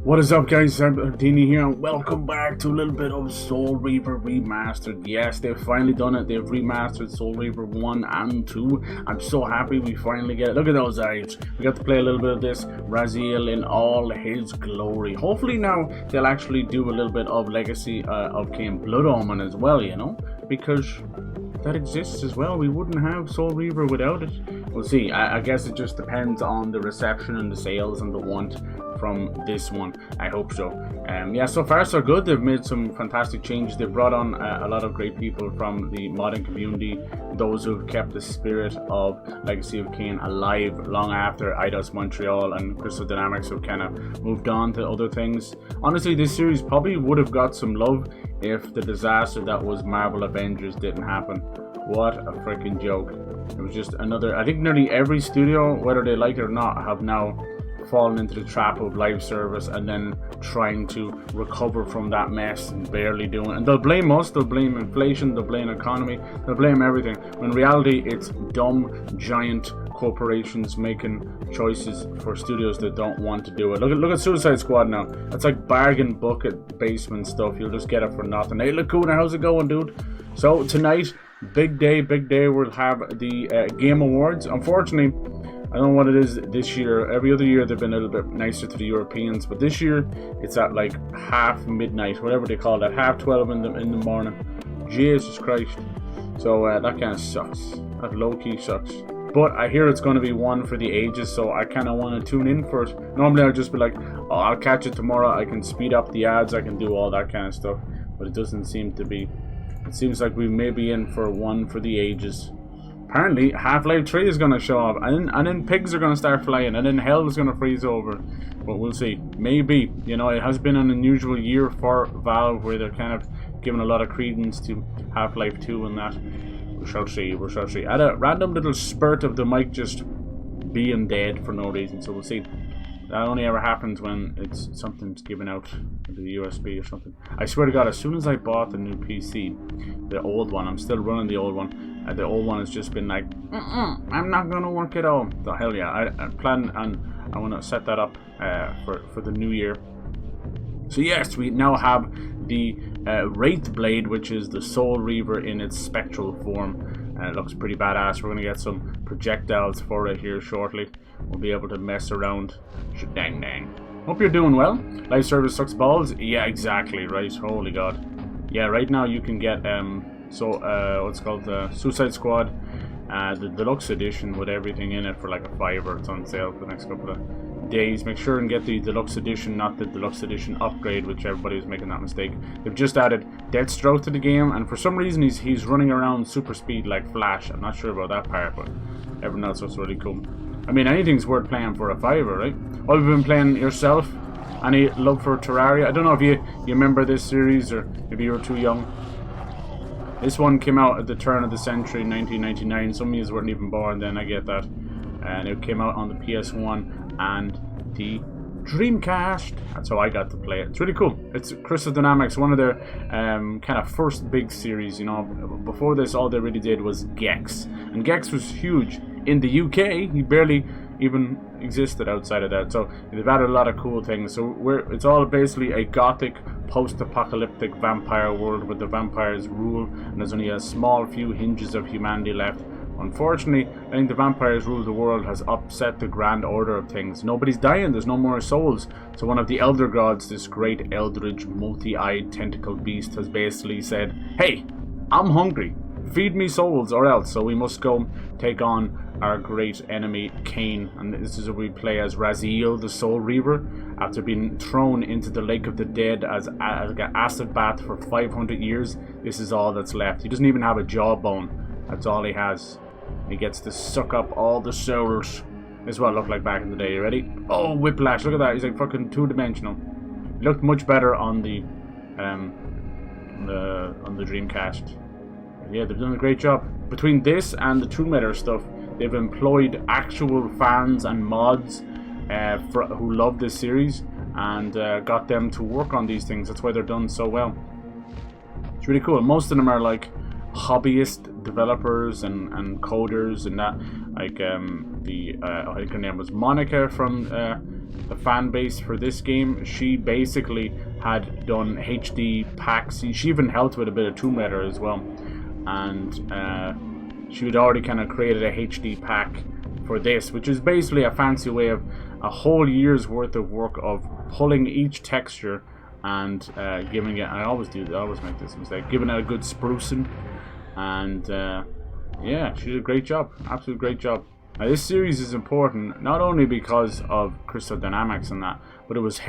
What is up, guys? I'm Dini here, and welcome back to a little bit of Soul Reaver Remastered. Yes, they've finally done it. They've remastered Soul Reaver 1 and 2. I'm so happy we finally get it. Look at those eyes. We got to play a little bit of this Raziel in all his glory. Hopefully now they'll actually do a little bit of Legacy of Kain Blood Omen as well, you know, because that exists as well. We wouldn't have Soul Reaver without it. We'll see. I guess it just depends on the reception and the sales and the want from this one. I hope so. Yeah, so far so good. They've made some fantastic changes. They've brought on a lot of great people from the modding community, those who've kept the spirit of Legacy of Kain alive long after Eidos Montreal and Crystal Dynamics have kind of moved on to other things. Honestly, this series probably would have got some love if the disaster that was Marvel Avengers didn't happen. What a freaking joke. It was just another, I think nearly every studio, whether they like it or not, have now fallen into the trap of live service and then trying to recover from that mess and barely doing it. And they'll blame us, they'll blame inflation, they'll blame economy, they'll blame everything. When in reality, it's dumb, giant corporations making choices for studios that don't want to do it. Look at Suicide Squad now. That's like bargain bucket basement stuff. You'll just get it for nothing. Hey, Lacuna, how's it going, dude? So tonight, big day, we'll have the Game Awards. Unfortunately, I don't know what it is this year. Every other year they've been a little bit nicer to the Europeans, but this year it's at like half midnight, whatever they call that, half 12 in the morning. Jesus Christ. So that kind of sucks. That low-key sucks. But I hear it's going to be one for the ages, so I kind of want to tune in for it. Normally I'll just be like, oh, I'll catch it tomorrow. I can speed up the ads. I can do all that kind of stuff. But it doesn't seem to be. It seems like we may be in for one for the ages. Apparently, Half-Life 3 is going to show up, and then pigs are going to start flying, and then hell is going to freeze over. But we'll see. Maybe. You know, it has been an unusual year for Valve, where they're kind of giving a lot of credence to Half-Life 2 and that. We shall see, we shall see. I had a random little spurt of the mic just being dead for no reason, so we'll see. That only ever happens when it's something's given out to the USB or something. I swear to God, as soon as I bought the new PC, the old one, I'm still running the old one. The old one has just been like, I'm not gonna work at all. So hell yeah, I plan and I want to set that up for the new year. So yes, we now have the Wraith Blade, which is the Soul Reaver in its spectral form. It looks pretty badass. We're gonna get some projectiles for it here shortly. We'll be able to mess around. Dang dang. Hope you're doing well. Live service sucks balls. Yeah, exactly. Right. Holy God. Yeah. Right now you can get what's called the Suicide Squad, the deluxe edition with everything in it for like a $5. It's on sale for the next couple of days. Make sure and get the deluxe edition, not the deluxe edition upgrade, which everybody was making that mistake. They've just added Deathstroke to the game, and for some reason he's running around super speed like Flash. I'm not sure about that part, but everything else was really cool. I mean, anything's worth playing for a $5, right? What have you been playing yourself? Any love for Terraria? I don't know if you remember this series, or if you were too young. This one came out at the turn of the century, 1999. Some of you weren't even born then, I get that. And it came out on the PS1 and the Dreamcast. That's how I got to play it. It's really cool. It's Crystal Dynamics, one of their kind of first big series, you know. Before this, all they really did was Gex. And Gex was huge. In the UK, he barely even existed outside of that. So they've added a lot of cool things. So it's all basically a gothic, post-apocalyptic vampire world where the vampires rule, and there's only a small few hinges of humanity left. Unfortunately, I think the vampires rule the world has upset the grand order of things. Nobody's dying, there's no more souls. So one of the elder gods, this great eldritch, multi-eyed tentacled beast, has basically said, hey, I'm hungry. Feed me souls or else. So we must go take on our great enemy Kain, and this is where we play as Raziel, the Soul Reaver, after being thrown into the Lake of the Dead as an acid bath for 500 years. This is all that's left. He doesn't even have a jawbone. That's all he has. He gets to suck up all the souls. This is what it looked like back in the day. You ready? Oh, Whiplash! Look at that. He's like fucking two-dimensional. He looked much better on the Dreamcast. Yeah, they've done a great job. Between this and the Tomb Raider stuff, they've employed actual fans and mods who love this series and got them to work on these things. That's why they're done so well. It's really cool. Most of them are like hobbyist developers and coders and that. Like I think her name was Monica from the fan base for this game. She basically had done HD packs. She even helped with a bit of Tomb Raider as well, and she had already kind of created a HD pack for this, which is basically a fancy way of a whole year's worth of work of pulling each texture and giving it, I always make this mistake, giving it a good sprucing, and yeah, she did a great job, absolute great job. Now this series is important not only because of Crystal Dynamics and that, but it was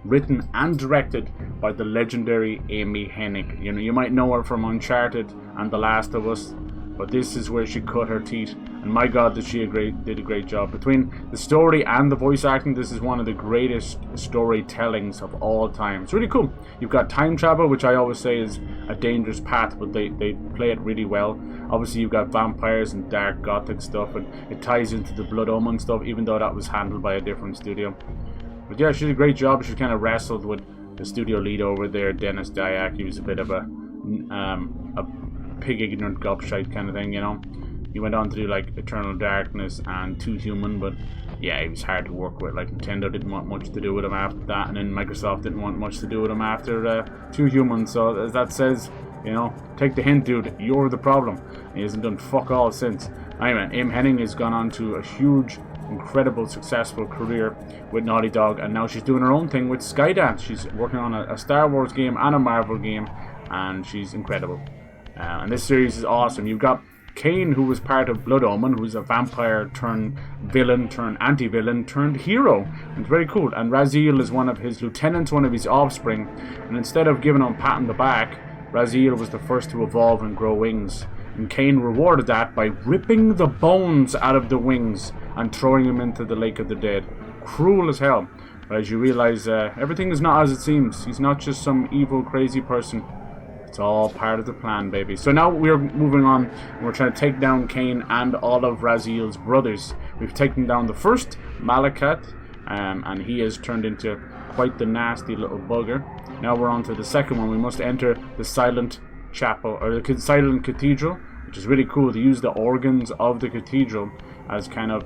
written and directed by the legendary Amy Hennig. You know, you might know her from Uncharted and The Last of Us, but this is where she cut her teeth, and my god did she did a great job. Between the story and the voice acting, this is one of the greatest storytellings of all time. It's really cool. You've got time travel, which I always say is a dangerous path, but they play it really well. Obviously you've got vampires and dark gothic stuff, and it ties into the Blood Omen stuff, even though that was handled by a different studio. But yeah, she did a great job. She kind of wrestled with the studio lead over there, Dennis Dyack. He was a bit of a pig ignorant gobshite kind of thing, you know. He went on to do like Eternal Darkness and Too Human, but yeah, he was hard to work with. Like Nintendo didn't want much to do with him after that, and then Microsoft didn't want much to do with him after Too Human. So as that says, you know, take the hint, dude, you're the problem. He hasn't done fuck all since. Anyway, Amy Hennig has gone on to a huge, incredible, successful career with Naughty Dog, and now she's doing her own thing with Skydance. She's working on a Star Wars game and a Marvel game, and she's incredible. And this series is awesome. You've got Kain, who was part of Blood Omen, who's a vampire turned villain turned anti-villain turned hero. It's very cool. And Raziel is one of his lieutenants, one of his offspring. And instead of giving him a pat on the back, Raziel was the first to evolve and grow wings. And Kain rewarded that by ripping the bones out of the wings and throwing them into the Lake of the Dead. Cruel as hell. But as you realize, everything is not as it seems. He's not just some evil, crazy person. It's all part of the plan, baby. So now we're moving on, and we're trying to take down Kain and all of Raziel's brothers. We've taken down the first, Malakat, and he has turned into quite the nasty little bugger. Now we're on to the second one. We must enter the Silent Chapel, or the Silent Cathedral, which is really cool. They use the organs of the cathedral as kind of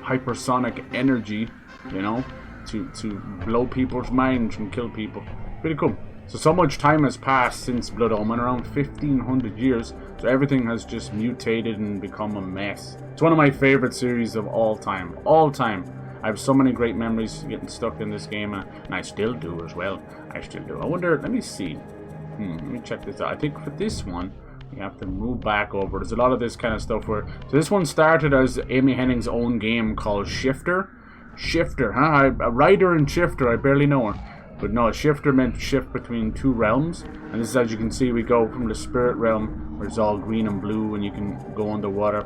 hypersonic energy, you know, to blow people's minds and kill people. Pretty cool. So much time has passed since Blood Omen, around 1500 years, so everything has just mutated and become a mess. It's one of my favorite series of all time. All time. I have so many great memories getting stuck in this game, and I still do as well. I still do. I wonder, let me see. Let me check this out. I think for this one, we have to move back over. There's a lot of this kind of stuff where... So this one started as Amy Hennig's own game called Shifter. Shifter, huh? A writer and shifter, I barely know her. But no, shifter meant shift between two realms. And this is, as you can see, we go from the spirit realm, where it's all green and blue, and you can go underwater,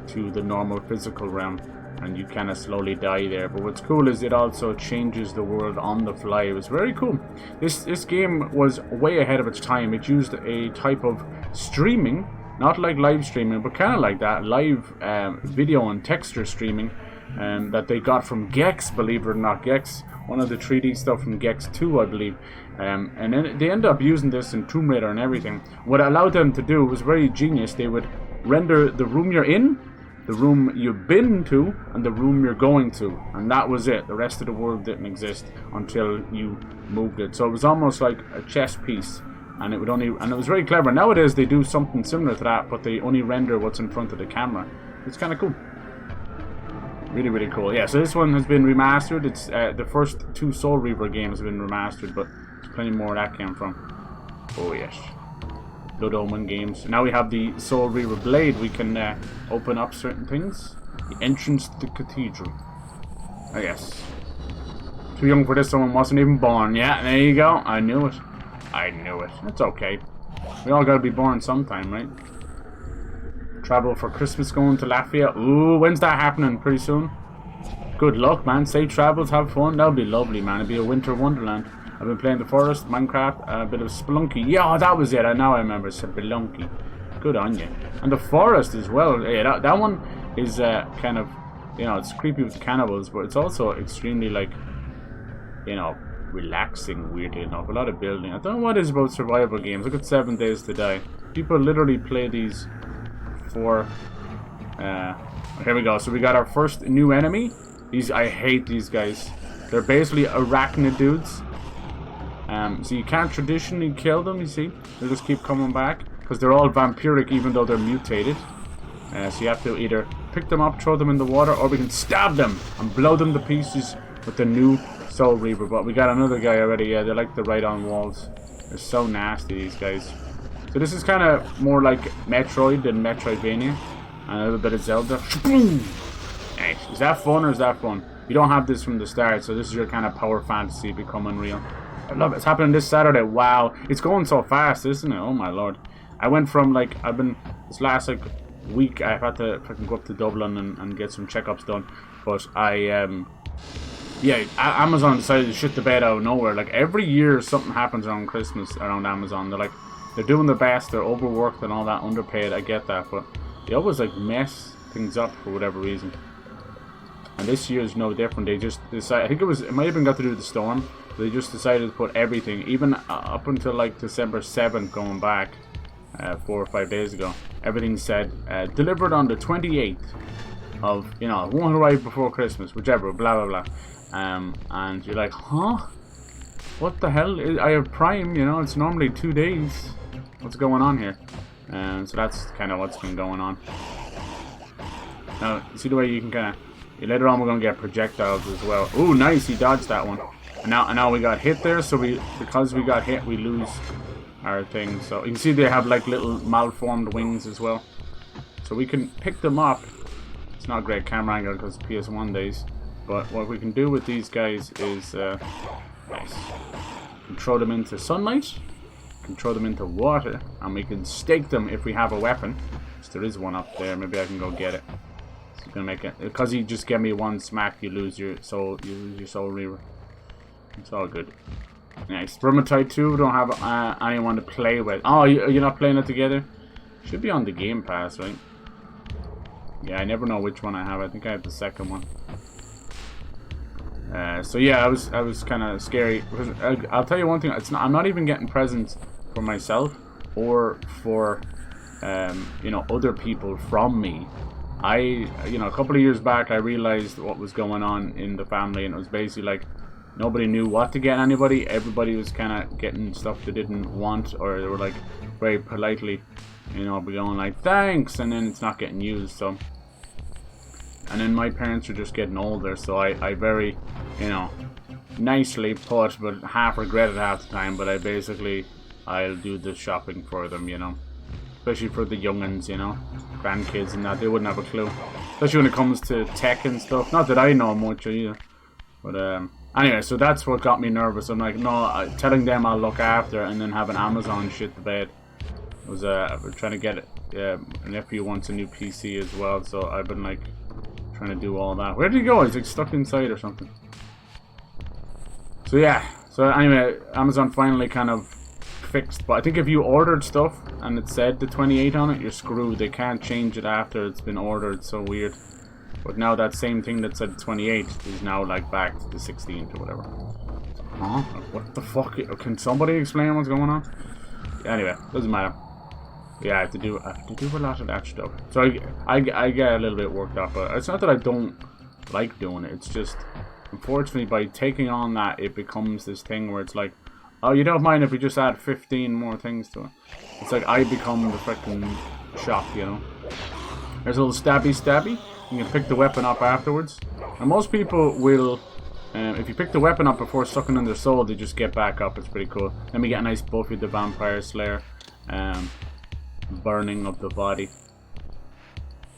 to the normal physical realm. And you kind of slowly die there. But what's cool is it also changes the world on the fly. It was very cool. This game was way ahead of its time. It used a type of streaming, not like live streaming, but kind of like that, live video and texture streaming, that they got from Gex, believe it or not. Gex, one of the 3D stuff from Gex 2, I believe. And then they ended up using this in Tomb Raider and everything. What it allowed them to do was very genius. They would render the room you're in, the room you've been to, and the room you're going to, and that was it. The rest of the world didn't exist until you moved it. So it was almost like a chess piece, and it was very clever. Nowadays they do something similar to that, but they only render what's in front of the camera. It's kind of cool. Really, really cool. Yeah, so this one has been remastered. It's the first two Soul Reaver games have been remastered, but there's plenty more where that came from. Oh yes. Blood Omen games. Now we have the Soul Reaver Blade. We can open up certain things. The entrance to the cathedral. Oh yes. Too young for this, someone wasn't even born. Yeah, there you go. I knew it. I knew it. It's okay. We all gotta be born sometime, right? Travel for Christmas going to Latvia. Ooh, when's that happening? Pretty soon? Good luck, man. Safe travels, have fun. That'll be lovely, man. It'll be a winter wonderland. I've been playing the Forest, Minecraft, a bit of Spelunky. Yeah, that was it. Now I remember. Spelunky. Good on you. And the Forest as well. Yeah, that one is kind of, you know, it's creepy with cannibals, but it's also extremely, like, you know, relaxing, weirdly enough. A lot of building. I don't know what it is about survival games. Look at 7 Days to Die. People literally play these for... here we go. So we got our first new enemy. I hate these guys. They're basically arachnid dudes. So you can't traditionally kill them, you see. They just keep coming back. Because they're all vampiric even though they're mutated. So you have to either pick them up, throw them in the water, or we can stab them and blow them to pieces with the new Soul Reaver. But we got another guy already. Yeah, they're like the right-on walls. They're so nasty, these guys. So this is kind of more like Metroid than Metroidvania. And a little bit of Zelda. Nice. Is that fun or is that fun? You don't have this from the start, so this is your kind of power fantasy becoming real. I love it. It's happening this Saturday. Wow. It's going so fast, isn't it? Oh my lord. I went from like, this last like week, I've had to fucking go up to Dublin and get some checkups done. But yeah, Amazon decided to shit the bed out of nowhere. Like every year something happens around Christmas around Amazon. They're doing their best, they're overworked and all that, underpaid, I get that. But they always like mess things up for whatever reason. And this year is no different. They just decided, I think it might have been got to do with the storm. They just decided to put everything, even up until like December 7th going back, 4 or 5 days ago. Everything said, delivered on the 28th of, you know, won't arrive before Christmas, whichever, blah, blah, blah. And you're like, huh? What the hell? I have Prime, you know, it's normally 2 days. What's going on here? So that's kind of what's been going on. Now, see the way you can kind of... Later on we're going to get projectiles as well. Ooh, nice, he dodged that one. And now we got hit there, so because we got hit, we lose our thing. So you can see they have like little malformed wings as well. So we can pick them up. It's not a great camera angle because PS1 days. But what we can do with these guys is... nice. We can throw them into sunlight. We can throw them into water. And we can stake them if we have a weapon. So there is one up there. Maybe I can go get it. So gonna make it. Because you just give me one smack, you lose your soul reaver. It's all good. Nice. Vermintide 2, we don't have anyone to play with. Oh, you're not playing it together? Should be on the Game Pass, right? Yeah, I never know which one I have. I think I have the second one. So yeah, I was kind of scary. I'll tell you one thing. I'm not even getting presents for myself or for you know, other people from me. You know, a couple of years back, I realized what was going on in the family, and it was basically like nobody knew what to get anybody. Everybody was kind of getting stuff they didn't want, or they were like very politely, you know, be going like thanks, and then it's not getting used. So, and then my parents are just getting older, so I very, you know, nicely put, but half regretted half the time. But I'll do the shopping for them, you know. Especially for the young'uns, you know, grandkids and that, they wouldn't have a clue. Especially when it comes to tech and stuff. Not that I know much either. But anyway, so that's what got me nervous. I'm like, no, telling them I'll look after and then having Amazon shit the bed. I was trying to get it. My nephew wants a new PC as well, so I've been like trying to do all that. Where did he go? He's like stuck inside or something. So yeah. So anyway, Amazon finally kind of fixed, but I think if you ordered stuff and it said the 28 on it, you're screwed. They can't change it after it's been ordered. So weird. But now that same thing that said 28 is now like back to the 16th or whatever. Huh? What the fuck? Can somebody explain what's going on? Anyway, doesn't matter. Yeah, I have to do a lot of that stuff. So I get a little bit worked up, but it's not that I don't like doing it. It's just, unfortunately, by taking on that, it becomes this thing where it's like, oh, you don't mind if we just add 15 more things to it. It's like I become the freaking shop, you know. There's a little stabby. You can pick the weapon up afterwards. And most people will, if you pick the weapon up before sucking in their soul, they just get back up. It's pretty cool. Then we get a nice Buffy the Vampire Slayer burning of the body.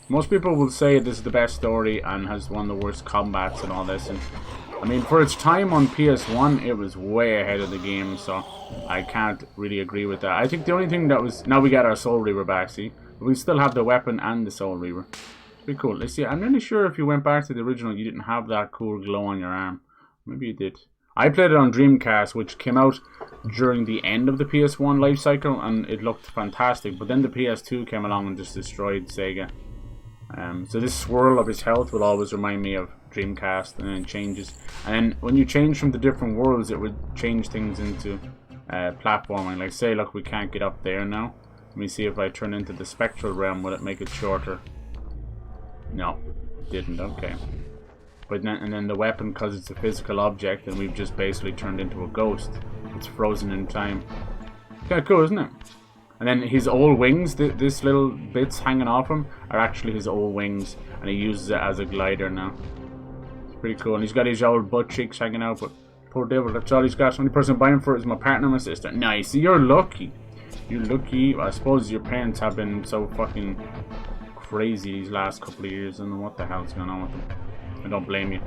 Most people will say this is the best story and has one of the worst combats and all this. And I mean, for its time on PS1, it was way ahead of the game, so I can't really agree with that. I think the only thing that was... Now we got our Soul Reaver back, see? But we still have the weapon and the Soul Reaver. It's pretty cool. Let's see, I'm really sure if you went back to the original, you didn't have that cool glow on your arm. Maybe you did. I played it on Dreamcast, which came out during the end of the PS1 life cycle, and it looked fantastic. But then the PS2 came along and just destroyed Sega. So this swirl of his health will always remind me of Dreamcast, and then it changes. And then when you change from the different worlds, it would change things into platforming. Like say, look, we can't get up there now. Let me see if I turn into the Spectral realm, will it make it shorter? No, it didn't. Okay. But then, and then the weapon, because it's a physical object, and we've just basically turned into a ghost. It's frozen in time. Kind of cool, isn't it? And then his old wings, this little bits hanging off him, are actually his old wings, and he uses it as a glider now. It's pretty cool. And he's got his old butt cheeks hanging out, but poor devil, that's all he's got. The only person buying for it is my partner and my sister. Nice, you're lucky. You're lucky. I suppose your parents have been so fucking crazy these last couple of years. I don't know what the hell's going on with them. I don't blame you.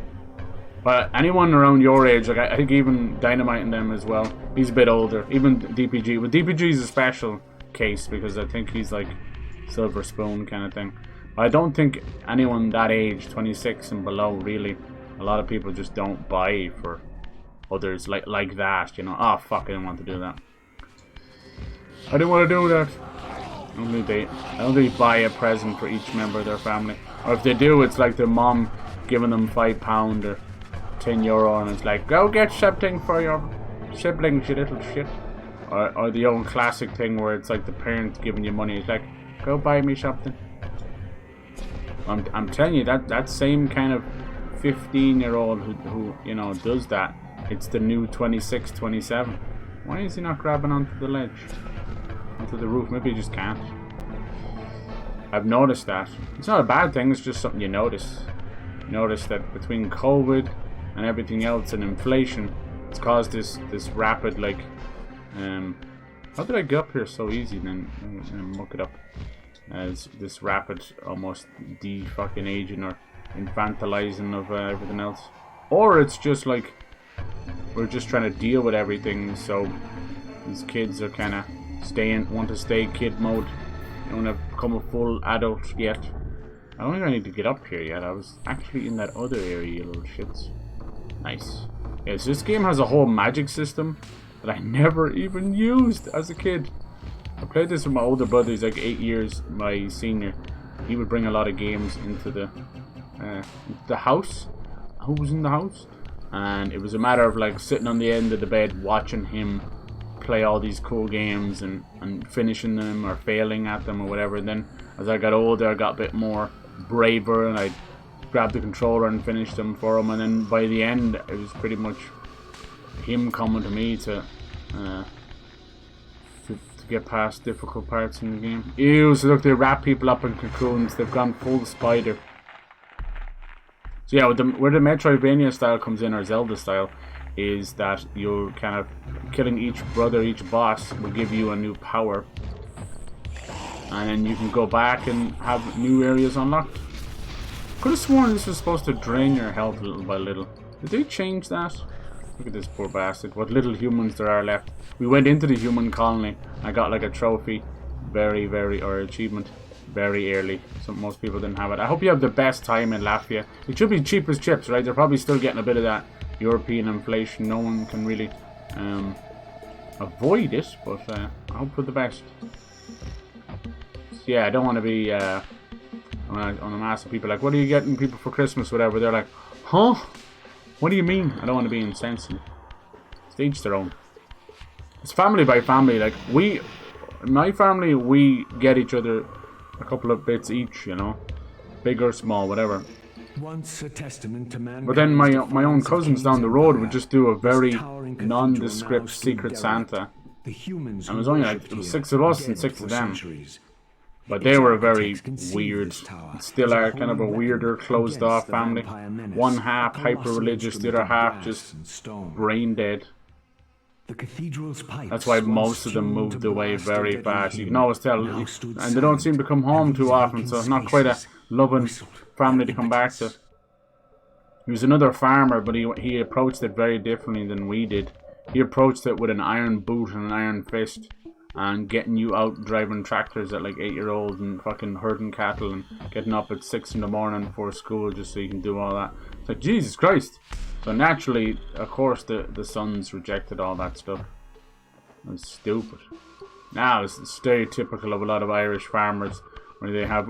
But anyone around your age, like I think even Dynamite and them as well, he's a bit older. Even DPG. But DPG is a special case because I think he's like Silver Spoon kind of thing. But I don't think anyone that age, 26 and below, really. A lot of people just don't buy for others like that, you know. Oh fuck, I didn't want to do that. I didn't want to do that. I don't think they buy a present for each member of their family. Or if they do, it's like their mom giving them £5 or €10, and it's like, go get something for your siblings, you little shit. Or the old classic thing where it's like the parent giving you money. It's like, go buy me something. I'm telling you, that same kind of 15-year-old who you know does that. It's the new 26, 27. Why is he not grabbing onto the ledge? Onto the roof? Maybe he just can't. I've noticed that. It's not a bad thing, it's just something you notice. You notice that between COVID and everything else and inflation, it's caused this rapid, like, how did I get up here so easy then? Look it up. As this rapid, almost de-fucking aging or infantilizing of everything else. Or it's just like, we're just trying to deal with everything, so these kids are kind of want to stay kid mode. They don't have become a full adult yet. I don't think I need to get up here yet. I was actually in that other area, you little shits. Nice. Yeah, so this game has a whole magic system that I never even used as a kid. I played this with my older brother. He's like 8 years my senior. He would bring a lot of games into the house. Who was in the house? And it was a matter of like sitting on the end of the bed watching him play all these cool games and finishing them or failing at them or whatever. And then as I got older, I got a bit more braver and I grabbed the controller and finished them for him. And then by the end, it was pretty much him coming to me to get past difficult parts in the game. Ew, so look, they wrap people up in cocoons. They've gone full spider. So yeah, where the Metroidvania style comes in, or Zelda style, is that you're kind of killing each brother, each boss will give you a new power. And then you can go back and have new areas unlocked. Could have sworn this was supposed to drain your health little by little. Did they change that? Look at this poor bastard. What little humans there are left. We went into the human colony. I got like a trophy. Or achievement. Very early. So most people didn't have it. I hope you have the best time in Latvia. It should be cheap as chips, right? They're probably still getting a bit of that European inflation. No one can really avoid it. But I hope for the best. Yeah, I don't want to be when I'm asking people like, what are you getting people for Christmas, whatever, they're like, huh? What do you mean? I don't want to be insensitive. It's each their own. It's family by family. Like, in my family, we get each other a couple of bits each, you know, big or small, whatever. Once a testament to man. But then my own cousins down the road would just do a very nondescript Secret Santa. And it was only like, it was 6 of us and 6 of them. But they were very weird, still are kind of a weirder, closed off family. One half hyper-religious, the other half just brain dead. That's why most of them moved away very fast. You can always tell, and they don't seem to come home too often, so it's not quite a loving family to come back to. He was another farmer, but he approached it very differently than we did. He approached it with an iron boot and an iron fist. And getting you out driving tractors at like 8-year-olds and fucking herding cattle and getting up at 6 in the morning before school just so you can do all that. It's like, Jesus Christ. So naturally, of course, the sons rejected all that stuff. It's stupid. Now, it's stereotypical of a lot of Irish farmers where they have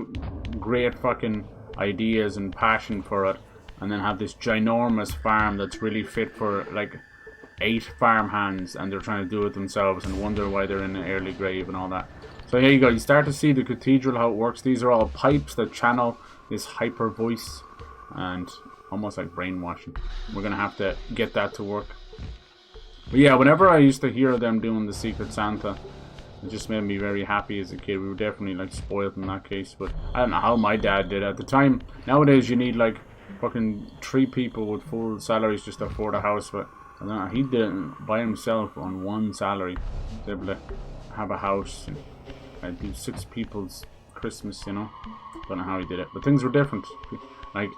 great fucking ideas and passion for it and then have this ginormous farm that's really fit for like 8 farm hands, and they're trying to do it themselves and wonder why they're in an early grave and all that. So here you go, you start to see the cathedral, how it works. These are all pipes that channel this hyper voice, and almost like brainwashing. We're gonna have to get that to work. But yeah, whenever I used to hear them doing the Secret Santa, it just made me very happy as a kid. We were definitely like spoiled in that case. But I don't know how my dad did at the time. Nowadays you need like fucking 3 people with full salaries just to afford a house. But I don't know, he did it by himself on 1 salary. He was able to have a house and do 6 people's Christmas, you know. Don't know how he did it, but things were different. Like,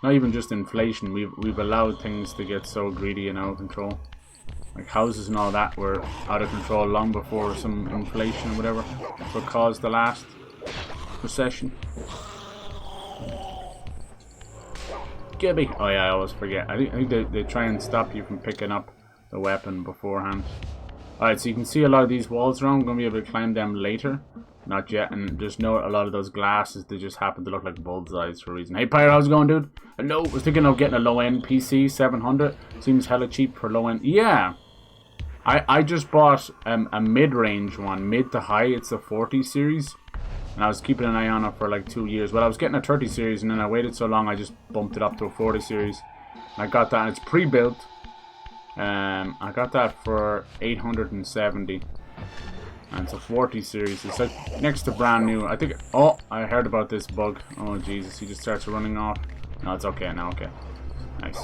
not even just inflation. We've allowed things to get so greedy and out of control. Like houses and all that were out of control long before some inflation or whatever. That's what caused the last recession. Gibby. Oh yeah, I always forget. I think they try and stop you from picking up the weapon beforehand. Alright, so you can see a lot of these walls around. I'm going to be able to climb them later. Not yet, and just note a lot of those glasses, they just happen to look like bullseyes for a reason. Hey Pyro, how's it going, dude? Hello, I was thinking of getting a low-end PC, 700. Seems hella cheap for low-end. Yeah, I just bought a mid-range one, mid to high. It's the 40 series, and I was keeping an eye on it for like 2 years. Well, I was getting a 30 series, and then I waited so long, I just bumped it up to a 40 series. I got that, and it's pre-built. I got that for 870. And it's a 40 series. It's like next to brand new. I think. Oh, I heard about this bug. Oh Jesus, he just starts running off. No, it's okay now. Okay, nice.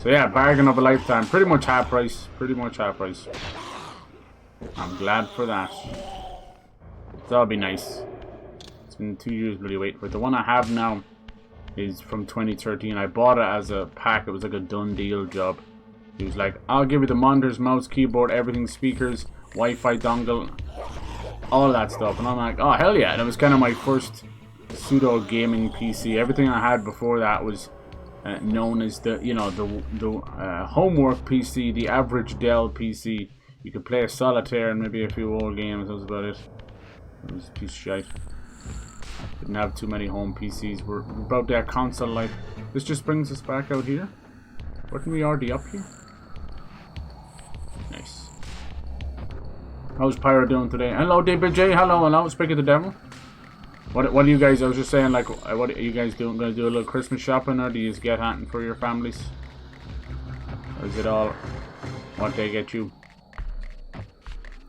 So yeah, bargain of a lifetime. Pretty much half price. Pretty much half price. I'm glad for that. That'll be nice. It's been 2 years bloody wait for it. The one I have now is from 2013. I bought it as a pack. It was like a done deal job. He was like, I'll give you the monitors, mouse, keyboard, everything, speakers, Wi-Fi dongle, all that stuff. And I'm like, oh hell yeah. And it was kind of my first pseudo gaming PC. Everything I had before that was known as the, you know, the homework PC, the average Dell PC. You could play a solitaire and maybe a few old games. That was about it. It was a piece of shite. Didn't have too many home PCs. We're about that console life. This just brings us back out here. Weren't we already up here? Nice. How's Pyro doing today? Hello, DBJ. Hello. Speak of the devil. What are you guys? I was just saying, like, what are you guys doing? Going to do a little Christmas shopping, or do you just get hunting for your families? Or is it all what they get you? A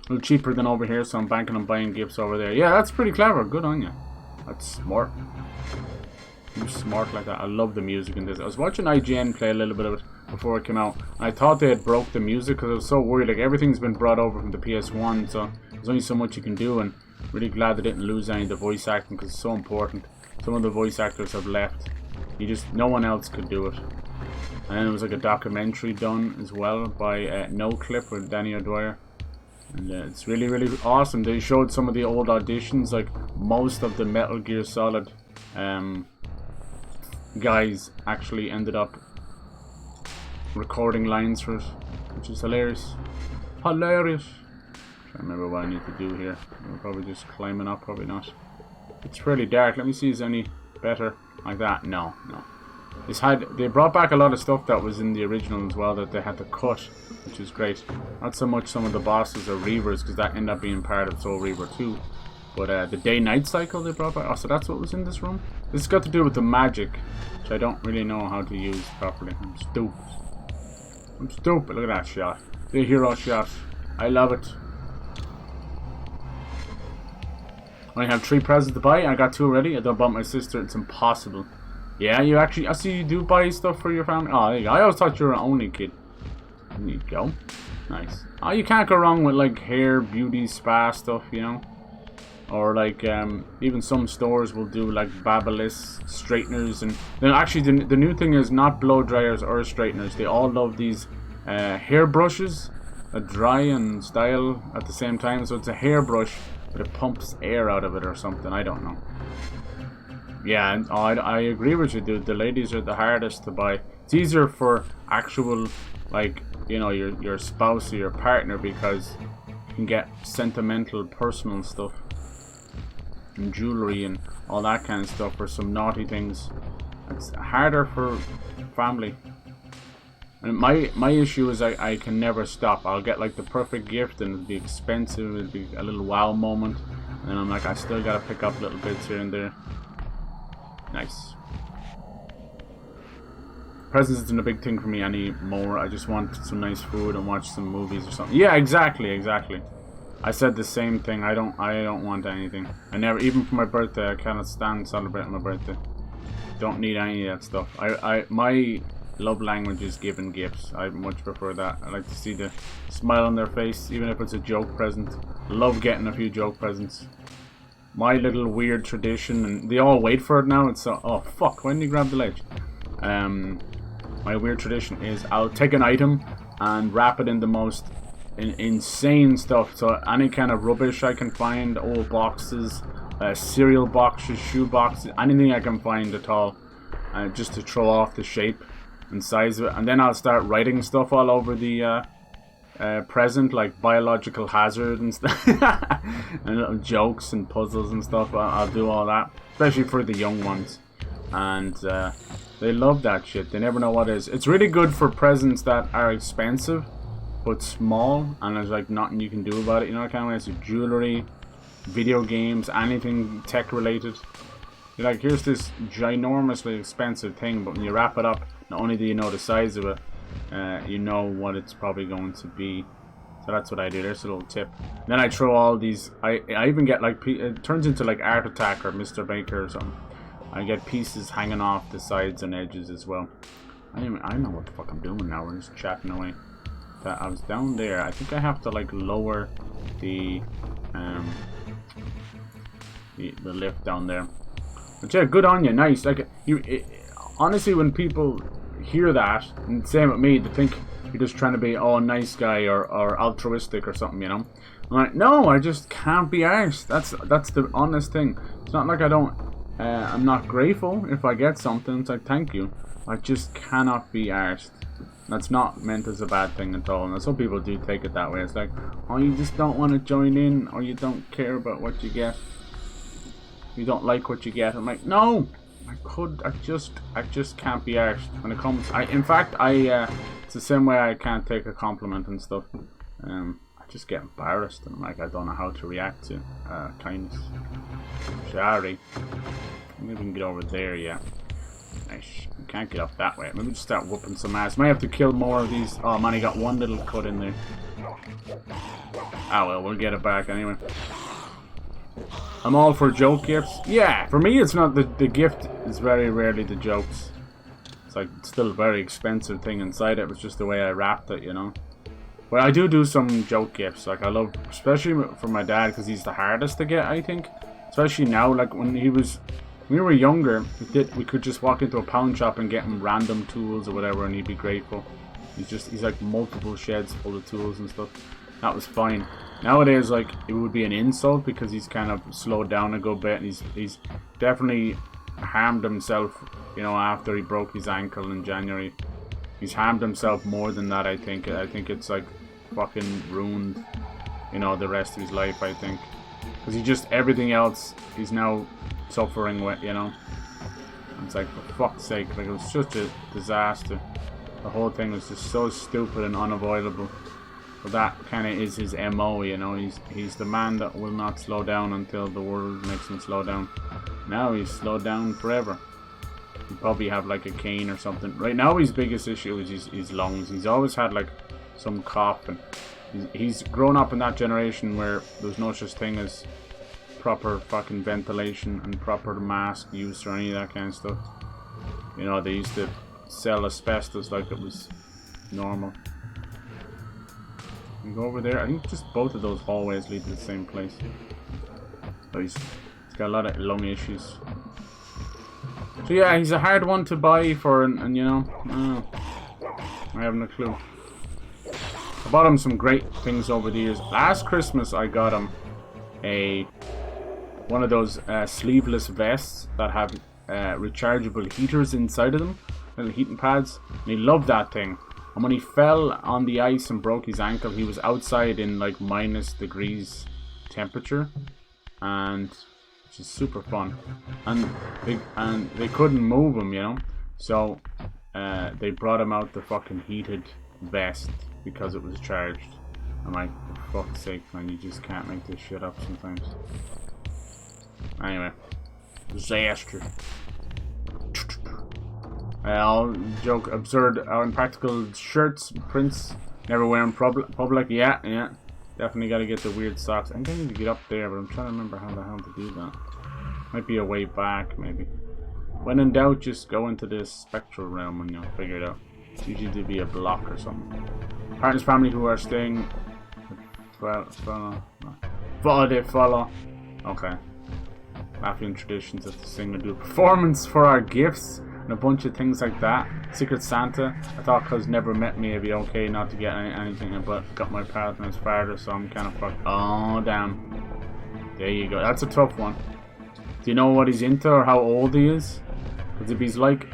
little cheaper than over here, so I'm banking on buying gifts over there. Yeah, that's pretty clever. Good on you. That's smart. You're smart like that. I love the music in this. I was watching IGN play a little bit of it before it came out. I thought they had broke the music because I was so worried. Like, everything's been brought over from the PS1, so there's only so much you can do. And really glad they didn't lose any of the voice acting because it's so important. Some of the voice actors have left. No one else could do it. And then there was like a documentary done as well by No Clip with Danny O'Dwyer. And it's really, really awesome. They showed some of the old auditions, like most of the Metal Gear Solid guys actually ended up recording lines for it, which is hilarious. Hilarious. Trying to remember what I need to do here. We're probably just climbing up, probably not. It's fairly dark. Let me see, is any better like that? No. They brought back a lot of stuff that was in the original as well that they had to cut, which is great. Not so much some of the bosses or Reavers, because that ended up being part of Soul Reaver 2. But the day-night cycle they brought back. Oh, so that's what was in this room? This has got to do with the magic, which I don't really know how to use properly. I'm stupid. Look at that shot. The hero shot. I love it. I have 3 presents to buy. I got 2 already. I don't buy my sister. It's impossible. Yeah, you actually... I see you do buy stuff for your family. Oh, there you go. I always thought you were an only kid. There you go. Nice. Oh, you can't go wrong with, like, hair, beauty, spa stuff, you know? Or, like, even some stores will do, like, Babyliss straighteners. And then actually, the new thing is not blow dryers or straighteners. They all love these hair brushes that dry and style at the same time. So it's a hairbrush, but it pumps air out of it or something. I don't know. Yeah, and I agree with you, dude. The ladies are the hardest to buy. It's easier for actual, like, you know, your spouse or your partner, because you can get sentimental, personal stuff and jewelry and all that kind of stuff, or some naughty things. It's harder for family. And my issue is I can never stop. I'll get like the perfect gift and it'll be expensive, it'll be a little wow moment, and then I'm like, I still gotta pick up little bits here and there. Nice. presents isn't a big thing for me anymore. I just want some nice food and watch some movies or something. Yeah, exactly. I said the same thing. I don't want anything. I never, even for my birthday, I cannot stand celebrating my birthday. Don't need any of that stuff. My love language is giving gifts. I much prefer that. I like to see the smile on their face, even if it's a joke present. Love getting a few joke presents. My little weird tradition, and they all wait for it now. It's so, oh fuck! Why didn't you grab the ledge? My weird tradition is I'll take an item and wrap it in the most insane stuff. So any kind of rubbish I can find, old boxes, cereal boxes, shoe boxes, anything I can find at all, just to throw off the shape and size of it. And then I'll start writing stuff all over the present, like biological hazard and stuff, and little jokes and puzzles and stuff. I'll do all that, especially for the young ones, and they love that shit. They never know what it is. It's really good for presents that are expensive but small, and there's like nothing you can do about it. You know, kind of way. It's jewelry, video games, anything tech related. You're like, here's this ginormously expensive thing, but when you wrap it up, not only do you know the size of it, you know what it's probably going to be. So that's what I do. There's a little tip. Then I throw all these. I even get like, it turns into like Art Attack or Mr. Baker or something. I get pieces hanging off the sides and edges as well. I know what the fuck I'm doing now. We're just chatting away. I was down there. I think I have to like lower the lift down there. But yeah, good on you. Nice. Like honestly, when people hear that, and same with me, they think you're just trying to be nice guy or altruistic or something, you know. I'm like, no, I just can't be arsed. That's the honest thing. It's not like I don't I'm not grateful if I get something. It's like, thank you. I just cannot be arsed. That's not meant as a bad thing at all. And some people do take it that way. It's like, oh, you just don't want to join in, or you don't care about what you get. You don't like what you get. I'm like, no, I just can't be arsed when it comes. In fact, it's the same way I can't take a compliment and stuff. I just get embarrassed, and I'm like, I don't know how to react to kindness. Sorry. Maybe we can get over there, yeah. Nice. I can't get up that way. Maybe just start whooping some ass. Might have to kill more of these. Oh man, he got one little cut in there. Ah well, we'll get it back anyway. I'm all for joke gifts. Yeah, for me it's not the gift is very rarely the jokes. It's like, it's still a very expensive thing inside it. It's just the way I wrapped it, you know. But I do some joke gifts. Like, I love, especially for my dad, because he's the hardest to get, I think. Especially now, like when we were younger, we could just walk into a pawn shop and get him random tools or whatever, and he'd be grateful. He's like multiple sheds full of tools and stuff. That was fine. Nowadays, like, it would be an insult because he's kind of slowed down a good bit, and he's definitely harmed himself, you know, after he broke his ankle in January. He's harmed himself more than that, I think. I think it's like fucking ruined, you know, the rest of his life, I think. Because he just, everything else he's now suffering with, you know. It's like, for fuck's sake, like, it was such a disaster. The whole thing was just so stupid and unavoidable. But that kind of is his MO, you know. He's the man that will not slow down until the world makes him slow down. Now he's slowed down forever. He'll probably have like a Kain or something. Right now his biggest issue is his lungs. He's always had like some cough, and he's grown up in that generation where there's no such thing as proper fucking ventilation and proper mask use or any of that kind of stuff. You know, they used to sell asbestos like it was normal. You go over there. I think just both of those hallways lead to the same place. So he's got a lot of lung issues. So yeah, he's a hard one to buy for, and you know, I have no clue. I bought him some great things over the years. Last Christmas I got him one of those sleeveless vests that have rechargeable heaters inside of them, little heating pads, and he loved that thing. And when he fell on the ice and broke his ankle, he was outside in like -degrees temperature, and which is super fun. And they couldn't move him, you know, so they brought him out the fucking heated vest because it was charged. I'm like, for fuck's sake, man, you just can't make this shit up sometimes. Anyway, disaster. I'll joke, absurd, impractical shirts, prints, never wear in public. Yeah, yeah. Definitely gotta get the weird socks. I'm going to get up there, but I'm trying to remember how the hell to do that. Might be a way back, maybe. When in doubt, just go into this spectral realm and you'll figure it out. It's usually to be a block or something. Partners, family who are staying. Follow. Okay. Latvian traditions of the singer do a performance for our gifts and a bunch of things like that. Secret Santa. I thought because never met me it'd be okay not to get anything, but got my partner's father, so I'm kind of fucked. Oh damn. There you go. That's a tough one. Do you know what he's into or how old he is? Because if he's like,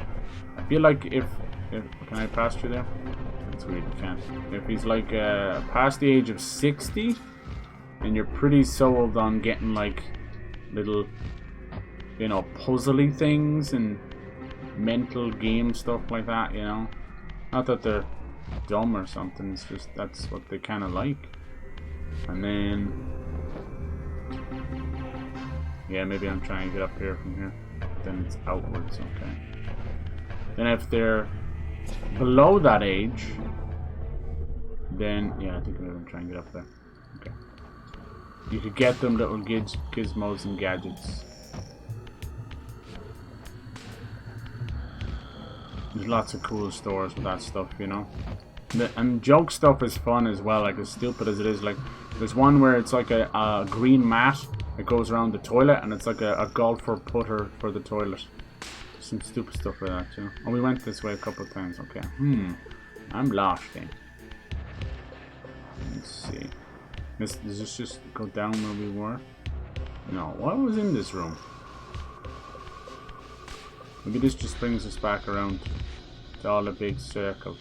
I feel like if can I pass through there? That's weird. You can't. If he's like past the age of 60, then you're pretty sold on getting like little, you know, puzzly things and mental game stuff like that, you know. Not that they're dumb or something, it's just that's what they kind of like. And then yeah, maybe I'm trying to get up here from here, then it's outwards. Okay, then if they're below that age, then yeah, I think maybe I'm trying to get up there. Okay, you could get them little gizmos and gadgets. There's lots of cool stores with that stuff, you know. And joke stuff is fun as well, like as stupid as it is. Like there's one where it's like a green mat that goes around the toilet, and it's like a golfer putter for the toilet. Some stupid stuff like that, you know. Oh, we went this way a couple of times. Okay. I'm lost then. Let's see. Does this just go down where we were? No. What was in this room? Maybe this just brings us back around to all the big circle.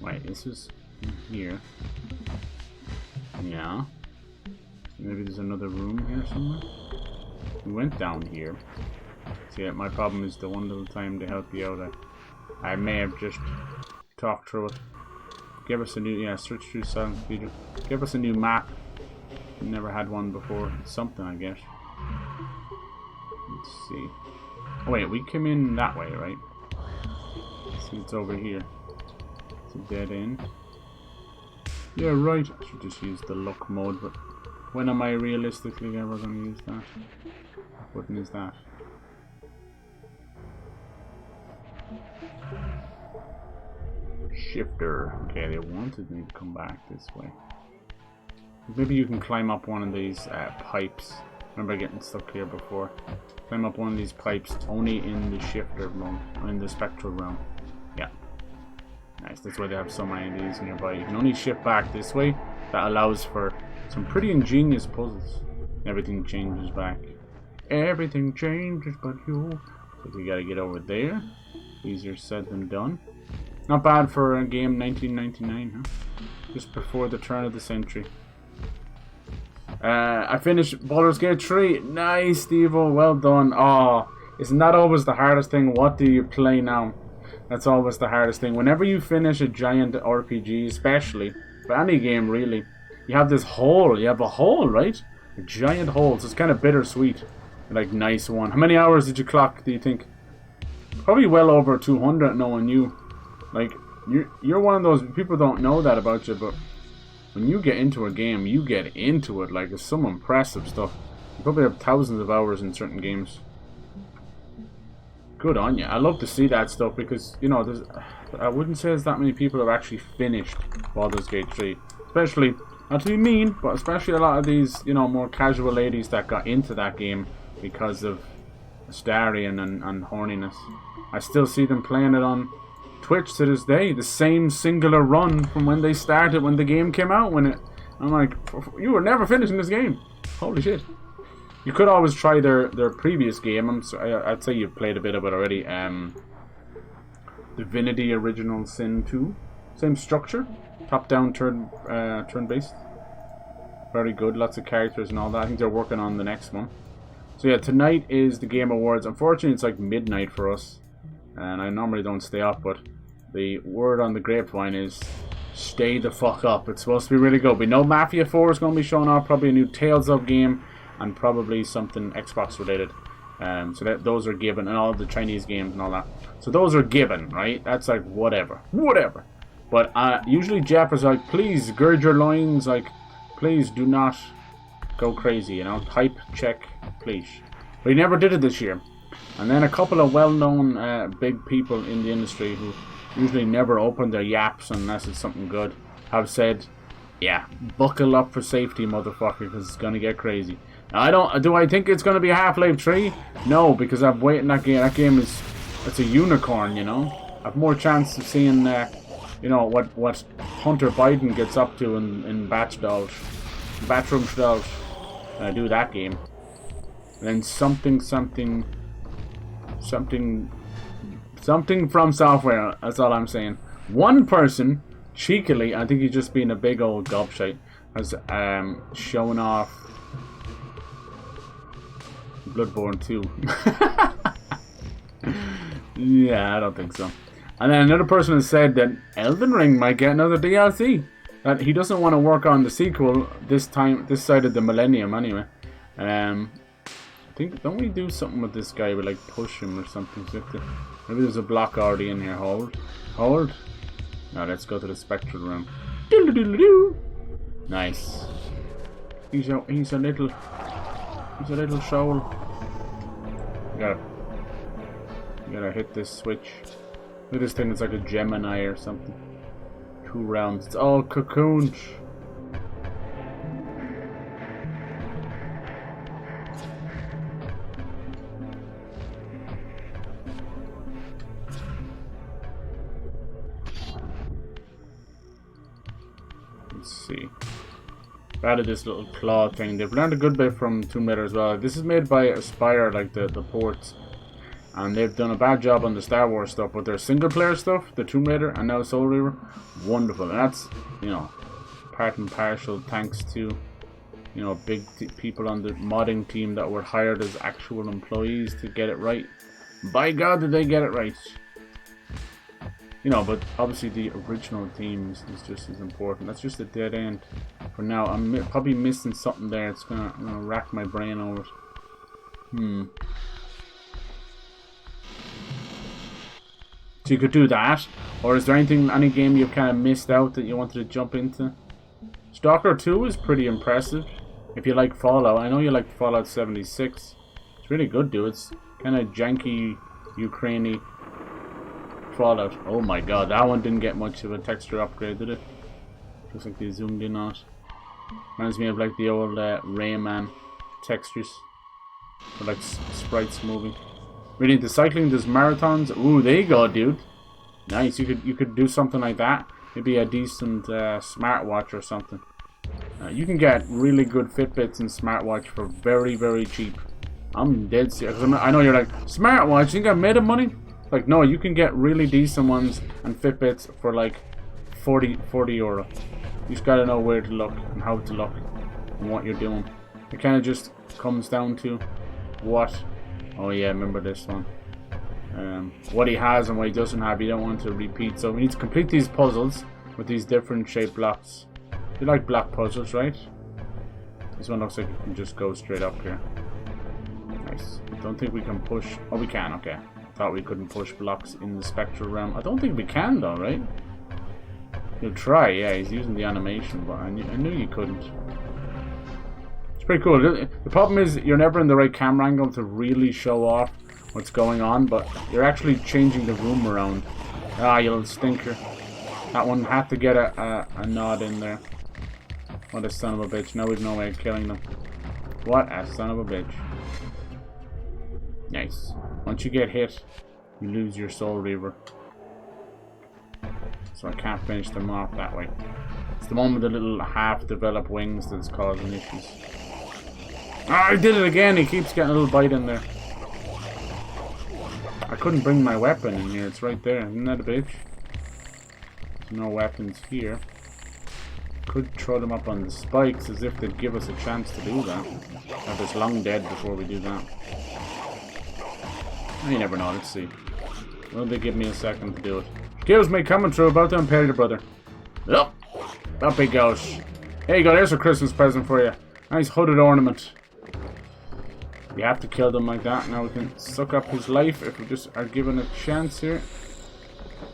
Wait, this is in here. Yeah. Maybe there's another room here somewhere. We went down here. See, my problem is the one little time to help you out, I may have just talked through it. Give us a new, yeah, search through silent video. Give us a new map. We never had one before. It's something, I guess. Let's see. Oh wait, we came in that way, right? See, it's over here. It's a dead end. Yeah, right. I should just use the luck mode, but when am I realistically ever going to use that? What button is that? Shifter. Okay, they wanted me to come back this way. Maybe you can climb up one of these pipes. Remember getting stuck here before. Climb up one of these pipes only in the shifter mode, in the spectral realm. Yeah. Nice, that's why they have so many of these nearby. You can only shift back this way. That allows for some pretty ingenious puzzles. Everything changes back. Everything changes but you. So we gotta get over there. Easier said than done. Not bad for a game 1999, huh? Just before the turn of the century. I finished Baldur's Gate 3. Nice, Steve-O. Well done. Oh, isn't that always the hardest thing? What do you play now? That's always the hardest thing. Whenever you finish a giant RPG, especially, but any game really, you have this hole. You have a hole, right? A giant hole. So it's kind of bittersweet. Like, nice one. How many hours did you clock, do you think? Probably well over 200 knowing you. Like, you're one of those people don't know that about you, but when you get into a game, you get into it. Like, it's some impressive stuff. You probably have thousands of hours in certain games. Good on you. I love to see that stuff because, you know, I wouldn't say there's that many people have actually finished Baldur's Gate 3. Especially, not to be mean, but especially a lot of these, you know, more casual ladies that got into that game because of Astarion and horniness. I still see them playing it on Twitch to this day. The same singular run from when they started, when the game came out. I'm like, you were never finishing this game. Holy shit. You could always try their previous game. I'd say you've played a bit of it already. Divinity Original Sin 2. Same structure. Top-down turn-based. Very good. Lots of characters and all that. I think they're working on the next one. So yeah, tonight is the Game Awards. Unfortunately, it's like midnight for us. And I normally don't stay up, but the word on the grapevine is stay the fuck up. It's supposed to be really good. We know Mafia 4 is going to be showing off. Probably a new Tales of game. And probably something Xbox related. So that those are given, and all the Chinese games and all that. So those are given, right? That's like whatever. But usually Japanese are like, please gird your loins, like, please do not go crazy, you know, type check, please. But he never did it this year. And then a couple of well-known big people in the industry who usually never open their yaps unless it's something good have said, yeah, buckle up for safety, motherfucker, because it's going to get crazy. Now, do I think it's going to be Half-Life 3? No, because I'm waiting that game. That game it's a unicorn, you know. I've more chance of seeing, you know, what Hunter Biden gets up to in Batroom Stout. I do that game. And then something from software. That's all I'm saying. One person, cheekily, I think he's just being a big old gobshite, has shown off Bloodborne 2. Yeah, I don't think so. And then another person has said that Elden Ring might get another DLC. That he doesn't want to work on the sequel this side of the millennium anyway. I think, don't we do something with this guy? We like push him or something. So maybe there's a block already in here. Hold. Now let's go to the Spectral room. Nice. He's a little soul. You gotta hit this switch. Look at this thing, it's like a Gemini or something. 2 rounds. It's all cocooned. Let's see. Added this little claw thing. They've learned a good bit from Tomb Raider as well. This is made by Aspire, like the ports. And they've done a bad job on the Star Wars stuff, but their single player stuff, the Tomb Raider and now Soul Reaver, wonderful. And that's, you know, part and partial thanks to, you know, big people on the modding team that were hired as actual employees to get it right. By God, did they get it right. You know, but obviously the original theme is just as important. That's just a dead end for now. I'm probably missing something there. I'm gonna rack my brain over it. So you could do that, or is there any game you've kind of missed out that you wanted to jump into? Stalker 2 is pretty impressive. If you like Fallout, I know you like Fallout 76. It's really good, dude. It's kind of janky, Ukrainian Fallout. Oh my God, that one didn't get much of a texture upgrade, did it? Looks like they zoomed in on it. Reminds me of like the old Rayman textures, or like sprites moving. Really into cycling, there's marathons. Ooh, there you go, dude. Nice. You could do something like that. Maybe a decent smartwatch or something. You can get really good Fitbits and smartwatch for very, very cheap. I'm dead serious. I know you're like, smartwatch? You think I'm made of money? Like, no, you can get really decent ones and Fitbits for like 40 euro. You just gotta know where to look and how to look and what you're doing. It kind of just comes down to what. Oh yeah, remember this one. What he has and what he doesn't have, you don't want to repeat. So we need to complete these puzzles with these different shaped blocks. You like block puzzles, right? This one looks like it can just go straight up here. Nice. I don't think we can push. Oh, we can. Okay. Thought we couldn't push blocks in the Spectral realm. I don't think we can though, right? You'll try. Yeah, he's using the animation, but I knew you couldn't. Pretty cool. The problem is you're never in the right camera angle to really show off what's going on, but you're actually changing the room around. Ah, you little stinker. That one had to get a nod in there. What a son of a bitch. Now we've no way of killing them. What a son of a bitch. Nice. Once you get hit, you lose your Soul Reaver. So I can't finish them off that way. It's the one with the little half-developed wings that's causing issues. Ah, I did it again. He keeps getting a little bite in there. I couldn't bring my weapon in here. It's right there. Isn't that a bitch? There's no weapons here. Could throw them up on the spikes as if they'd give us a chance to do that. Have us long dead before we do that. You never know. Let's see. Will they give me a second to do it? Excuse me, coming through. About to impale your brother. Up. Up he goes. Here you go. There's a Christmas present for you. Nice hooded ornament. We have to kill them like that. Now we can suck up his life if we just are given a chance here.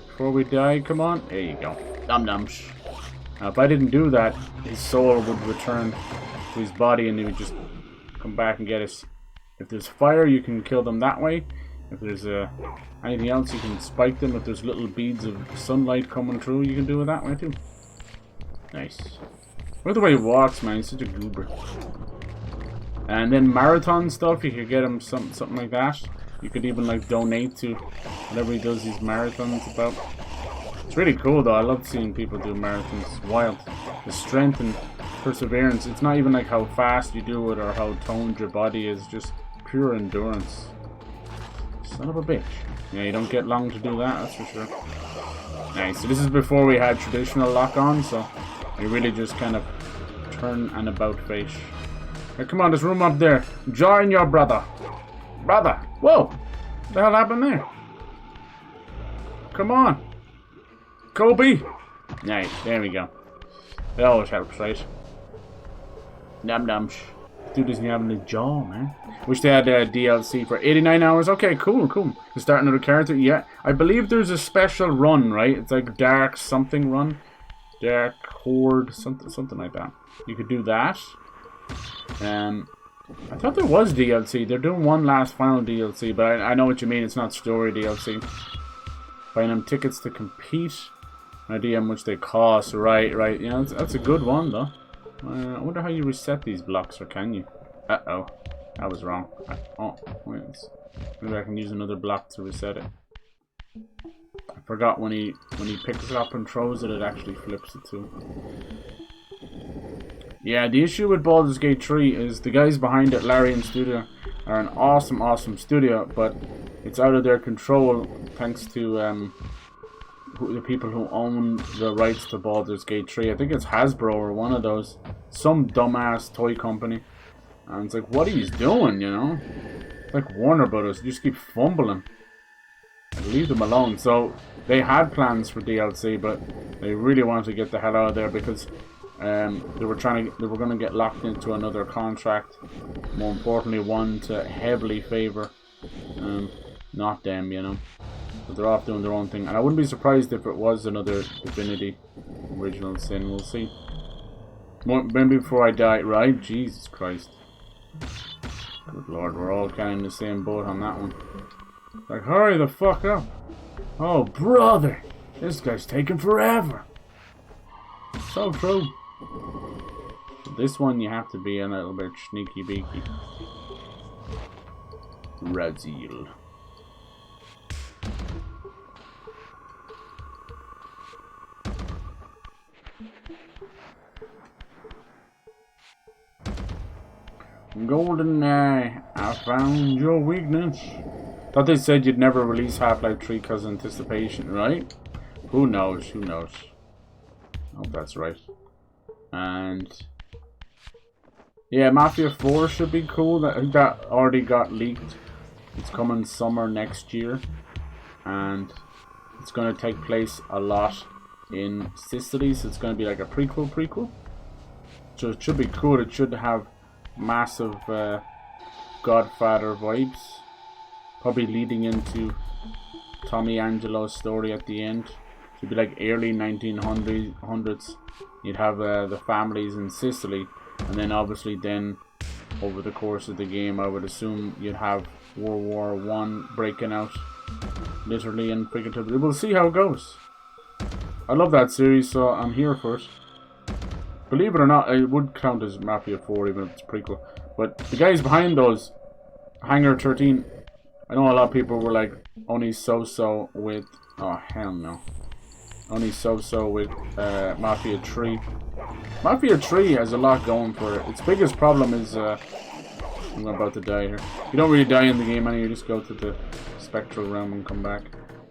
Before we die, come on. There you go. Dum dums. Now if I didn't do that, his soul would return to his body and he would just come back and get us. If there's fire, you can kill them that way. If there's anything else, you can spike them. If there's little beads of sunlight coming through, you can do it that way too. Nice. Look at the way he walks, man. He's such a goober. And then marathon stuff, you could get him something like that. You could even like donate to whatever he does these marathons about. It's really cool though. I love seeing people do marathons. It's wild. The strength and perseverance. It's not even like how fast you do it or how toned your body is. Just pure endurance. Son of a bitch. Yeah, you don't get long to do that, that's for sure. Nice. So this is before we had traditional lock-on, so you really just kind of turn and about face. Hey, come on, there's room up there. Join your brother. Brother. Whoa. What the hell happened there? Come on. Kobe. Nice. There we go. It always helps, right? Num nums. Dude doesn't have a jaw, man. Wish they had DLC for 89 hours. Okay, cool, cool. To start another character, yeah. I believe there's a special run, right? It's like Dark something run. Dark Horde, something like that. You could do that. I thought there was DLC. They're doing one last final DLC, but I know what you mean. It's not story DLC. Buying them tickets to compete. No idea how much they cost. Right. You know, that's a good one, though. I wonder how you reset these blocks, or can you? Uh-oh. That was wrong. Oh, wait. Maybe I can use another block to reset it. I forgot when he picks it up and throws it, it actually flips it too. Yeah, the issue with Baldur's Gate 3 is the guys behind it, Larian Studio, are an awesome studio, but it's out of their control thanks to the people who own the rights to Baldur's Gate 3. I think it's Hasbro or one of those. Some dumbass toy company. And it's like, what are you doing, you know? It's like Warner Brothers, you just keep fumbling. Leave them alone. So, they had plans for DLC, but they really wanted to get the hell out of there because they were going to get locked into another contract. More importantly, one to heavily favor not them, you know. But they're off doing their own thing. And I wouldn't be surprised if it was another Divinity Original Sin. We'll see. Maybe before I die, right? Jesus Christ. Good lord, we're all kind of in the same boat on that one. Like, hurry the fuck up. Oh, brother. This guy's taking forever. So true. This one you have to be a little bit sneaky beaky. Razil. Golden Eye, I found your weakness. Thought they said you'd never release Half-Life 3 because of anticipation, right? Who knows? Who knows? I hope that's right. And yeah, Mafia 4 should be cool. I think that already got leaked. It's coming summer next year, and it's going to take place a lot in Sicily. So it's going to be like a prequel. So it should be cool. It should have massive Godfather vibes, probably leading into Tommy Angelo's story at the end. It should be like early 1900s. You'd have the families in Sicily, and then obviously then over the course of the game I would assume you'd have World War I breaking out, literally and figuratively. We'll see how it goes. I love that series, so I'm here for it. Believe it or not, it would count as Mafia 4 even if it's a prequel. But the guys behind those, Hangar 13, I know a lot of people were like, only so-so with... Oh, hell no. Only so-so with Mafia 3. Mafia 3 has a lot going for it. Its biggest problem is... I'm about to die here. You don't really die in the game, you just go to the Spectral realm and come back.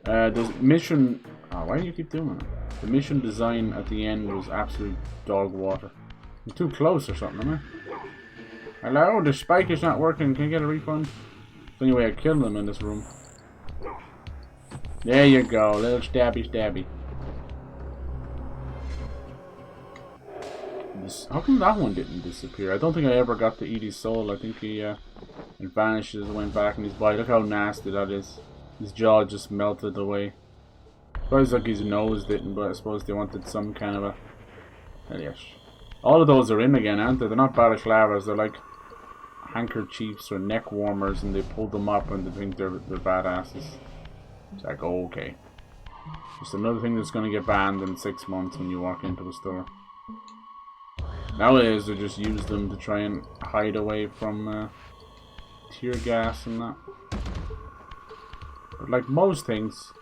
The mission... Oh, why do you keep doing that? The mission design at the end was absolute dog water. I'm too close or something, am I? Hello, the spike is not working. Can you get a refund? So anyway, I killed them in this room. There you go, little stabby. How come that one didn't disappear? I don't think I ever got to eat his soul. I think he it vanishes and went back in his body. Look how nasty that is. His jaw just melted away. Surprised like his nose didn't, but I suppose they wanted some kind of a... Hell yes. All of those are in again, aren't they? They're not balaclavas, they're like handkerchiefs or neck warmers, and they pull them up and they think they're badasses. It's like, oh, okay. Just another thing that's going to get banned in 6 months when you walk into a store. Nowadays, they just use them to try and hide away from tear gas and that. But like most things,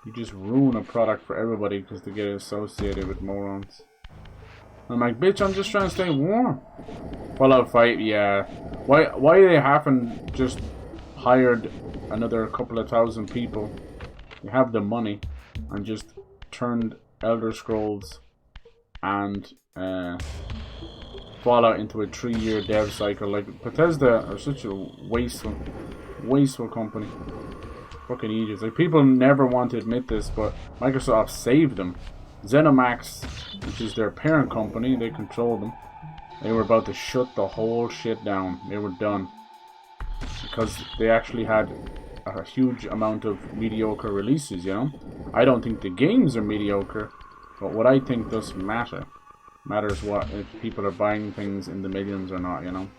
you just ruin a product for everybody because they get associated with morons. I'm like, bitch, I'm just trying to stay warm. Fallout 5, yeah. Why they haven't just hired another couple of thousand people? They have the money and just turned Elder Scrolls and Fallout into a 3-year dev cycle. Like, Bethesda are such a wasteful company. Fucking idiots. Like, people never want to admit this, but Microsoft saved them. ZeniMax, which is their parent company, they control them. They were about to shut the whole shit down. They were done. Because they actually had a huge amount of mediocre releases, you know? I don't think the games are mediocre, but what I think does matter. Matters what if people are buying things in the millions or not, you know?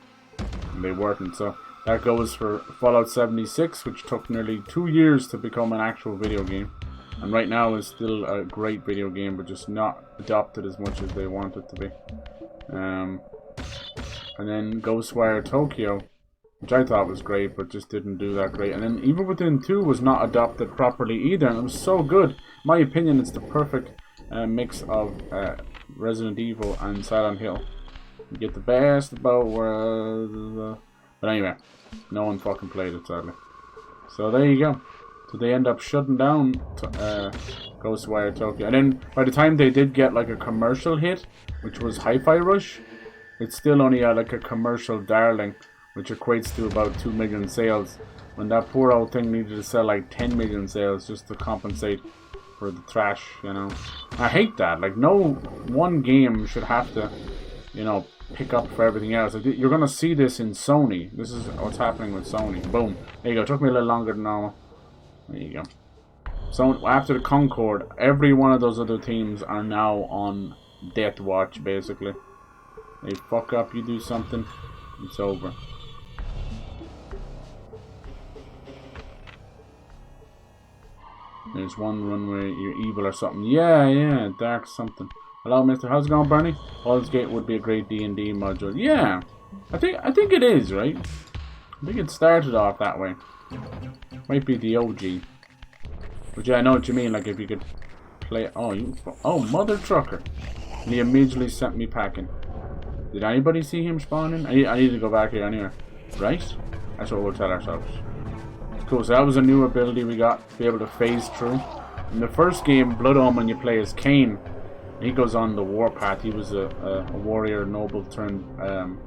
And they weren't, so that goes for Fallout 76, which took nearly 2 years to become an actual video game. And right now is still a great video game, but just not adopted as much as they want it to be. And then Ghostwire Tokyo, which I thought was great, but just didn't do that great. And then Evil Within 2 was not adopted properly either, and it was so good. In my opinion, it's the perfect mix of Resident Evil and Silent Hill. You get the best of both worlds. But anyway, no one fucking played it, sadly. So there you go. So they end up shutting down Ghostwire Tokyo. And then by the time they did get like a commercial hit, which was Hi-Fi Rush, it's still only like a commercial darling, which equates to about 2 million sales. When that poor old thing needed to sell like 10 million sales just to compensate for the trash, you know. I hate that. Like, no one game should have to, you know, pick up for everything else. Like, you're gonna see this in Sony. This is what's happening with Sony. Boom. There you go. It took me a little longer than normal. There you go. So after the Concord, every one of those other teams are now on death watch, basically. They fuck up, you do something, it's over. There's one run where you're evil or something. Yeah, dark something. Hello, Mr. How's it going, Bernie? Baldur's Gate would be a great D&D module. Yeah, I think it is, right? I think it started off that way. Might be the OG. But yeah, I know what you mean. Like if you could play. Oh, mother trucker! And he immediately sent me packing. Did anybody see him spawning? I need to go back here anyway. Right? That's what we'll tell ourselves. Cool. So that was a new ability we got to be able to phase through. In the first game, Blood Omen, you play as Kain. He goes on the warpath. He was a warrior, noble turned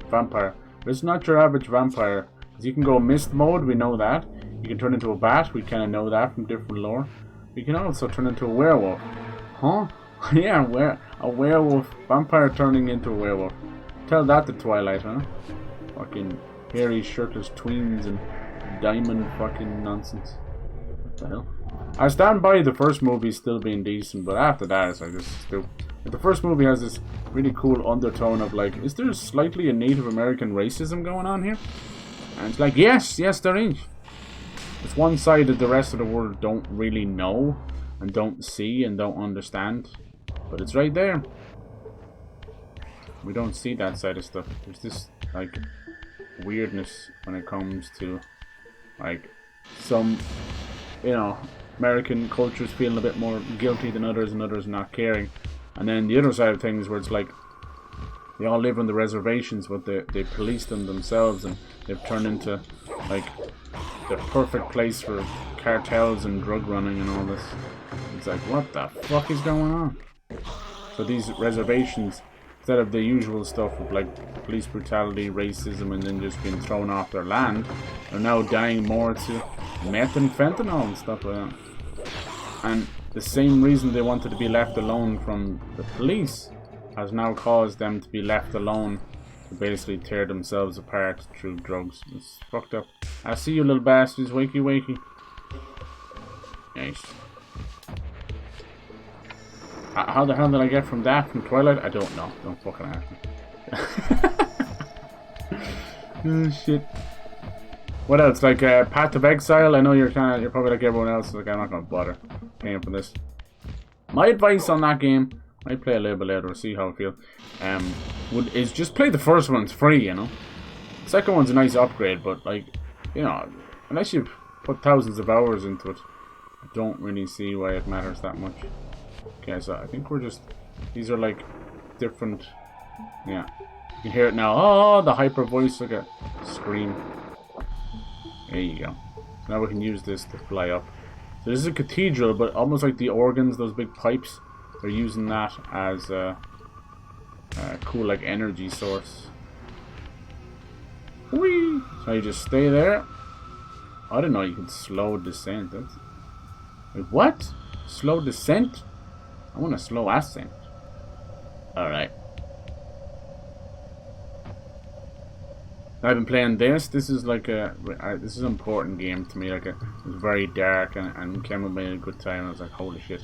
vampire. But it's not your average vampire. Because you can go mist mode, we know that. You can turn into a bat, we kind of know that from different lore. You can also turn into a werewolf. Huh? Yeah, a werewolf. Vampire turning into a werewolf. Tell that to Twilight, huh? Fucking hairy, shirtless tweens and diamond fucking nonsense. What the hell? I stand by the first movie still being decent, but after that it's like, this is stupid. Like, the first movie has this really cool undertone of like, is there slightly a Native American racism going on here? And it's like, yes, there is. It's one side that the rest of the world don't really know and don't see and don't understand. But it's right there. We don't see that side of stuff. There's this, like, weirdness when it comes to, like, some, you know, American cultures feeling a bit more guilty than others and others not caring. And then the other side of things where it's like, they all live on the reservations, but they police them themselves, and they've turned into, like, the perfect place for cartels and drug running and all this. It's like, what the fuck is going on? So these reservations, instead of the usual stuff of, like, police brutality, racism, and then just being thrown off their land, are now dying more to meth and fentanyl and stuff like that. And the same reason they wanted to be left alone from the police has now caused them to be left alone to basically tear themselves apart through drugs. It's fucked up. I see you, little bastards. Wakey, wakey. Nice. How the hell did I get from that from Twilight? I don't know. Don't fucking ask me. Oh shit. What else? Like Path of Exile? I know you're probably like everyone else. Like, I'm not gonna bother paying for this. My advice on that game, I play a little bit later, see how I feel. Is just play the first one. It's free, you know. The second one's a nice upgrade, but like, you know, unless you've put thousands of hours into it, I don't really see why it matters that much. Okay, so I think we're just, these are like different, yeah. You can hear it now. Oh, the hyper voice, like a scream. There you go. So now we can use this to fly up. So this is a cathedral, but almost like the organs, those big pipes. They're using that as a cool, like, energy source. Whee! So you just stay there. I didn't know you could slow descent. Wait, what? Slow descent? I want a slow ascent. Alright. I've been playing this. This is like this is an important game to me. Like, it was very dark and came with me a good time. I was like, holy shit.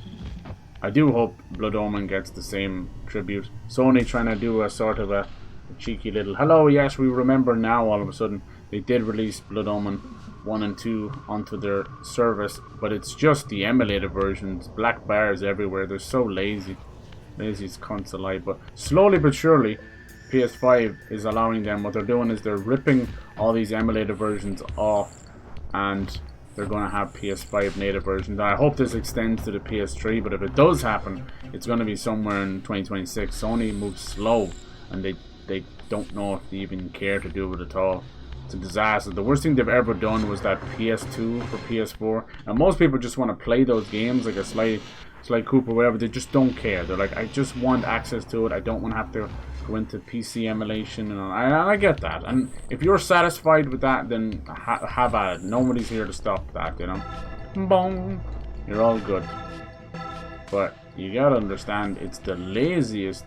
I do hope Blood Omen gets the same tribute. Sony trying to do a sort of a cheeky little, hello, yes, we remember now. All of a sudden, they did release Blood Omen 1 and 2 onto their service, but it's just the emulated versions. Black bars everywhere. They're so lazy. Lazy as cunts alive. But slowly but surely, PS5 is allowing them. What they're doing is they're ripping all these emulated versions off, and they're going to have PS5 native versions. I hope this extends to the PS3, but if it does happen, it's going to be somewhere in 2026. Sony moves slow, and they don't know if they even care to do it at all. It's a disaster. The worst thing they've ever done was that PS2 for PS4. And most people just want to play those games, like a Sly Cooper or whatever. They just don't care. They're like, I just want access to it. I don't want to have to go into PC emulation. And I get that. And if you're satisfied with that, then have at it. Nobody's here to stop that, you know. Boom. You're all good. But you gotta understand, it's the laziest,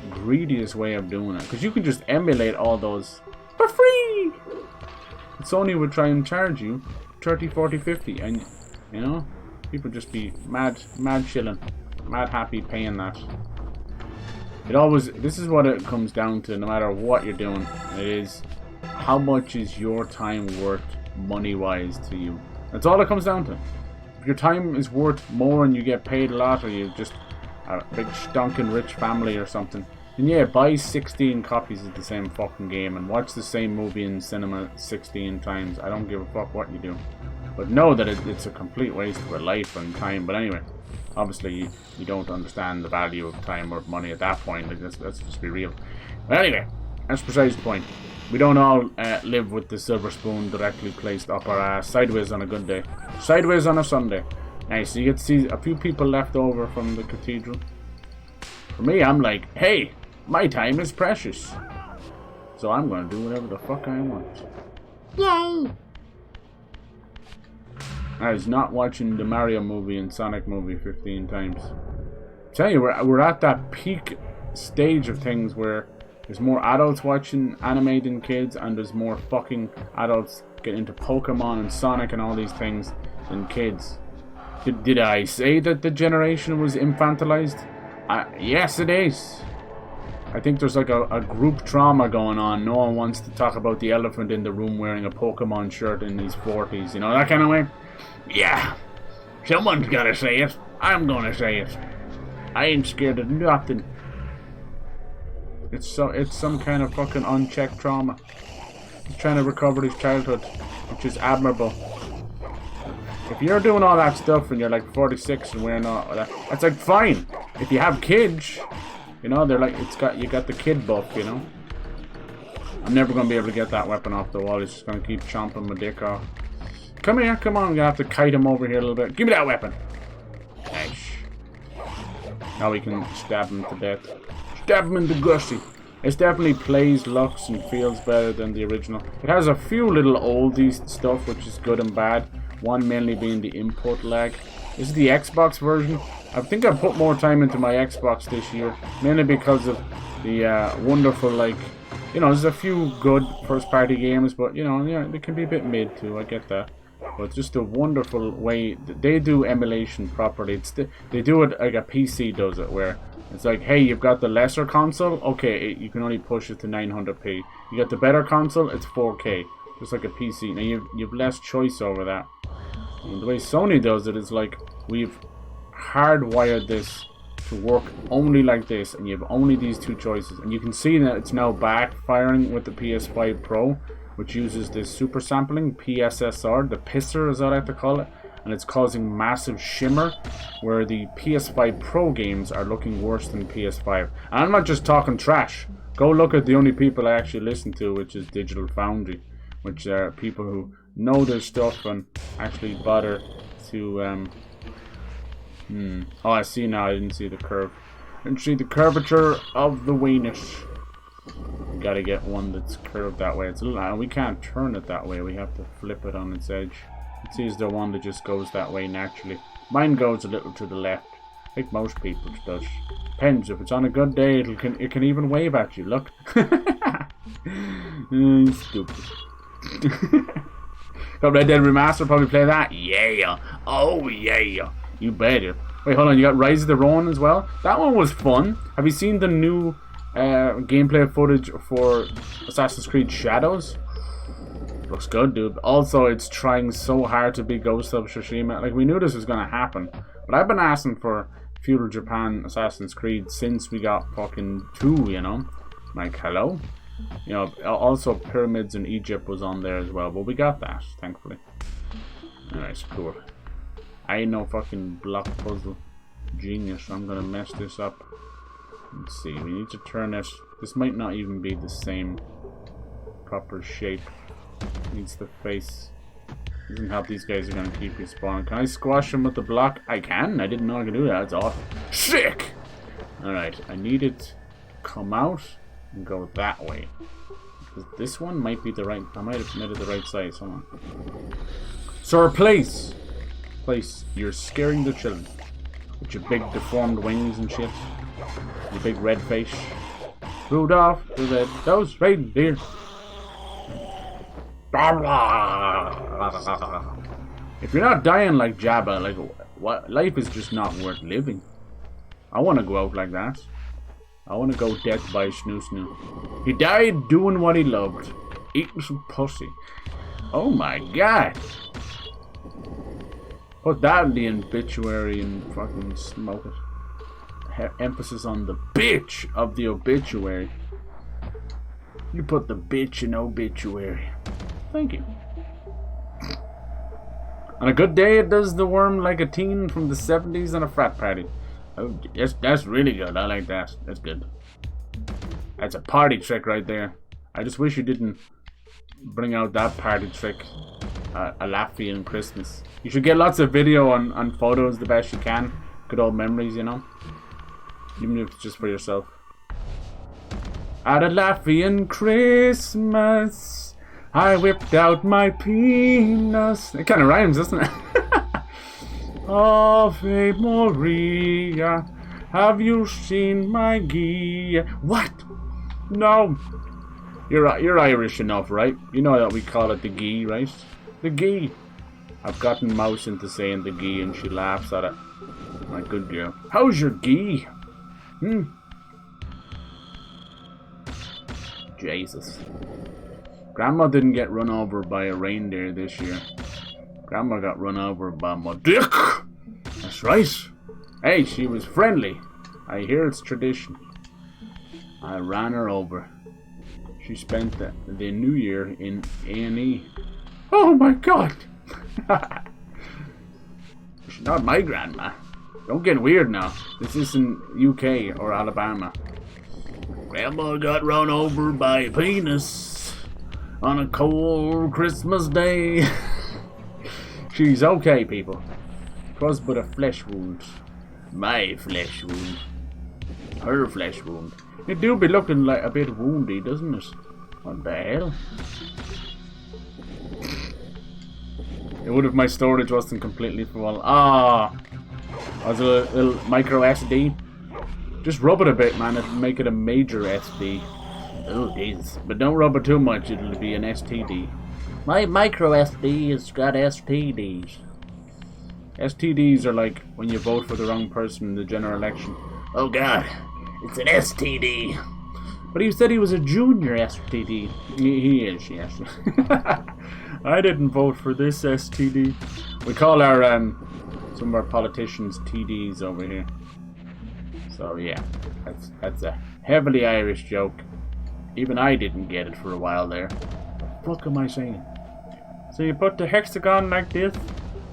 greediest way of doing it. Because you can just emulate all those for free. Sony would try and charge you 30, 40, 50, and you know, people just be mad chilling, mad happy paying that. This is what it comes down to, no matter what you're doing. It is, how much is your time worth money-wise to you? That's all it comes down to. If your time is worth more and you get paid a lot, or you're just a big stonking rich family or something, then yeah, buy 16 copies of the same fucking game and watch the same movie in cinema 16 times. I don't give a fuck what you do. But know that it's a complete waste of your life and time. But anyway, obviously you don't understand the value of time or money at that point. Like, let's just be real. But anyway, that's besides the point. We don't all live with the silver spoon directly placed up our ass. Sideways on a good day. Sideways on a Sunday. Nice, so you get to see a few people left over from the cathedral. For me, I'm like, hey, my time is precious. So I'm going to do whatever the fuck I want. Yay! I was not watching the Mario movie and Sonic movie 15 times. I tell you, we're at that peak stage of things where there's more adults watching anime than kids, and there's more fucking adults getting into Pokemon and Sonic and all these things than kids. Did I say that the generation was infantilized? Yes, it is. I think there's like a group trauma going on. No one wants to talk about the elephant in the room wearing a Pokemon shirt in his 40s. You know, that kind of way? Yeah. Someone's gotta say it. I'm gonna say it. I ain't scared of nothing. It's some kind of fucking unchecked trauma. He's trying to recover his childhood, which is admirable. If you're doing all that stuff and you're like 46 and wearing all that, that's like fine. If you have kids, you know, they're like, you got the kid buff, you know. I'm never gonna be able to get that weapon off the wall. It's just gonna keep chomping my dick off. Come here, come on. I'm gonna have to kite him over here a little bit. Give me that weapon. Nice. Now we can stab him to death. Stab him in the gushy. It definitely plays, looks, and feels better than the original. It has a few little oldies stuff, which is good and bad. One mainly being the input lag. This is the Xbox version. I think I put more time into my Xbox this year, mainly because of the wonderful, like, you know, there's a few good first-party games, but, you know, yeah, they can be a bit mid, too, I get that. But it's just a wonderful way, they do emulation properly. They do it like a PC does it, where it's like, hey, you've got the lesser console, okay, you can only push it to 900p. You got the better console, it's 4K, just like a PC. Now, you've less choice over that. And the way Sony does it is like, we've hardwired this to work only like this, and you have only these two choices. And you can see that it's now backfiring with the PS5 Pro, which uses this super sampling, PSSR, the pisser as I like to call it, and it's causing massive shimmer, where the PS5 Pro games are looking worse than PS5. And I'm not just talking trash. Go look at the only people I actually listen to, which is Digital Foundry, which are people who know their stuff and actually bother to Oh, I see now. I didn't see the curve. I didn't see the curvature of the weenus. We gotta get one that's curved that way. It's a little, we can't turn it that way. We have to flip it on its edge. It sees the one that just goes that way naturally. Mine goes a little to the left. I think most people's does. Depends. If it's on a good day, it can even wave at you. Look. Stupid. Got Red Dead Remastered, probably play that. Yeah. Oh yeah. You better. Wait, hold on. You got Rise of the Ronin as well? That one was fun. Have you seen the new gameplay footage for Assassin's Creed Shadows? Looks good, dude. Also, it's trying so hard to be Ghost of Tsushima. Like, we knew this was going to happen. But I've been asking for Feudal Japan Assassin's Creed since we got fucking 2, you know? Like, hello? You know, also Pyramids in Egypt was on there as well. But we got that, thankfully. Alright, cool. I ain't no fucking block puzzle genius. I'm gonna mess this up. Let's see, we need to turn this. This might not even be the same proper shape. Needs the face. Doesn't help these guys are gonna keep respawning. Can I squash them with the block? I can. I didn't know I could do that. That's awesome. Sick! Alright, I need it to come out and go that way. Because this one might be the right. I might have made it the right size. Hold on. Sir, place! You're scaring the children with your big deformed wings and shit. Your big red face. Rudolph the red-nosed reindeer. If you're not dying like Jabba, like what, life is just not worth living. I want to go out like that. I want to go death by snoo snoo. He died doing what he loved, eating some pussy. Oh my god. Put that in the obituary and fucking smoke it. Emphasis on the bitch of the obituary. You put the bitch in obituary. Thank you. On a good day, it does the worm like a teen from the 70s on a frat party. Oh, that's really good. I like that. That's good. That's a party trick right there. I just wish you didn't bring out that party trick. A Latvian Christmas. You should get lots of video on photos the best you can. Good old memories, you know. Even if it's just for yourself. At a Latvian Christmas, I whipped out my penis. It kind of rhymes, doesn't it? Ave Maria, have you seen my gear? What? No. You're Irish enough, right? You know that we call it the gee, right? The gee. I've gotten Mouse into saying the gee and she laughs at it. My good girl. How's your gee? Jesus. Grandma didn't get run over by a reindeer this year. Grandma got run over by my dick. That's right. Hey, she was friendly. I hear it's tradition. I ran her over. She spent the new year in A&E. Oh my god! She's not my grandma. Don't get weird now. This isn't UK or Alabama. Grandma got run over by a penis on a cold Christmas day. She's okay, people. 'Twas but a flesh wound. My flesh wound. Her flesh wound. It do be looking like a bit woundy, doesn't it? What the hell? It would if my storage wasn't completely full. Ah, As a little micro SD. Just rub it a bit, man. It'll make it a major SD. Oh, jeez. But don't rub it too much. It'll be an STD. My micro SD has got STDs. STDs are like when you vote for the wrong person in the general election. Oh, God. It's an STD. But he said he was a junior STD. He is, yes. I didn't vote for this STD. We call our some of our politicians TDs over here. So yeah, that's a heavily Irish joke. Even I didn't get it for a while there. What am I saying? So you put the hexagon like this,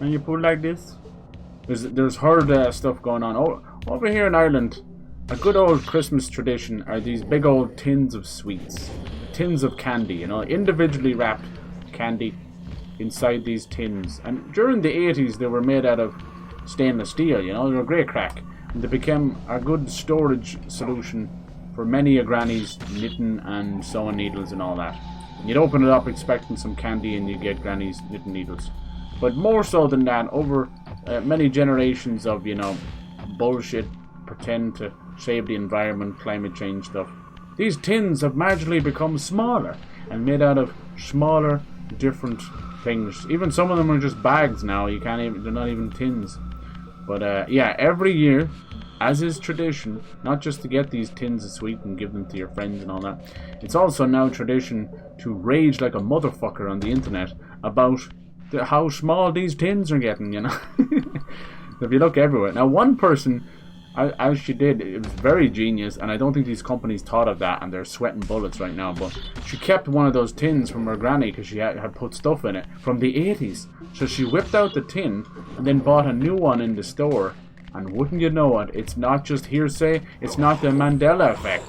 and you put like this. There's herd stuff going on. Oh, over here in Ireland, a good old Christmas tradition are these big old tins of sweets, tins of candy. You know, individually wrapped candy inside these tins. And during the 80s, they were made out of stainless steel. You know, they were great crack. They became a good storage solution for many a granny's knitting and sewing needles and all that. You'd open it up expecting some candy and you'd get granny's knitting needles. But more so than that, over many generations of, you know, bullshit, pretend to save the environment, climate change stuff, these tins have magically become smaller and made out of smaller, different things. Even some of them are just bags now. You can't even, they're not even tins. But yeah, every year, as is tradition, not just to get these tins of sweet and give them to your friends and all that, it's also now tradition to rage like a motherfucker on the internet about how small these tins are getting, you know. If you look everywhere. Now, one person, as she did, it was very genius, and I don't think these companies thought of that, and they're sweating bullets right now, but she kept one of those tins from her granny because she had put stuff in it from the 80s. So she whipped out the tin and then bought a new one in the store. And wouldn't you know it, it's not just hearsay, it's not the Mandela effect.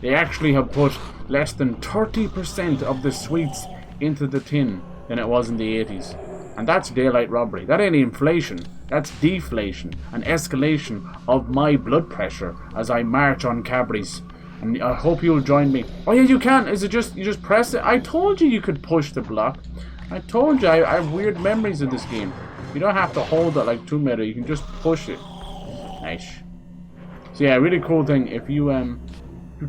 They actually have put less than 30% of the sweets into the tin than it was in the 80s. And that's daylight robbery. That ain't inflation. That's deflation. An escalation of my blood pressure as I march on Cadbury's. And I hope you'll join me. Oh yeah, you can. Is it just, you just press it? I told you could push the block. I told you, I have weird memories of this game. You don't have to hold it like Tomb Raider. You can just push it. Nice. So yeah, really cool thing. If you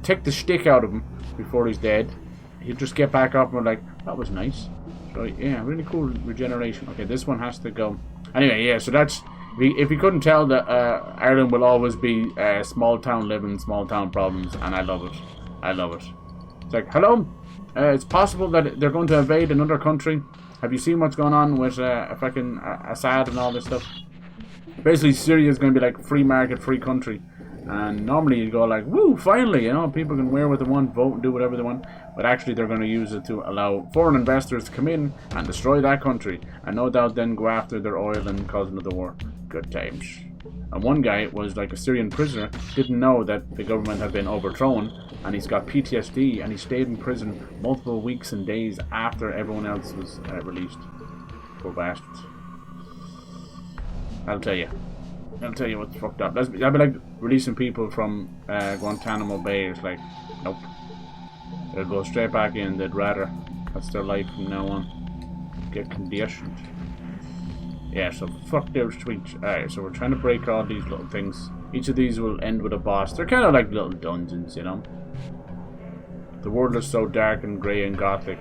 take the stick out of him before he's dead, he'll just get back up and like, that was nice. So yeah, really cool regeneration. Okay, this one has to go. Anyway, yeah, so that's, if you couldn't tell, that Ireland will always be small town living, small town problems, and I love it. I love it. It's like, hello, it's possible that they're going to invade another country. Have you seen what's going on with fucking Assad and all this stuff? Basically, Syria is going to be like free market, free country. And normally you go like, woo, finally, you know, people can wear what they want, vote, and do whatever they want. But actually they're going to use it to allow foreign investors to come in and destroy that country. And no doubt then go after their oil and cause another war. Good times. And one guy was like a Syrian prisoner, didn't know that the government had been overthrown. And he's got PTSD and he stayed in prison multiple weeks and days after everyone else was released. Poor bastards. I'll tell you what's fucked up. That'd be like releasing people from Guantanamo Bay. It's like, nope. They'll go straight back in. They'd rather. That's their life from now on. Get conditioned. Yeah, so fuck their tweets. Alright, so we're trying to break all these little things. Each of these will end with a boss. They're kind of like little dungeons, you know. The world is so dark and grey and gothic.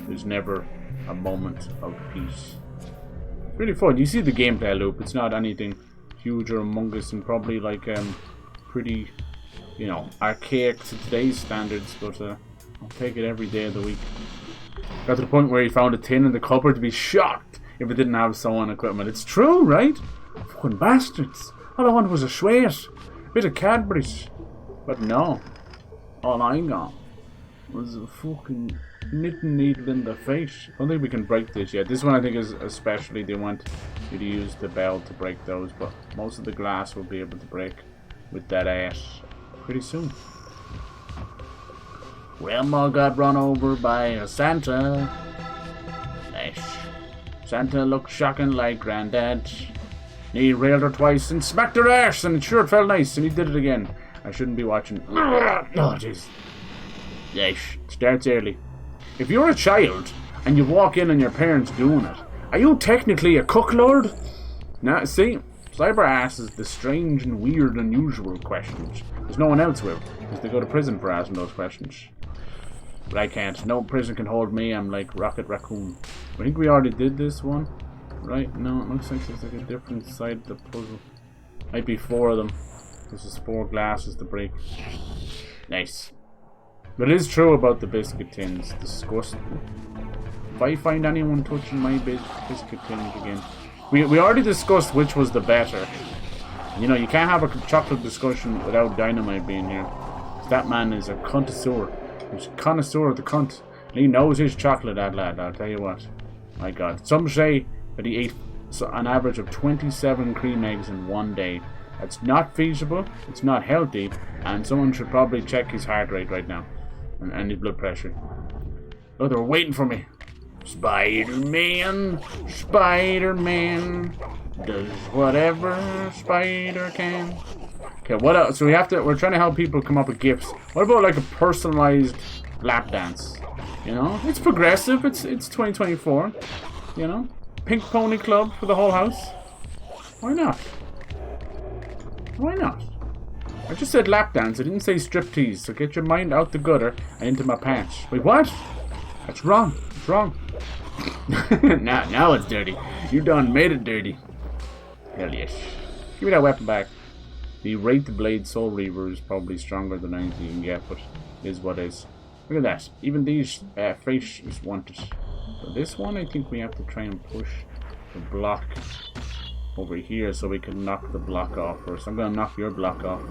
There's never a moment of peace. It's really fun. You see the gameplay loop. It's not anything huge or humongous and probably like pretty, you know, archaic to today's standards, but I'll take it every day of the week. Got to the point where he found a tin in the cupboard to be shocked if it didn't have sewing equipment. It's true, right? Fucking bastards. All I wanted was a sweat, a bit of Cadbury's. But no, all I got was a fucking knitting needle in the face. I don't think we can break this yet. This one I think is especially, they want you to use the bell to break those, but most of the glass will be able to break with that ass pretty soon. Wilma got run over by a Santa. Nice. Santa looked shocking like Granddad. He railed her twice and smacked her ass, and sure it felt nice, and he did it again. I shouldn't be watching. Oh jeez. Nice. Starts early. If you're a child and you walk in and your parents doing it, are you technically a cook lord? Now, see, Cyber asks the strange and weird, unusual questions. There's no one else will, because they go to prison for asking those questions. But I can't. No prison can hold me. I'm like Rocket Raccoon. I think we already did this one. Right? No, it looks like there's like a different side to the puzzle. Might be 4 of them. This is 4 glasses to break. Nice. But it is true about the biscuit tins. Disgusting. If I find anyone touching my biscuit tins again. We already discussed which was the better. You know, you can't have a chocolate discussion without Dynamite being here. That man is a connoisseur. He's a connoisseur of the cunt. And he knows his chocolate, that lad, I'll tell you what. My God. Some say that he ate an average of 27 cream eggs in one day. That's not feasible, it's not healthy, and someone should probably check his heart rate right now. And his blood pressure. Oh, they're waiting for me. Spider-Man, Spider-Man, does whatever Spider can. Okay, what else? So we're trying to help people come up with gifts. What about like a personalized lap dance? You know, it's progressive, it's 2024, you know? Pink Pony Club for the whole house. Why not? Why not? I just said lap dance, I didn't say striptease, so get your mind out the gutter and into my pants. Wait, what? That's wrong. It's wrong. now it's dirty. You done made it dirty. Hell yes. Give me that weapon back. The Wraith Blade Soul Reaver is probably stronger than anything you can get, but it is what is. Look at that. Even these faces want it. So this one, I think we have to try and push the block over here so we can knock the block off first. I'm going to knock your block off.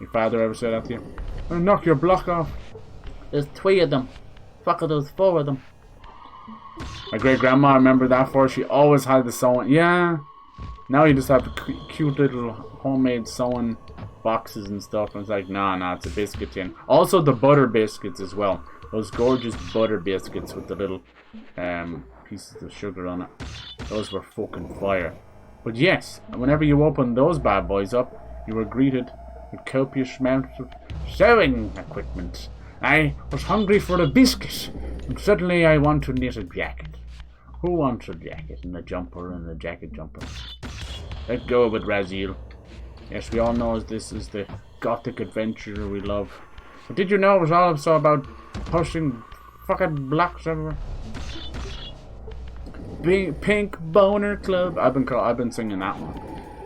Your father ever said that to you? I'm going to knock your block off. There's 3 of them. Fuck, there's 4 of them. My great grandma, I remember that for. She always had the sewing. Yeah. Now you just have the cute little homemade sewing boxes and stuff. And it's like, nah, it's a biscuit tin. Also the butter biscuits as well. Those gorgeous butter biscuits with the little pieces of sugar on it. Those were fucking fire. But yes, whenever you open those bad boys up, you were greeted with copious amounts of sewing equipment. I was hungry for a biscuit, and suddenly I want to knit a jacket. Who wants a jacket and a jumper and a jacket jumper? Let go of it, Raziel. Yes, we all know this is the gothic adventure we love. But did you know it was also about pushing fucking blocks everywhere? Pink Boner Club. I've been singing that one.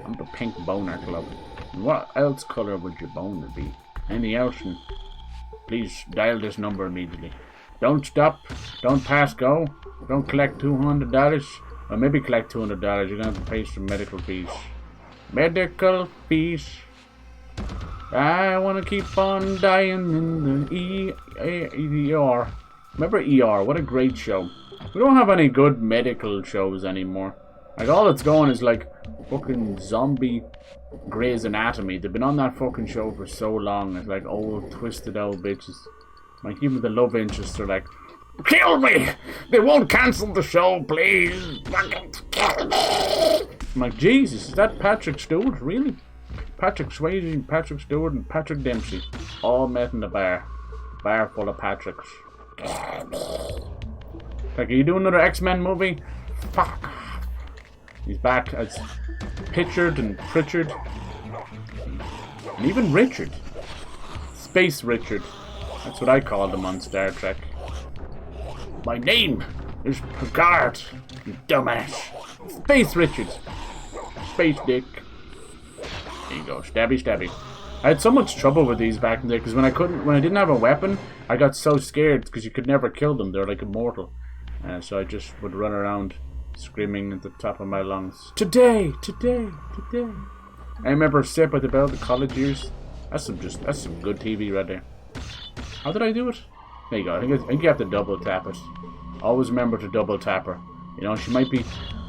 I'm the Pink Boner Club. And what else color would your boner be? Any else? Please dial this number immediately. Don't stop. Don't pass go. Don't collect $200. Or maybe collect $200. You're gonna have to pay some medical fees. Medical fees. I wanna keep on dying in the ER. Remember ER? What a great show. We don't have any good medical shows anymore. Like, all that's going is like fucking zombie Grey's Anatomy. They've been on that fucking show for so long. It's like old, twisted old bitches. Like, even the love interests are like, kill me! They won't cancel the show, please! Fucking kill me! I'm like, Jesus, is that Patrick Stewart? Really? Patrick Swayze, Patrick Stewart, and Patrick Dempsey all met in the bar. Bar full of Patricks. Kill me! Like, are you doing another X-Men movie? Fuck. He's back as Pitchard and Pritchard. And even Richard. Space Richard. That's what I called him on Star Trek. My name is Picard, you dumbass. Space Richard. Space Dick. There you go. Stabby, stabby. I had so much trouble with these back in there because when I didn't have a weapon, I got so scared because you could never kill them. They're like immortal. So I just would run around screaming at the top of my lungs. Today, today, today. I remember Saved by the Bell, the college years. That's some good TV right there. How did I do it? There you go. I think you have to double tap it. Always remember to double tap her. You know, she might be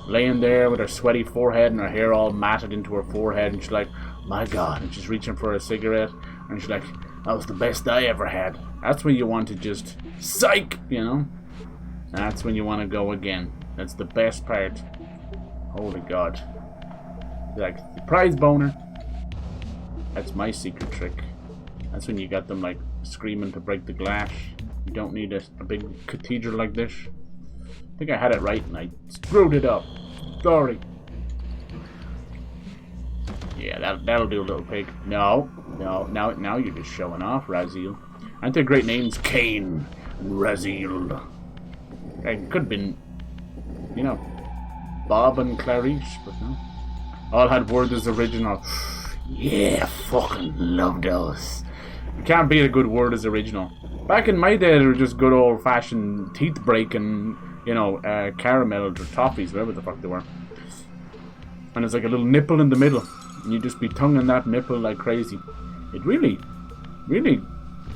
laying there with her sweaty forehead and her hair all matted into her forehead, and she's like, my God, and she's reaching for a cigarette, and she's like, that was the best I ever had. That's when you want to just psych, you know. That's when you want to go again. That's the best part. Holy God. Like, surprise boner. That's my secret trick. That's when you got them, like, screaming to break the glass. You don't need a big cathedral like this. I think I had it right and I screwed it up. Sorry. Yeah, that'll do, little pig. No, now you're just showing off, Raziel. Aren't there great names? Kain and Raziel. It could have been, you know, Bob and Clarice, but no. All had word as original. Yeah, fucking love those. You can't beat a good word as original. Back in my day, they were just good old-fashioned teeth-breaking, you know, caramels or toffees, whatever the fuck they were. And it's like a little nipple in the middle. And you just be tonguing that nipple like crazy. It really,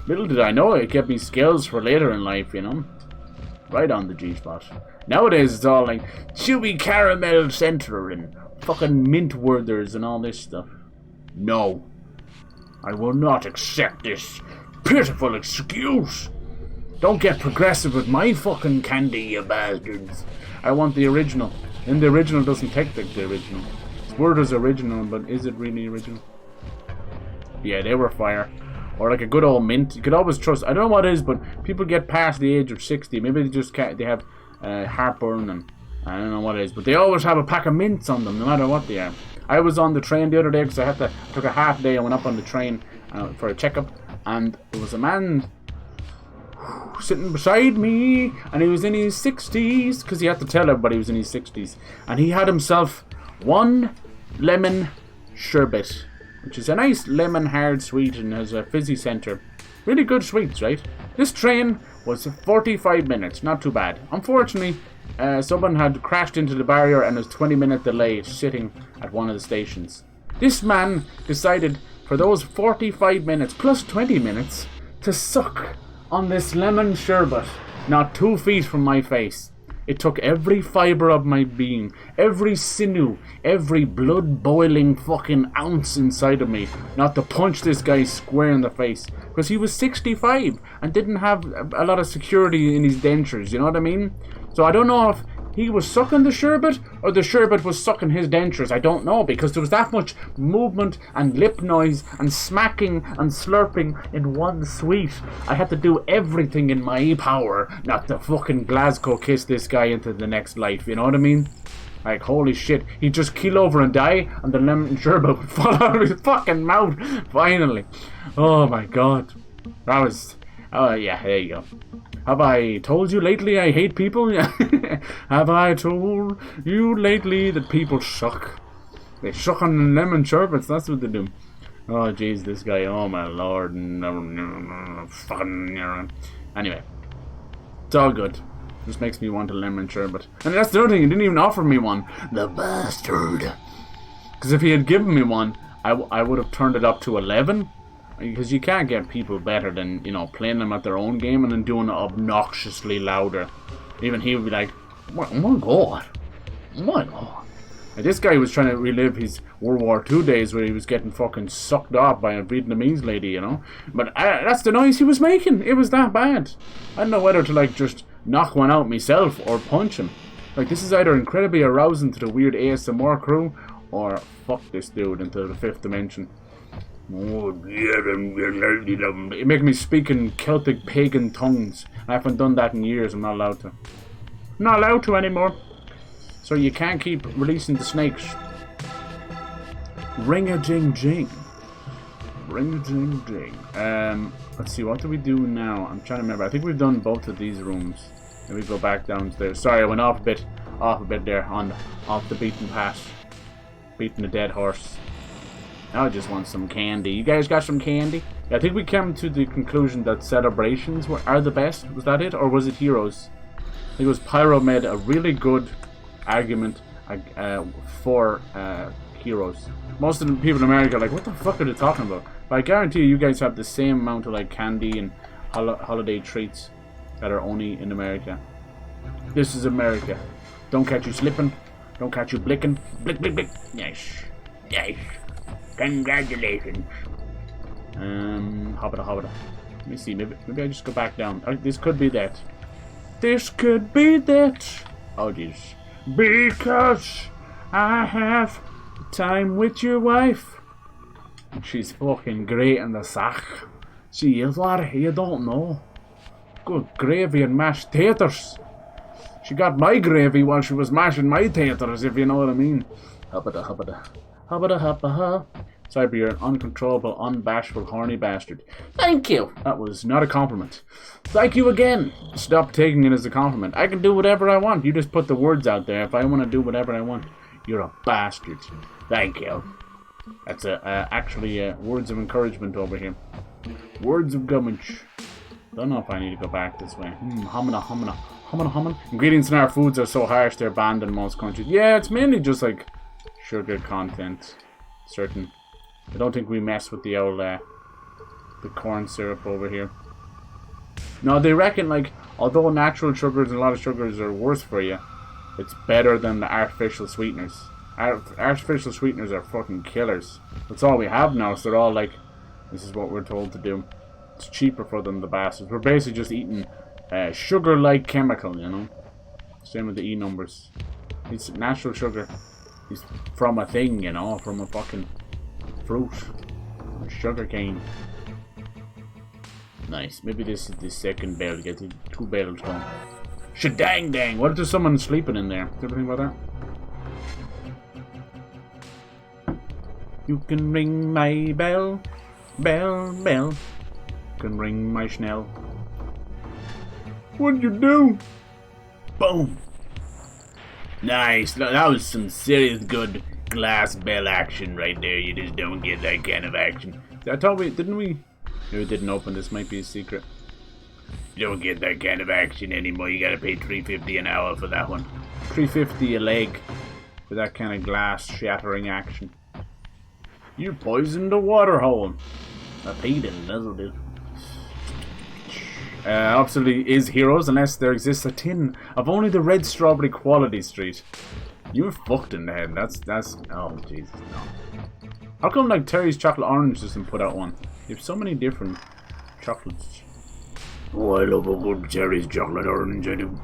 little did I know it kept me skills for later in life, you know. Right on the G-spot. Nowadays, it's all like chewy caramel center and fucking mint worders and all this stuff. No. I will not accept this pitiful excuse. Don't get progressive with my fucking candy, you bastards. I want the original. And the original doesn't take the original. This word is original, but is it really original? Yeah, they were fire. Or like a good old mint. You could always trust. I don't know what it is, but people get past the age of 60. Maybe they just can't. They have heartburn and I don't know what it is. But they always have a pack of mints on them, no matter what they are. I was on the train the other day because I took a half day. I went up on the train for a checkup, and there was a man sitting beside me, and he was in his 60s because he had to tell everybody he was in his 60s, and he had himself one lemon sherbet, which is a nice lemon hard sweet and has a fizzy center. Really good sweets, right? This train was 45 minutes, not too bad. Unfortunately, someone had crashed into the barrier and was 20-minute delay sitting at one of the stations. This man decided for those 45 minutes plus 20 minutes to suck on this lemon sherbet, not 2 feet from my face. It took every fibre of my being, every sinew, every blood-boiling fucking ounce inside of me not to punch this guy square in the face. Because he was 65 and didn't have a lot of security in his dentures, you know what I mean? So I don't know if he was sucking the sherbet or the sherbet was sucking his dentures. I don't know, because there was that much movement and lip noise and smacking and slurping in one sweet. I had to do everything in my power not to fucking Glasgow kiss this guy into the next life, you know what I mean? Like, holy shit, he'd just keel over and die and the lemon sherbet would fall out of his fucking mouth, finally. Oh my god. That was... oh yeah, there you go. Have I told you lately I hate people? Have I told you lately that people suck? They suck on lemon sherbets, that's what they do. Oh jeez, this guy, oh my lord. Anyway, it's all good. Just makes me want a lemon sherbet. And that's the other thing, he didn't even offer me one. The bastard. Because if he had given me one, I would have turned it up to 11. Because you can't get people better than, you know, playing them at their own game and then doing it obnoxiously louder. Even he would be like, oh my god. Oh my god. And this guy was trying to relive his World War II days where he was getting fucking sucked off by a Vietnamese lady, you know. But that's the noise he was making. It was that bad. I don't know whether to, like, just knock one out myself or punch him. Like, this is either incredibly arousing to the weird ASMR crew or fuck this dude into the 5th dimension. It make me speak in Celtic pagan tongues. I haven't done that in years. I'm not allowed to. I'm not allowed to anymore. So you can't keep releasing the snakes. Ring-a-ding-ding. Ring-a-ding-ding. Let's see, what do we do now? I'm trying to remember. I think we've done both of these rooms. Then we go back downstairs. Sorry, I went off a bit there off the beaten path. Beating a dead horse. I just want some candy. You guys got some candy? Yeah, I think we came to the conclusion that celebrations are the best. Was that it? Or was it heroes? I think it was Pyro made a really good argument for heroes. Most of the people in America are like, what the fuck are they talking about? But I guarantee you guys have the same amount of like candy and holiday treats that are only in America. This is America. Don't catch you slipping. Don't catch you blicking. Blick, blick, blick. Yes. Yes. Congratulations. Hobbita. Let me see. Maybe I just go back down. This could be that. This could be that. Oh jeez. Because I have time with your wife. She's fucking great in the sack. She is, what? You don't know. Good gravy and mashed taters. She got my gravy while she was mashing my taters, if you know what I mean. Hobbita. Hubba hubba ha. Cyber, you're an uncontrollable, unbashful, horny bastard. Thank you. That was not a compliment. Thank you again. Stop taking it as a compliment. I can do whatever I want. You just put the words out there. If I want to do whatever I want, you're a bastard. Thank you. That's actually words of encouragement over here. Words of gummage. Don't know if I need to go back this way. Humana. Ingredients in our foods are so harsh they're banned in most countries. Yeah, it's mainly just like sugar content. Certain. I don't think we mess with the old the corn syrup over here. No, they reckon like although natural sugars and a lot of sugars are worse for you, it's better than the artificial sweeteners. Artificial sweeteners are fucking killers. That's all we have now, so they're all like, this is what we're told to do. It's cheaper for them, the bastards. We're basically just eating sugar-like chemical, you know. Same with the E numbers. It's natural sugar. It's from a thing, you know, from a fucking fruit. Sugar cane. Nice. Maybe this is the second bell to get the 2 bells going. Shadang dang! What if there's someone sleeping in there? Did you ever think about that? You can ring my bell, bell, bell. You can ring my schnell. What'd you do? Boom! Nice. That was some serious good glass bell action right there. You just don't get that kind of action. I thought didn't we? No, we didn't open. This might be a secret. You don't get that kind of action anymore. You gotta pay $3.50 an hour for that one. $3.50 a leg for that kind of glass shattering action. You poisoned the water hole. I paid it, that'll do. Absolutely is heroes unless there exists a tin of only the red strawberry quality street. You're fucked in the head. That's oh Jesus no. How come like Terry's chocolate orange doesn't put out one? You have so many different chocolates. Oh, I love a good Terry's chocolate orange. I do.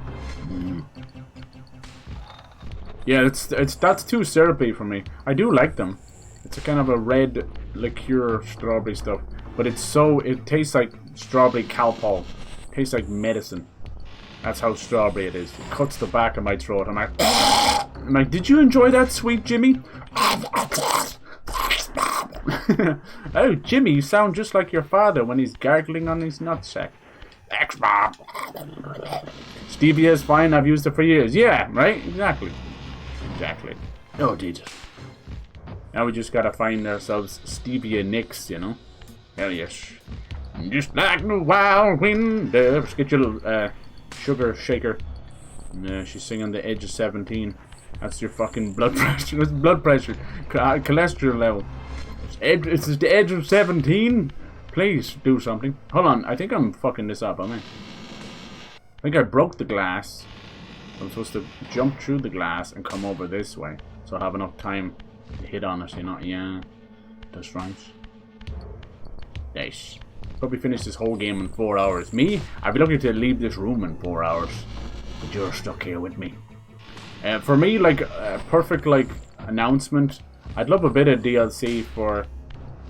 Yeah, that's too syrupy for me. I do like them. It's a kind of a red liqueur strawberry stuff, but it tastes like strawberry Calpol. Tastes like medicine. That's how strawberry it is. It cuts the back of my throat. I'm like, did you enjoy that, sweet Jimmy? Oh, Jimmy, you sound just like your father when he's gargling on his nutsack. Thanks, Bob. Stevia is fine. I've used it for years. Yeah, right? Exactly. Oh, Jesus. Now we just gotta find ourselves Stevia Nicks, you know? Hell yes. Just like the wild wind. Let's get your little sugar shaker. She's singing the edge of 17. That's your fucking blood pressure. That's blood pressure. Cholesterol level. It's the edge of 17. Please do something. Hold on. I think I'm fucking this up, am I? I think I broke the glass. I'm supposed to jump through the glass and come over this way. So I have enough time to hit on it, you know? Yeah. That's right. Nice. Probably finish this whole game in 4 hours. Me? I'd be lucky to leave this room in 4 hours. But you're stuck here with me. For me, like, a perfect, like, announcement. I'd love a bit of DLC for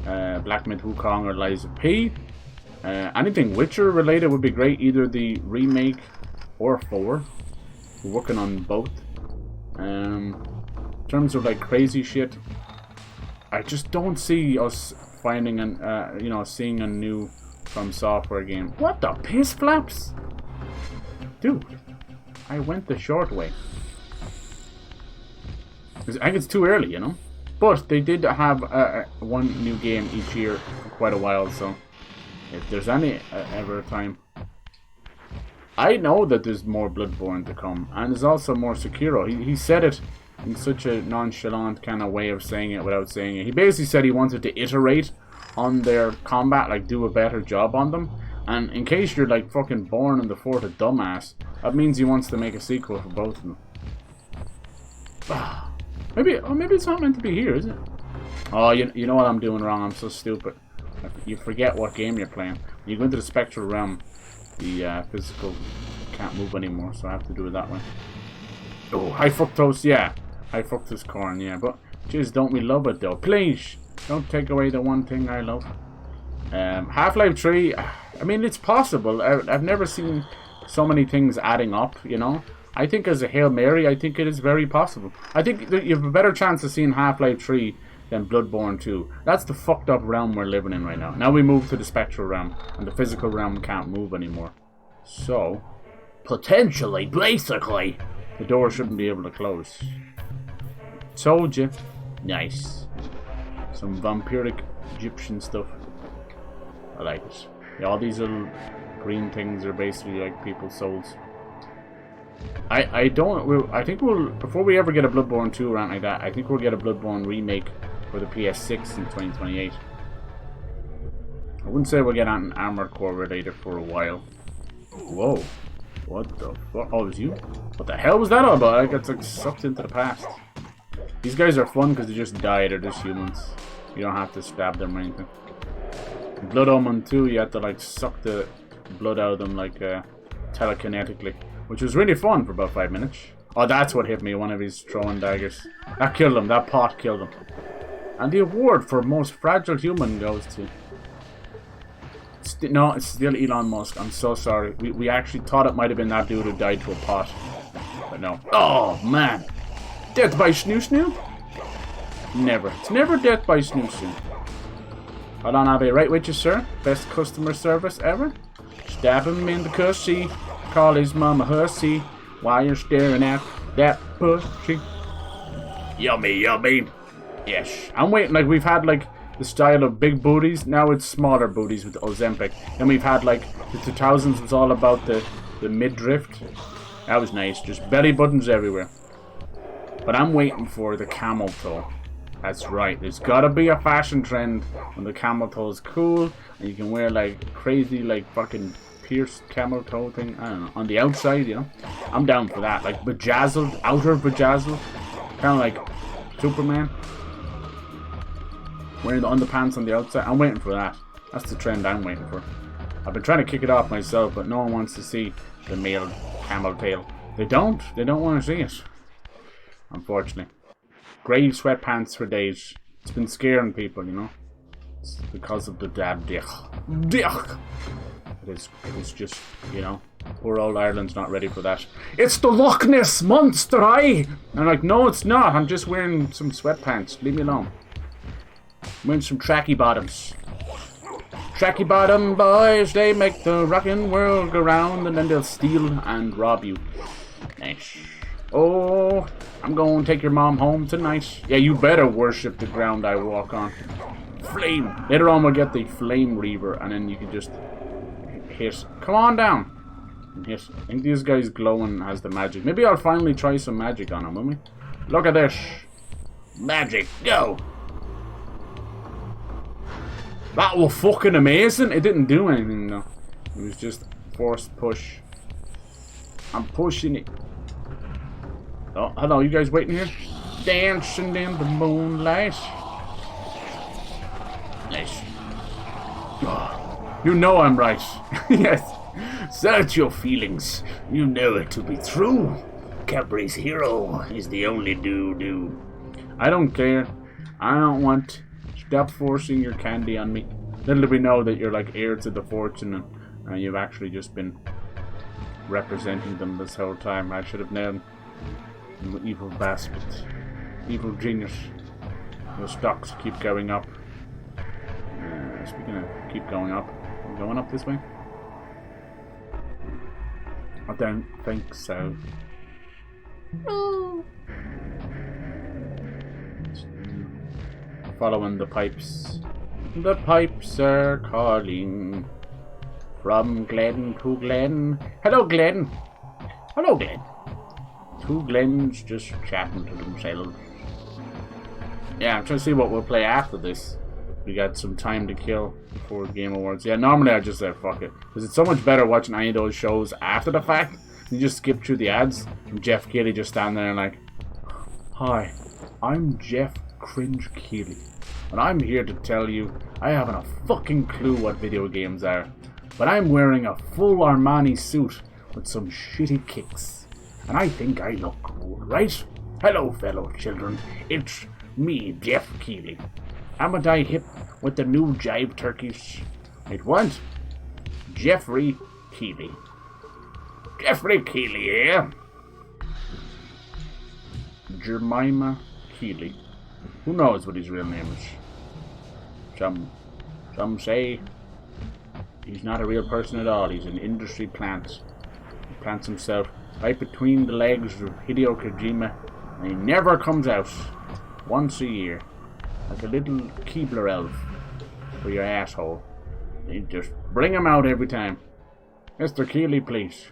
Black Myth Wukong or Lies of P. Anything Witcher related would be great. Either the remake or 4. We're working on both. In terms of, like, crazy shit, I just don't see us finding an, seeing a new From Software game. What the piss flaps? Dude, I went the short way. I think it's too early, you know? But they did have one new game each year for quite a while, so if there's any ever time. I know that there's more Bloodborne to come, and there's also more Sekiro. He said it in such a nonchalant kind of way of saying it without saying it. He basically said he wanted to iterate on their combat, like do a better job on them. And in case you're like fucking born in the fort a dumbass, that means he wants to make a sequel for both of them. Maybe it's not meant to be here, is it? Oh, you know what I'm doing wrong. I'm so stupid. You forget what game you're playing. When you go into the Spectral Realm, the physical can't move anymore, so I have to do it that way. Oh, high fructose, yeah. High fructose corn, yeah. But, jeez, don't we love it, though? Please, don't take away the one thing I love. Half-Life 3, I mean, it's possible. I've never seen so many things adding up, you know? I think as a Hail Mary, I think it is very possible. I think you have a better chance of seeing Half-Life 3 then Bloodborne 2. That's the fucked up realm we're living in right now. Now we move to the Spectral realm, and the physical realm can't move anymore. So, potentially, basically, the door shouldn't be able to close. Told you. Nice. Some vampiric Egyptian stuff. I like it. Yeah, all these little green things are basically like people's souls. I think we'll, before we ever get a Bloodborne 2 or anything like that, I think we'll get a Bloodborne remake for the PS6 in 2028. I wouldn't say we'll get an Armored Core related for a while. Whoa. What the fuck? Oh, it was you? What the hell was that all about? I got like sucked into the past. These guys are fun because they just die. They're just humans. You don't have to stab them or anything. In Blood Omen 2, you have to like suck the blood out of them like telekinetically. Which was really fun for about 5 minutes. Oh, that's what hit me. One of his throwing daggers. That killed him. That pot killed him. And the award for most fragile human goes to... No, it's still Elon Musk. I'm so sorry. We actually thought it might have been that dude who died to a pot. But no. Oh, man. Death by Snoo Snoo? Never. It's never death by Snoo Snoo. Hold on, I'll be right with you, sir. Best customer service ever. Stab him in the cussy. Call his mama hussy. While you're staring at that pussy. Yummy, yummy. Yes. I'm waiting, like, we've had, like, the style of big booties. Now it's smaller booties with Ozempic. Then we've had, like, the 2000s was all about the midriff. That was nice. Just belly buttons everywhere. But I'm waiting for the camel toe. That's right. There's gotta be a fashion trend when the camel toe is cool. And you can wear, like, crazy, like, fucking pierced camel toe thing. I don't know. On the outside, you know. I'm down for that. Like, bejazzled. Outer bejazzled. Kind of like Superman. Wearing the underpants on the outside. I'm waiting for that. That's the trend I'm waiting for. I've been trying to kick it off myself, but no one wants to see the male camel tail. They don't. They don't want to see it. Unfortunately. Grey sweatpants for days. It's been scaring people, you know. It's because of the dad dick. Dick! It is just, you know. Poor old Ireland's not ready for that. It's the Loch Ness Monster, aye! And I'm like, no, it's not. I'm just wearing some sweatpants. Leave me alone. I'm wearing some tracky bottoms. Tracky bottom boys, they make the rockin' world go round, and then they'll steal and rob you. Nice. Oh, I'm going to take your mom home tonight. Yeah, you better worship the ground I walk on. Flame. Later on we'll get the Flame Reaver, and then you can just hit. Come on down. Hit. I think this guy's glowing has the magic. Maybe I'll finally try some magic on him, will we? Look at this. Magic. Go. That was fucking amazing. It didn't do anything though. It was just forced push. I'm pushing it. Oh, hello, you guys waiting here? Dancing in the moonlight. Nice. Oh, you know I'm right. Yes. Search your feelings. You know it to be true. Capri's hero is the only do. I don't care. I don't want. Stop forcing your candy on me. Little do we know that you're like heir to the fortune and you've actually just been representing them this whole time. I should have known. You evil bastard. Evil genius. Your stocks keep going up. Speaking of keep going up. I'm going up this way? I don't think so. No. Following the pipes. The pipes are calling. From glen to glen. Hello, Glen. Hello, Glen. Two Glens just chatting to themselves. Yeah, I'm trying to see what we'll play after this. We got some time to kill before Game Awards. Yeah, normally I just say fuck it. Because it's so much better watching any of those shows after the fact. You just skip through the ads. And Jeff Keighley just stand there and like, hi, I'm Jeff Cringe Keighley. And I'm here to tell you, I haven't a fucking clue what video games are. But I'm wearing a full Armani suit with some shitty kicks. And I think I look cool, right? Hello, fellow children. It's me, Jeff Keighley. Haven't I hip with the new jive turkeys? Wait, what? Jeffrey Keighley. Jeffrey Keighley, eh? Jemima Keighley. Who knows what his real name is? Some say he's not a real person at all. He's an industry plant. He plants himself right between the legs of Hideo Kojima, and he never comes out. Once a year. Like a little Keebler elf for your asshole. You just bring him out every time. Mr. Keeley, please.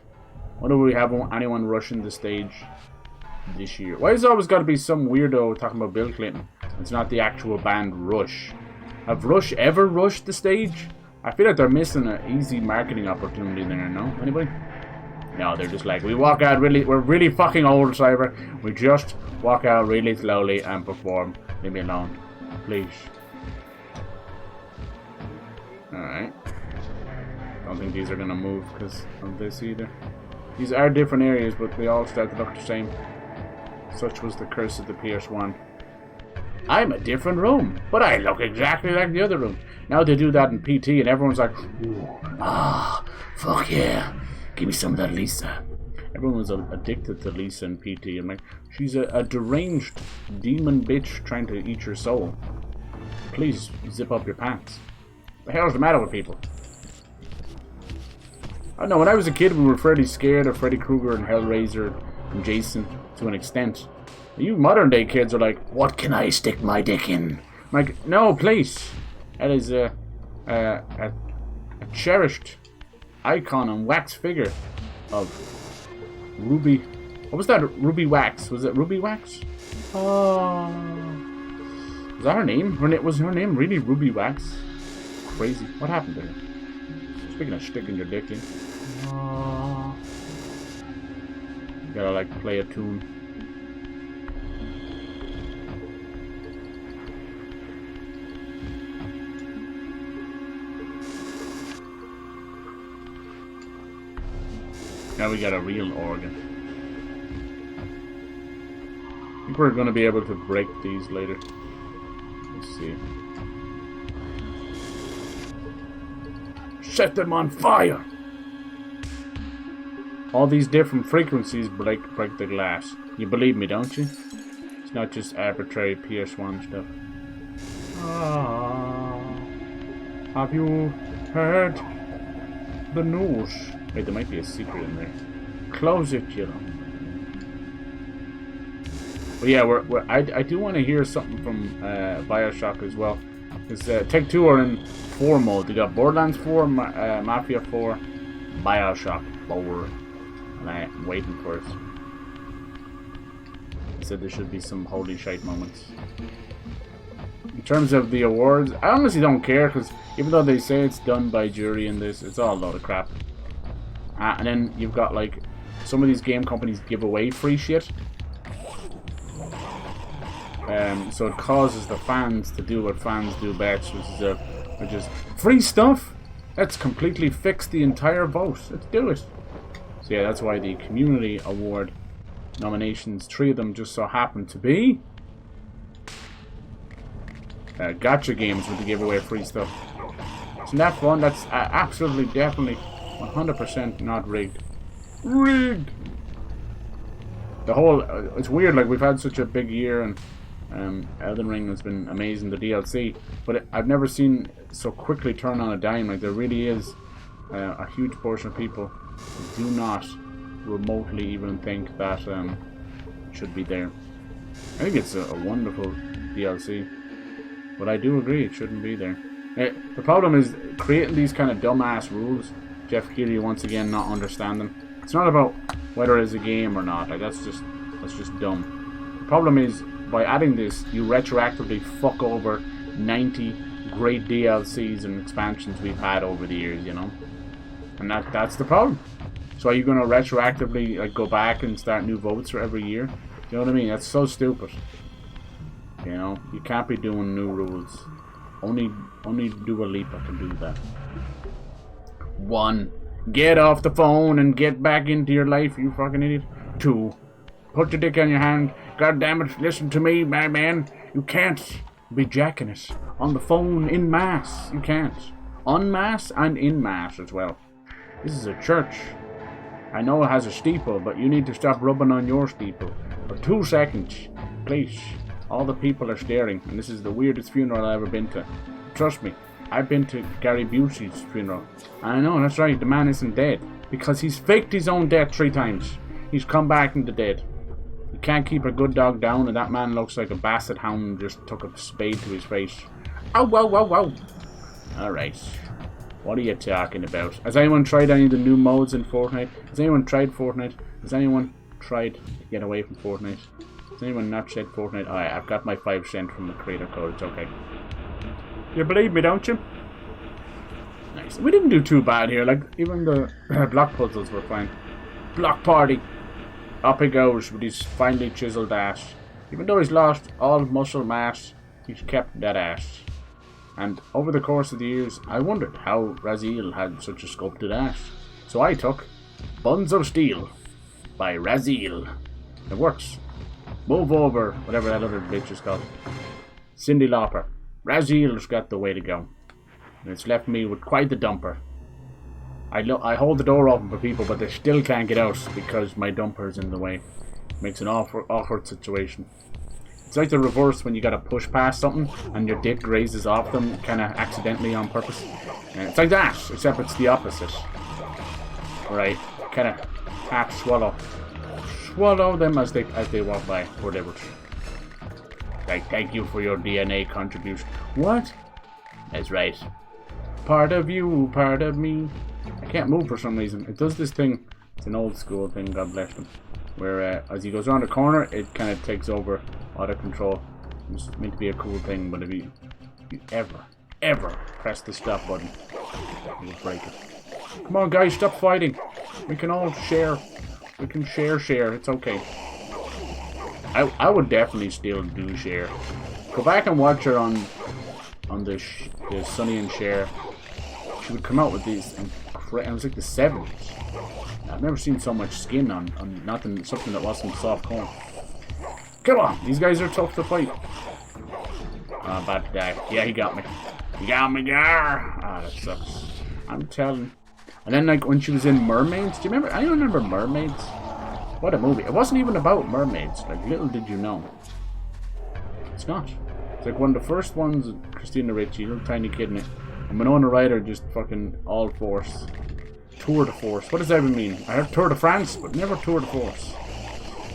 Why do we have anyone rushing the stage this year? Why has it always got to be some weirdo talking about Bill Clinton? It's not the actual band Rush. Have Rush ever rushed the stage? I feel like they're missing an easy marketing opportunity there, no? Anybody? No, they're just like, we walk out we're really fucking old, Cyber. We just walk out really slowly and perform. Leave me alone. Please. Alright. Don't think these are gonna move because of this either. These are different areas, but they all start to look the same. Such was the curse of the PS1. I'm a different room, but I look exactly like the other room. Now they do that in PT and everyone's like, fuck yeah. Give me some of that Lisa. Everyone was addicted to Lisa in PT. I'm like, she's a deranged demon bitch trying to eat your soul. Please zip up your pants. The hell's the matter with people? I don't know, when I was a kid we were fairly scared of Freddy Krueger and Hellraiser and Jason to an extent. You modern day kids are like, what can I stick my dick in? I'm like, no, please. That is a cherished icon and wax figure of Ruby. What was that? Ruby Wax. Was it Ruby Wax? Oh. Was that her name? Was her name really Ruby Wax? Crazy. What happened to her? Speaking of sticking your dick in. Oh. You gotta like play a tune. Now we got a real organ. I think we're going to be able to break these later. Let's see. Set them on fire! All these different frequencies break the glass. You believe me, don't you? It's not just arbitrary PS1 stuff. Have you heard the news? Wait, there might be a secret in there. Close it, you know. But yeah, I do want to hear something from Bioshock as well. Because Take-Two are in 4 mode. They got Borderlands 4, Mafia 4, Bioshock 4. And I'm waiting for it. They said there should be some holy shite moments. In terms of the awards, I honestly don't care. Because even though they say it's done by jury in this, it's all a load of crap. And then you've got like some of these game companies give away free shit, so it causes the fans to do what fans do best, which is free stuff. Let's completely fix the entire vote. Let's do it. So yeah, that's why the community award nominations, 3 of them just so happen to be gacha games where they give away free stuff. Isn't that fun? That's absolutely, definitely 100% not rigged. Rigged! The whole... it's weird, like, we've had such a big year, and Elden Ring has been amazing, the DLC, but I've never seen so quickly turn on a dime. Like, there really is a huge portion of people who do not remotely even think that should be there. I think it's a wonderful DLC, but I do agree it shouldn't be there. The problem is creating these kind of dumbass rules. Jeff Keighley once again not understanding. It's not about whether it's a game or not. Like that's just dumb. The problem is by adding this, you retroactively fuck over 90 great DLCs and expansions we've had over the years, you know. And that's the problem. So are you going to retroactively like go back and start new votes for every year? Do you know what I mean? That's so stupid. You know, you can't be doing new rules. Only Dua Lipa can do that. 1. Get off the phone and get back into your life, you fucking idiot. 2. Put your dick on your hand. God damn it, listen to me, my man. You can't be jacking it on the phone in mass. You can't. En masse and in mass as well. This is a church. I know it has a steeple, but you need to stop rubbing on your steeple. For 2 seconds. Please. All the people are staring, and this is the weirdest funeral I've ever been to. Trust me, I've been to Gary Busey's funeral. I know, that's right, the man isn't dead. Because he's faked his own death 3 times. He's come back from the dead. You can't keep a good dog down, and that man looks like a basset hound just took a spade to his face. Oh, whoa, whoa, whoa. Alright. What are you talking about? Has anyone tried any of the new modes in Fortnite? Has anyone tried Fortnite? Has anyone tried to get away from Fortnite? Has anyone not said Fortnite? Alright, I've got my 5 cent from the creator code. It's okay. You believe me, don't you? Nice. We didn't do too bad here. Like, even the block puzzles were fine. Block party. Up he goes with his finely chiseled ass. Even though he's lost all muscle mass, he's kept that ass. And over the course of the years, I wondered how Raziel had such a sculpted ass. So I took Buns of Steel by Raziel. It works. Move over, whatever that other bitch is called. Cyndi Lauper. Raziel's got the way to go. And it's left me with quite the dumper. I hold the door open for people, but they still can't get out because my dumper's in the way. Makes an awkward situation. It's like the reverse when you gotta push past something and your dick grazes off them kinda accidentally on purpose. And it's like that, except it's the opposite. Right, kinda half swallow. Swallow them as they walk by, or whatever. Like, thank you for your DNA contribution. What? That's right. Part of you, part of me. I can't move for some reason. It does this thing. It's an old school thing, God bless them. Where as he goes around the corner, it kind of takes over auto control. It's meant to be a cool thing, but if you ever press the stop button, you'll break it. Come on, guys, stop fighting. We can all share. We can share. It's okay. I would definitely still do share. Go back and watch her on the Sonny and Cher. She would come out with these, and it was like the 70s. I've never seen so much skin on something that wasn't soft corn. Come on, these guys are tough to fight. I'm about to die. Yeah, he got me. He got me, gar. Ah, that sucks. I'm telling. And then, like, when she was in Mermaids, do you remember? I remember Mermaids. What a movie. It wasn't even about mermaids. Like, little did you know. It's not. It's like one of the first ones, Christina Ricci, little tiny kid in it. And Winona Ryder just fucking all force. Tour de force. What does that even mean? I heard Tour de France, but never Tour de force.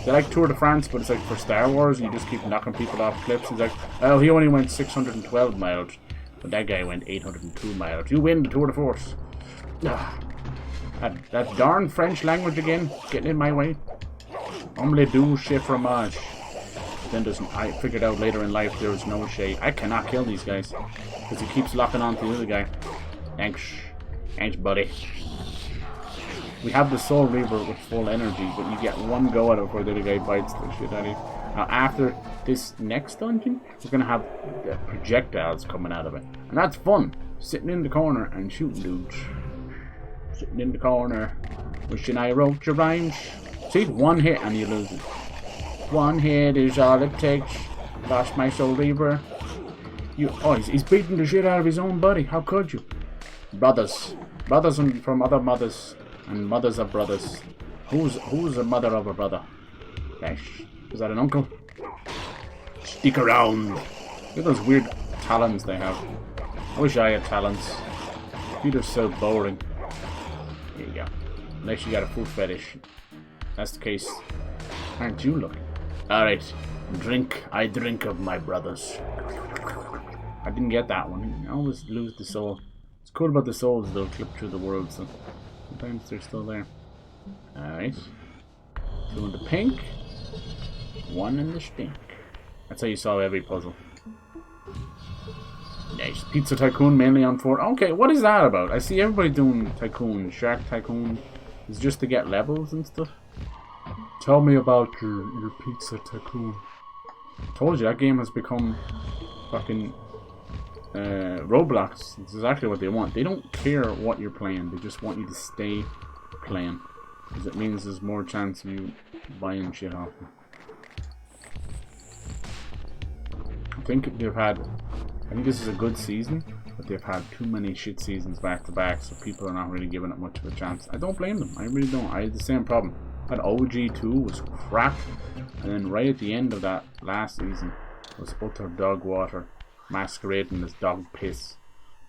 They like Tour de France, but it's like for Star Wars, you just keep knocking people off cliffs. It's like, oh, he only went 612 miles, but that guy went 802 miles. You win the Tour de force. That darn French language again, getting in my way. Omelette du chef fromage. Then I figured out later in life there was no shade. I cannot kill these guys because he keeps locking on to the other guy. Thanks, buddy. We have the Soul Reaver with full energy, but you get one go at it before the other guy bites the shit out of you. Now, after this next dungeon, we're gonna have projectiles coming out of it, and that's fun. Sitting in the corner and shooting dudes. Sitting in the corner, wishing I wrote your rhymes. See, one hit and you lose it. One hit is all it takes. Lost my Soul Reaver. He's beating the shit out of his own buddy. How could you? Brothers from other mothers, and mothers of brothers. Who's a mother of a brother? Dash. Is that an uncle? Stick around. Look at those weird talons they have. I wish I had talons. You're just so boring. Here you go. Unless you got a food fetish. That's the case. Aren't you looking? Alright. I drink of my brothers. I didn't get that one. I always lose the soul. What's cool about the souls, they'll clip through the world, so sometimes they're still there. Alright. Two in the pink. One in the stink. That's how you solve every puzzle. Nice. Pizza Tycoon mainly on 4. Okay, what is that about? I see everybody doing Tycoon. Shark Tycoon. Is it just to get levels and stuff? Tell me about your Pizza Tycoon. I told you, that game has become fucking Roblox. It's exactly what they want. They don't care what you're playing. They just want you to stay playing. Because it means there's more chance of you buying shit off them. I think this is a good season, but they've had too many shit seasons back to back, so people are not really giving it much of a chance. I don't blame them. I really don't. I had the same problem. That OG2 was crap, and then right at the end of that last season, was utter dog water masquerading as dog piss.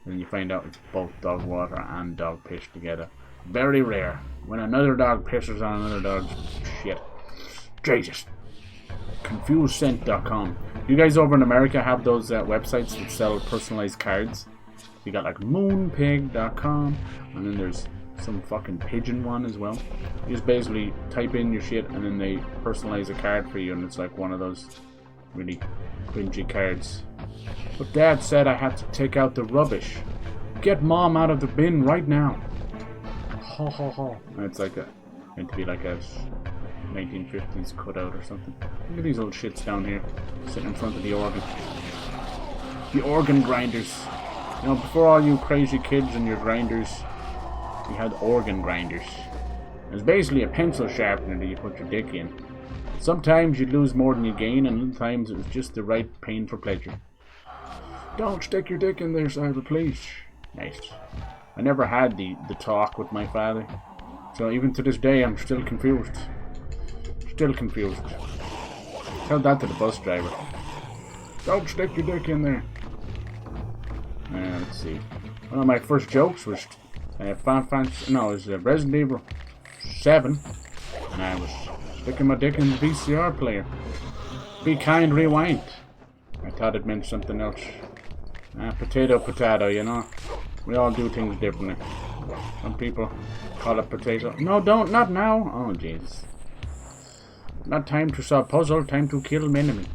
And you find out it's both dog water and dog piss together. Very rare. When another dog pisses on another dog's shit. Jesus. ConfusedScent.com. You guys over in America have those websites that sell personalized cards? You got like moonpig.com, and then there's some fucking pigeon one as well. You just basically type in your shit and then they personalize a card for you, and it's like one of those really cringy cards. But Dad said I had to take out the rubbish. Get Mom out of the bin right now. Ho ho ho. And it's like meant to be like a 1950s cutout or something. Look at these old shits down here, sitting in front of the organ. The organ grinders. You know, before all you crazy kids and your grinders, we had organ grinders. It was basically a pencil sharpener that you put your dick in. Sometimes you'd lose more than you gain, and other times it was just the right pain for pleasure. Don't stick your dick in there, Cyber, please. Nice. I never had the talk with my father, so even to this day I'm still confused. Still confused. Tell that to the bus driver. Don't stick your dick in there. Let's see. One of my first jokes was Resident Evil 7, and I was sticking my dick in the VCR player. Be kind, rewind. I thought it meant something else. Potato, potato, you know. We all do things differently. Some people call it potato. No, don't, not now. Oh, jeez. Not time to solve puzzle, time to kill an enemy.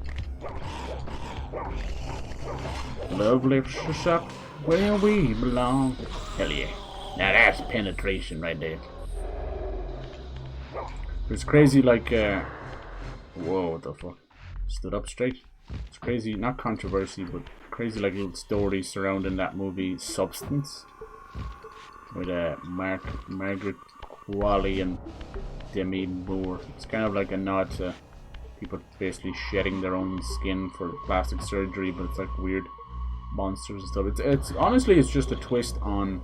Love lifts us up where we belong. Hell yeah. Now that's penetration right there. It's crazy like, whoa, what the fuck? Stood up straight. It's crazy, not controversy, but crazy like little stories surrounding that movie Substance. With Margaret Qualley and Demi Moore. It's kind of like a nod to people basically shedding their own skin for plastic surgery, but it's like weird monsters and stuff. It's honestly, it's just a twist on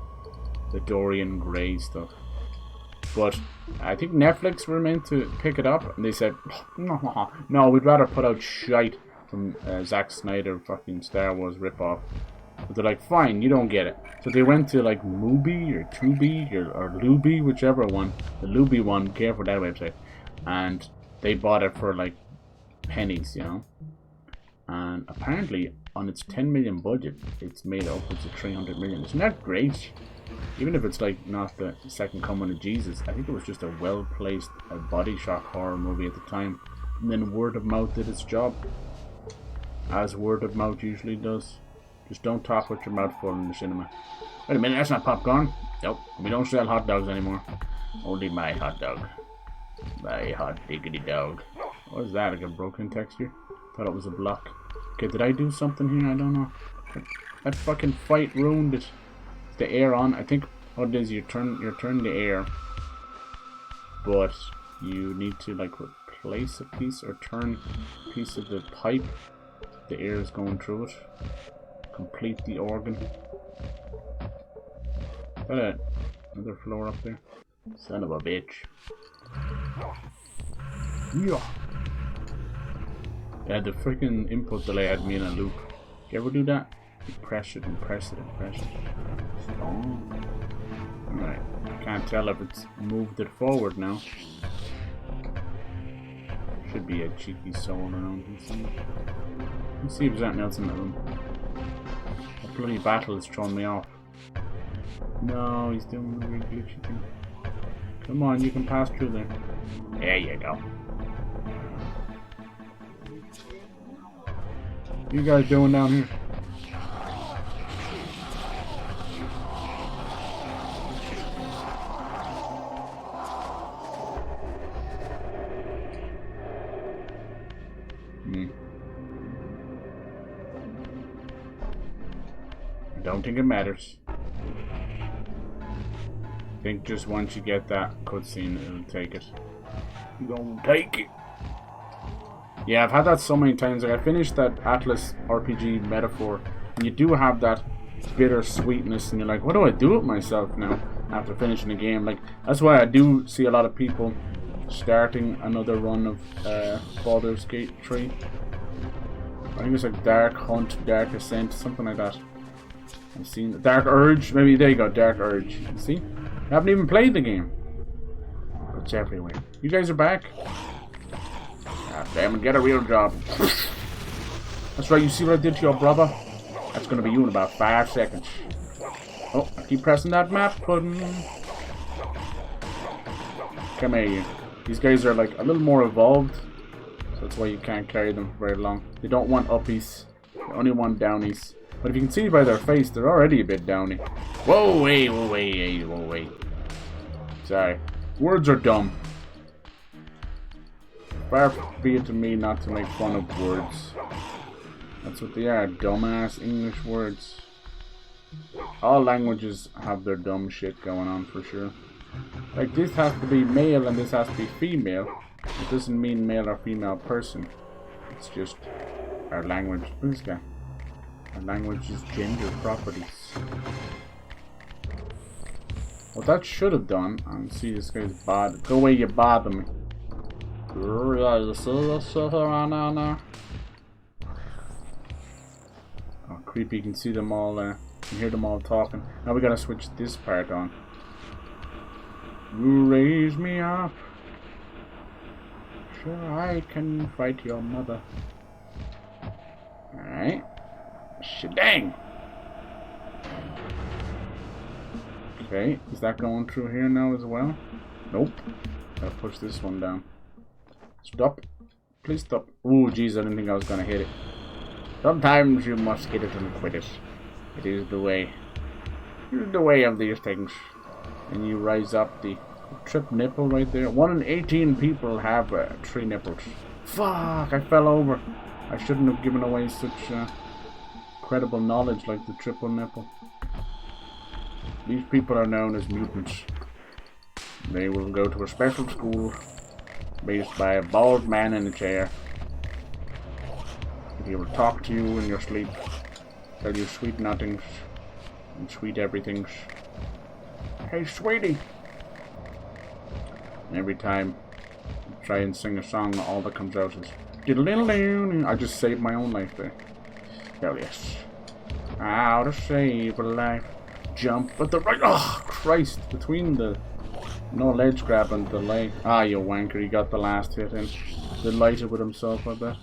the Dorian Gray stuff. But I think Netflix were meant to pick it up, and they said, no, we'd rather put out shite from Zack Snyder fucking Star Wars ripoff. But they're like, fine, you don't get it. So they went to like Mubi or Tubi or Lubi, whichever one. The Lubi one, careful that website. And they bought it for like pennies, you know. And apparently, on its 10 million budget, it's made upwards of 300 million. Isn't that great? Even if it's like not the second coming of Jesus, I think it was just a well-placed body shock horror movie at the time. And then word of mouth did its job. As word of mouth usually does. Just don't talk with your mouth full in the cinema. Wait a minute, that's not popcorn. Nope, we don't sell hot dogs anymore. Only my hot dog. My hot diggity dog. What is that, like a broken texture? Thought it was a block. Okay, did I do something here? I don't know. That fucking fight ruined it. The air on. I think what it is, you turn the air, but you need to like replace a piece or turn a piece of the pipe. The air is going through it. Complete the organ. Is that another floor up there? Son of a bitch. Yeah, the freaking input delay had me in a loop. You ever do that? You press it and press it and press it. Oh. Alright. I can't tell if it's moved it forward now. Should be a cheeky soul around here somewhere. Let's see if there's anything else in the room. That bloody battle is throwing me off. No, he's doing the weird glitchy thing. Come on, you can pass through there. There you go. What you guys doing down here? I don't think it matters. I think just once you get that cutscene, it'll take it. You gonna take it. Yeah, I've had that so many times. Like I finished that Atlas RPG metaphor, and you do have that bitter sweetness, and you're like, what do I do with myself now after finishing the game? Like that's why I do see a lot of people starting another run of Baldur's Gate 3. I think it's like Dark Hunt, Dark Ascent, something like that. I've seen Dark Urge. Maybe there you go, Dark Urge. You see? I haven't even played the game. But it's everywhere. You guys are back? God damn it, get a real job. That's right, you see what I did to your brother? That's gonna be you in about 5 seconds. Oh, I keep pressing that map button. Come here, you. These guys are like a little more evolved. So that's why you can't carry them very long. They don't want uppies. They only want downies. But if you can see by their face, they're already a bit downy. Whoa, wait, whoa, wait, whoa, wait. Sorry. Words are dumb. Far be it to me not to make fun of words. That's what they are, dumbass English words. All languages have their dumb shit going on for sure. Like this has to be male and this has to be female. It doesn't mean male or female person. It's just our language. Who's this guy? Our language is gender properties. What that should have done, and see this guy's bad. Go away, you bother me. Oh, creepy, you can see them all there. You can hear them all talking. Now we gotta switch this part on. You raise me up. Sure, I can fight your mother. Alright. Shadang! Okay, is that going through here now as well? Nope. Gotta push this one down. Stop. Please stop. Ooh, jeez, I didn't think I was gonna hit it. Sometimes you must hit it and quit it. It is the way. It is the way of these things. And you rise up the trip nipple right there. 1 in 18 people have 3 nipples. Fuck, I fell over. I shouldn't have given away such credible knowledge like the triple nipple. These people are known as mutants. They will go to a special school based by a bald man in a chair. He will talk to you in your sleep, tell you sweet nothings and sweet everythings. Hey, sweetie! And every time you try and sing a song, all that comes out is diddle-diddle-doo. I just saved my own life there. Hell yes. How to save a life. Jump at the right. Oh, Christ. Between the no ledge grab and the leg. Ah, you wanker. He got the last hit in. Delighted with himself, I bet.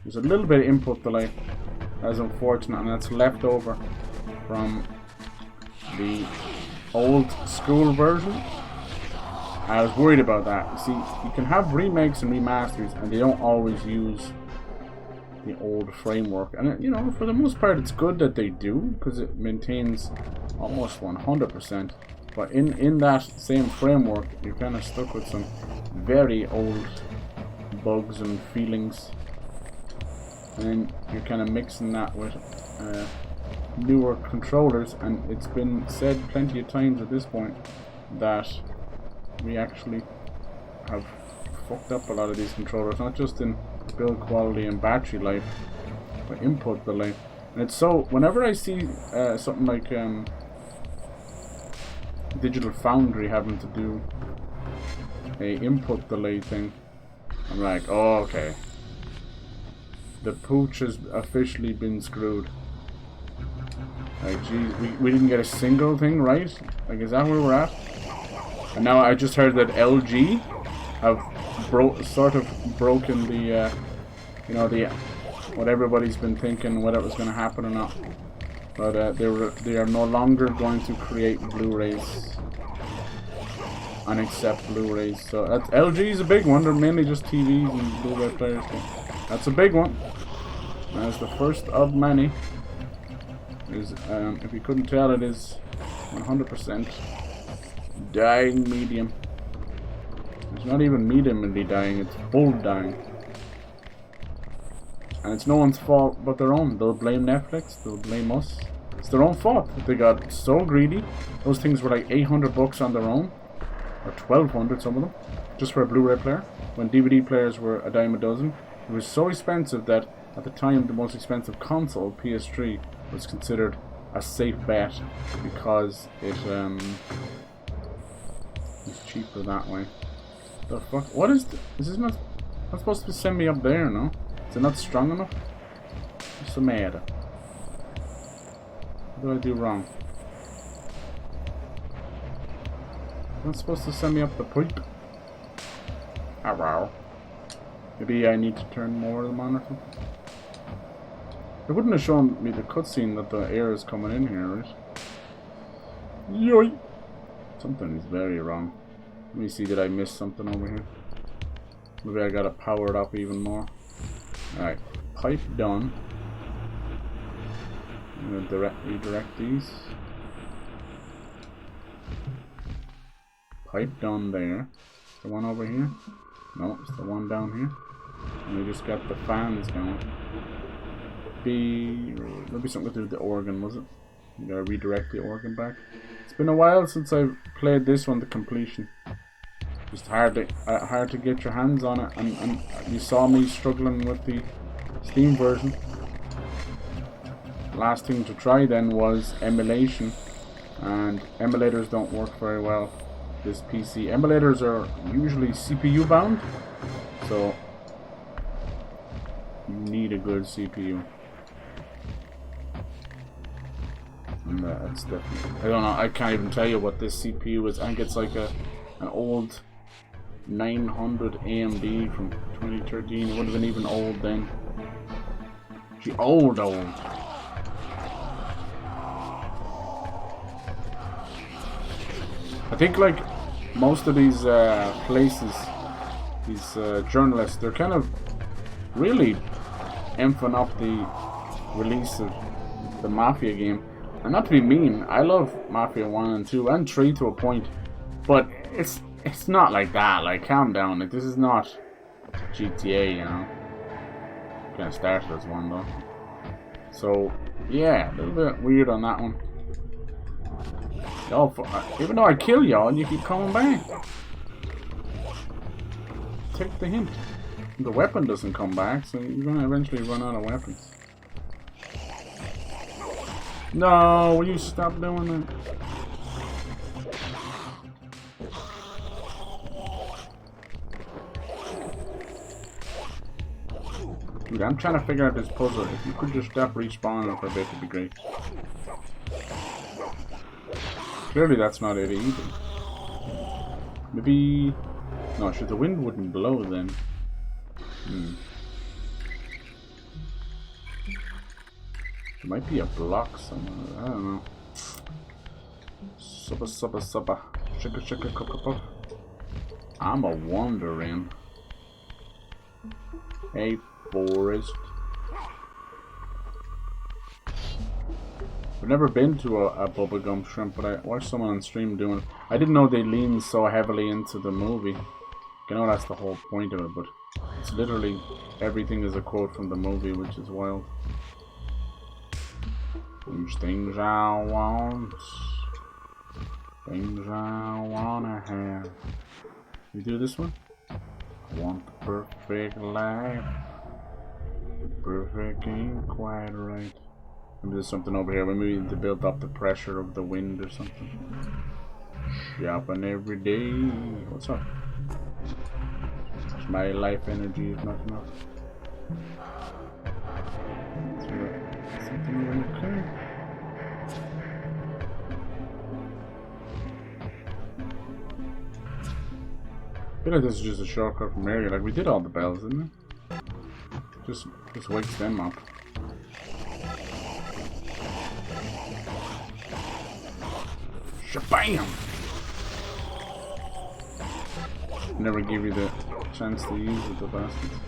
There's a little bit of input delay. That's unfortunate, and that's left over from the old school version. I was worried about that. You see, you can have remakes and remasters, and they don't always use the old framework. And, you know, for the most part, it's good that they do, because it maintains almost 100%. But in that same framework, you're kind of stuck with some very old bugs and feelings. And then you're kind of mixing that with newer controllers, and it's been said plenty of times at this point that we actually have fucked up a lot of these controllers, not just in build quality and battery life, but input delay. And it's so, whenever I see something like Digital Foundry having to do a input delay thing, I'm like, oh, okay. The pooch has officially been screwed. Like, geez, we didn't get a single thing right? Like, is that where we're at? And now I just heard that LG have sort of broken the, you know, the what everybody's been thinking, whether it was going to happen or not. But they are no longer going to create Blu-rays and accept Blu-rays. So that's, LG is a big one. They're mainly just TVs and Blu-ray players. That's a big one. That's the first of many. Is if you couldn't tell, it is 100% dying medium. It's not even mediumly dying, it's full dying. And it's no one's fault but their own. They'll blame Netflix, they'll blame us. It's their own fault. They got so greedy. Those things were like 800 bucks on their own. Or 1200, some of them. Just for a Blu-ray player. When DVD players were a dime a dozen. It was so expensive that at the time the most expensive console, PS3, was considered a safe bet because it's cheaper that way. The fuck? What is this? Is this not supposed to send me up there, no? Is it not strong enough? What's the matter? What did I do wrong? Am I supposed to send me up the pipe? Ah, wow. Maybe I need to turn more of them on or something. It wouldn't have shown me the cutscene that the air is coming in here, right? Yoy! Something is very wrong. Let me see, did I miss something over here? Maybe I gotta power it up even more. Alright, pipe done. I'm gonna redirect these. Pipe done there. The one over here? No, it's the one down here. And we just got the fans going. Maybe something to do with the organ, was it? You gotta redirect the organ back. It's been a while since I've played this one to completion. Just hard to get your hands on it, and you saw me struggling with the Steam version. Last thing to try then was emulation, and emulators don't work very well. This PC emulators are usually CPU bound, so you need a good CPU. And that's definitely, I don't know, I can't even tell you what this CPU is. I think it's like an old 900 AMD from 2013. It would have been even old then. Old. I think like most of these places, these journalists, they're kind of really amping up the release of the Mafia game. And not to be mean, I love Mafia 1 and 2 and 3 to a point, but it's not like that. Like, calm down. Like, this is not GTA, you know. Kind of started as one though. So yeah, a little bit weird on that one. Even though I kill y'all, you keep coming back. Take the hint. The weapon doesn't come back, so you're gonna eventually run out of weapons. No, will you stop doing that? Dude, I'm trying to figure out this puzzle. If you could just stop respawning for a bit, it'd be great. Clearly that's not it either. Maybe... No, sure, the wind wouldn't blow then. There might be a block somewhere. I don't know. Suppa. Shaka, cup. I'm a wandering. Hey, forest. I've never been to a bubblegum shrimp, but I watched someone on stream doing it. I didn't know they leaned so heavily into the movie. I know that's the whole point of it, but it's literally everything is a quote from the movie, which is wild. There's things I want, things I wanna have. You do this one? I want the perfect life. The perfect ain't quite right. Maybe there's something over here. Maybe we need to build up the pressure of the wind or something. Shopping every day. What's up? My life energy is not enough. Something okay. I feel like this is just a shortcut from area. Like we did all the bells, didn't we? Just wakes them up. Shabam! Never give you the chance to use it, the bastards.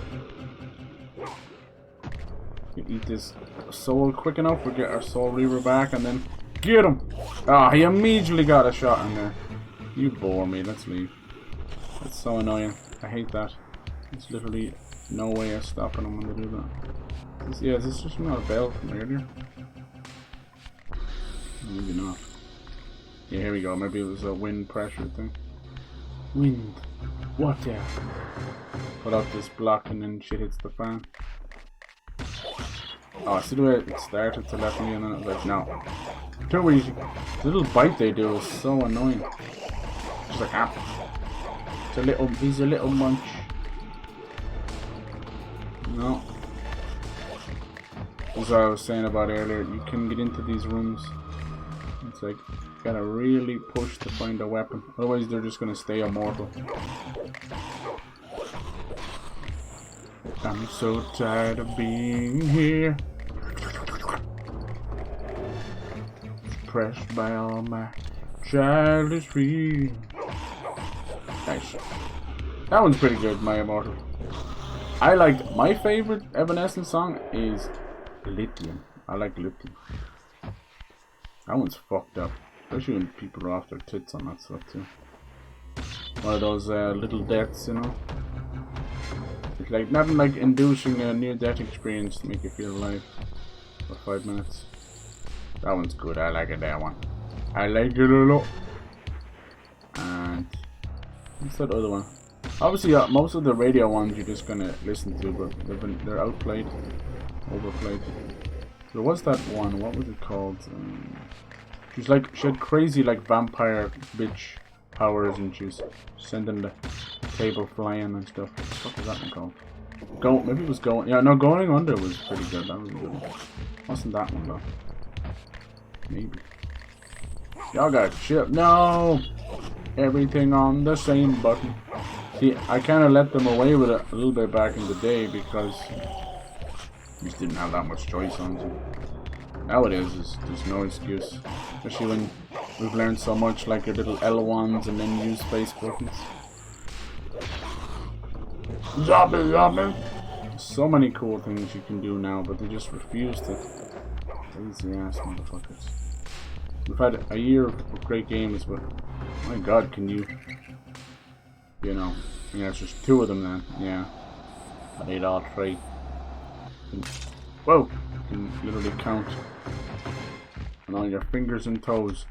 You eat this soul quick enough, we'll get our soul reaver back and then get him! Ah, he immediately got a shot in there. You bore me, let's leave. That's so annoying. I hate that. There's literally no way of stopping them when they do that. Is this just not a bell from earlier? Maybe not. Yeah, here we go. Maybe it was a wind pressure thing. Wind. Water. Put out this block and then shit hits the fan. Oh, see the way it started to let me in and it was like, no. Too easy. The little bite they do is so annoying. Just like, he's a little munch. No. as I was saying about earlier, you can get into these rooms. It's like, you gotta really push to find a weapon. Otherwise, they're just gonna stay immortal. I'm so tired of being here. Pressed by all my childish feelings. Nice. That one's pretty good, My Immortal. I like, my favorite Evanescence song is Lithium. I like Lithium. That one's fucked up. Especially when people are off their tits on that stuff too. One of those little deaths, you know? It's like nothing like inducing a near-death experience to make you feel alive for 5 minutes. That one's good. I like it, that one. I like it a lot. And what's that other one? Obviously, most of the radio ones you're just gonna listen to, but they're outplayed, overplayed. There was that one. What was it called? She had crazy like vampire bitch powers, and she was sending the table flying and stuff. What was that one called? Maybe it was Going. Yeah, no, Going Under was pretty good. That was a good one. Wasn't that one though? Maybe. Y'all got shit. No! Everything on the same button. See, I kind of let them away with it a little bit back in the day because you just didn't have that much choice on them. Nowadays, there's no excuse. Especially when we've learned so much, like your little L1s and then use space buttons. Zombie! So many cool things you can do now, but they just refuse to. Lazy ass motherfuckers. We've had a year of great games, but my god, can you know, yeah, it's just 2 of them then, yeah. I need all 3. Whoa! You can literally count on all your fingers and toes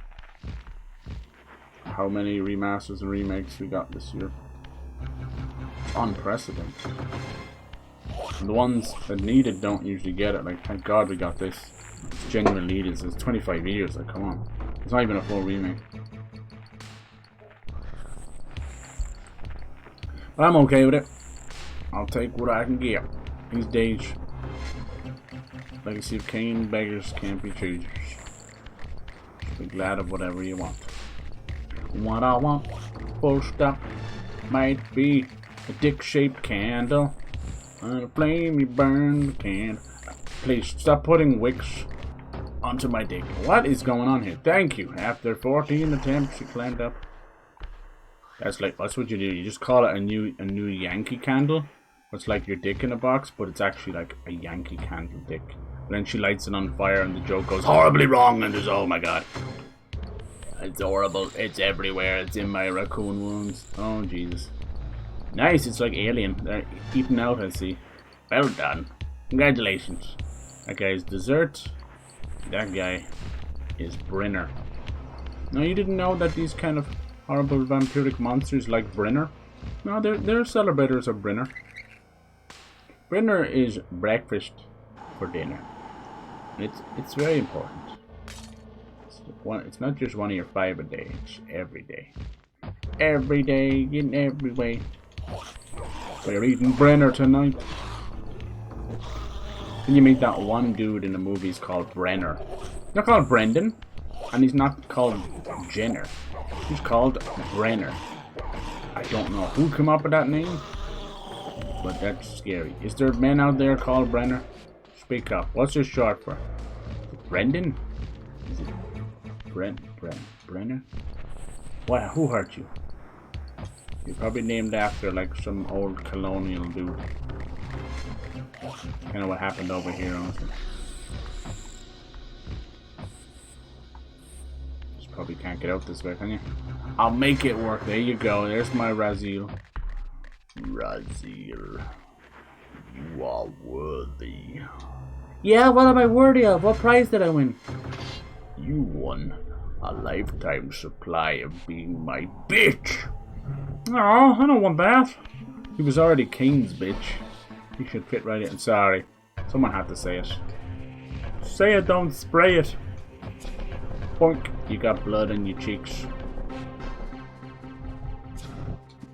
how many remasters and remakes we got this year. It's unprecedented. And the ones that need it don't usually get it, like, thank god we got this. It's genuinely needed. It's 25 years, like, come on. It's not even a full remake. But I'm okay with it. I'll take what I can get these days. Legacy of Kain, beggars can't be choosers. Be glad of whatever you want. What I want, full stop, might be a dick-shaped candle. And a flame you burn the candle. Please stop putting wicks onto my dick. What is going on here? Thank you. After 14 attempts, you climbed up. That's what you do. You just call it a new Yankee candle. It's like your dick in a box, but it's actually like a Yankee candle dick. And then she lights it on fire, and the joke goes horribly wrong. And there's, oh my god, it's horrible. It's everywhere. It's in my raccoon wounds. Oh Jesus. Nice. It's like Alien. They're eating out. I see. Well done. Congratulations. That guy's dessert. That guy is Brenner. Now you didn't know that these kind of horrible vampiric monsters like Brenner? No, they're celebrators of Brenner. Brenner is breakfast for dinner. And it's very important. It's not just one of your 5 a day, it's every day. Every day, in every way. We're eating Brenner tonight. Then you meet that one dude in the movies called Brenner. He's not called Brendan, and he's not called Jenner. He's called Brenner. I don't know who came up with that name, but that's scary. Is there men out there called Brenner? Speak up. What's it short for? Brendan? Is it Brenner? What? Who hurt you? You're probably named after like some old colonial dude. Kind of what happened over here, honestly. Just probably can't get out this way, can you? I'll make it work. There you go. There's my Raziel. Raziel, you are worthy. Yeah, what am I worthy of? What prize did I win? You won a lifetime supply of being my bitch. Oh, I don't want that. He was already Kain's bitch. He should fit right in. Sorry. Someone had to say it. Say it, don't spray it. Boink. You got blood in your cheeks.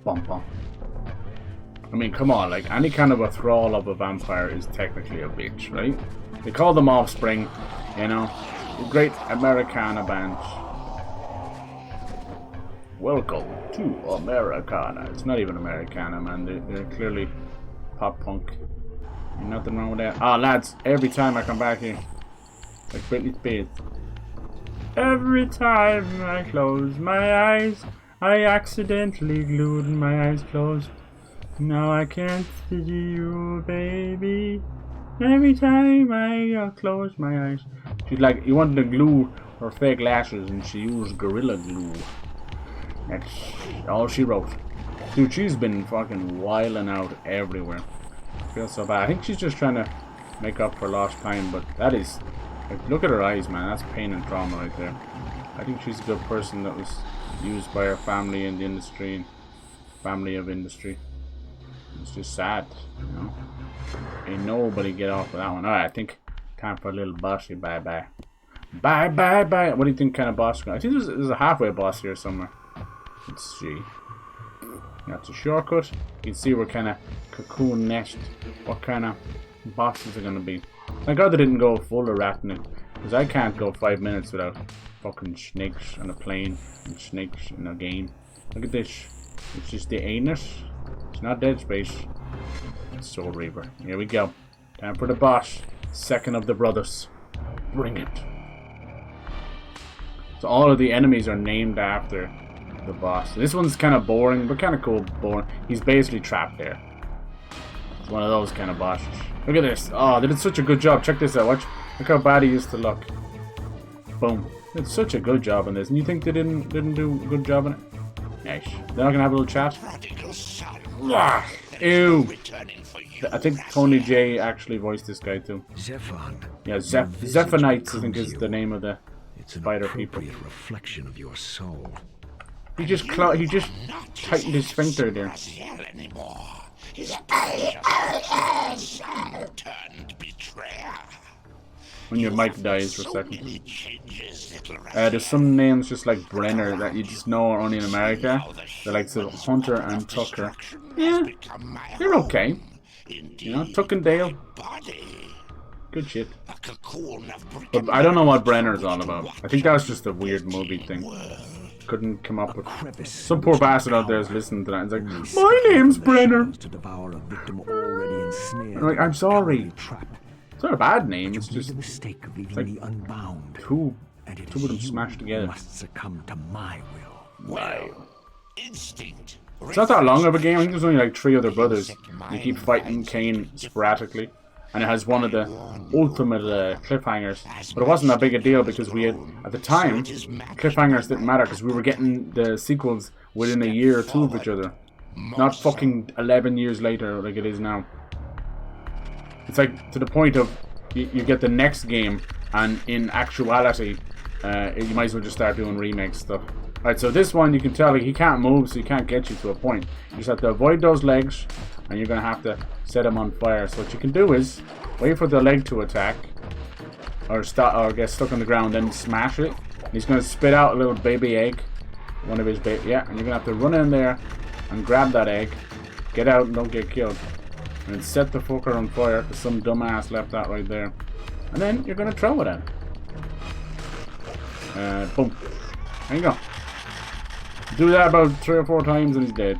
Bum bum. I mean, come on, like, any kind of a thrall of a vampire is technically a bitch, right? They call them Offspring, you know. The great Americana band. Welcome to Americana. It's not even Americana, man. They're clearly pop punk. Ain't nothing wrong with that. Ah, lads, every time I come back here, like Britney Spears. Every time I close my eyes, I accidentally glued my eyes closed. Now I can't see you, baby. Every time I close my eyes. She's like, you wanted to glue her fake lashes, and she used Gorilla Glue. That's all she wrote. Dude, she's been fucking wilding out everywhere. I feel so bad. I think she's just trying to make up for lost time, but that is... Like, look at her eyes, man. That's pain and trauma right there. I think she's a good person that was used by her family in the industry and family of industry. It's just sad, you know. Ain't nobody get off of that one. Alright, I think time for a little bossy bye-bye. Bye-bye-bye. What do you think kind of boss? I think there's a halfway boss here somewhere. Let's see. That's a shortcut. You can see we're kind of cocoon nest. What kind of bosses are going to be. Thank God they didn't go full arachnid. Because I can't go 5 minutes without fucking snakes on a plane and snakes in a game. Look at this. It's just the anus. It's not Dead Space. It's Soul Reaver. Here we go. Time for the boss. Second of the brothers. Bring it. So all of the enemies are named after the boss. This one's kind of boring, but kind of cool. Boring. He's basically trapped there. It's one of those kind of bosses. Look at this. Oh, they did such a good job. Check this out. Watch. Look how bad he used to look. Boom. It's such a good job in this. And you think they didn't do a good job in it? Nice. They're not gonna have a little chat. Ew. I think Tony J actually voiced this guy too. Zephon. Yeah, Zephonites I think is the name of the spider people. Reflection of your soul. He just tightened his sphincter there. When your mic dies for a second. There's some names just like Brenner that you just know are only in America. They're like so Hunter and Tucker. Yeah, you're okay. You know, Tuck and Dale. Good shit. But I don't know what Brenner's all about. I think that was just a weird movie thing. Couldn't come up with. Some poor bastard out there is listening to that. It's like, my name's Brenner. I'm like, I'm sorry. It's not a bad name. It's just like two of them smashed together. Must succumb to my will. Wow. It's not that long of a game. I think there's only like 3 other brothers. You keep fighting Kain sporadically. And it has one of the ultimate cliffhangers. But it wasn't that big a deal because we had, at the time, cliffhangers didn't matter because we were getting the sequels within a year or 2 of each other. Not fucking 11 years later like it is now. It's like to the point of you get the next game and in actuality you might as well just start doing remake stuff. Alright, so this one you can tell like, he can't move, so he can't get you to a point. You just have to avoid those legs and you're going to have to set him on fire. So what you can do is wait for the leg to attack or get stuck on the ground, then smash it. And he's going to spit out a little baby egg. One of his baby, yeah, and you're going to have to run in there and grab that egg, get out and don't get killed. And then set the fucker on fire because some dumbass left that right there. And then you're going to throw it at him. Boom. There you go. Do that about 3 or 4 times and he's dead.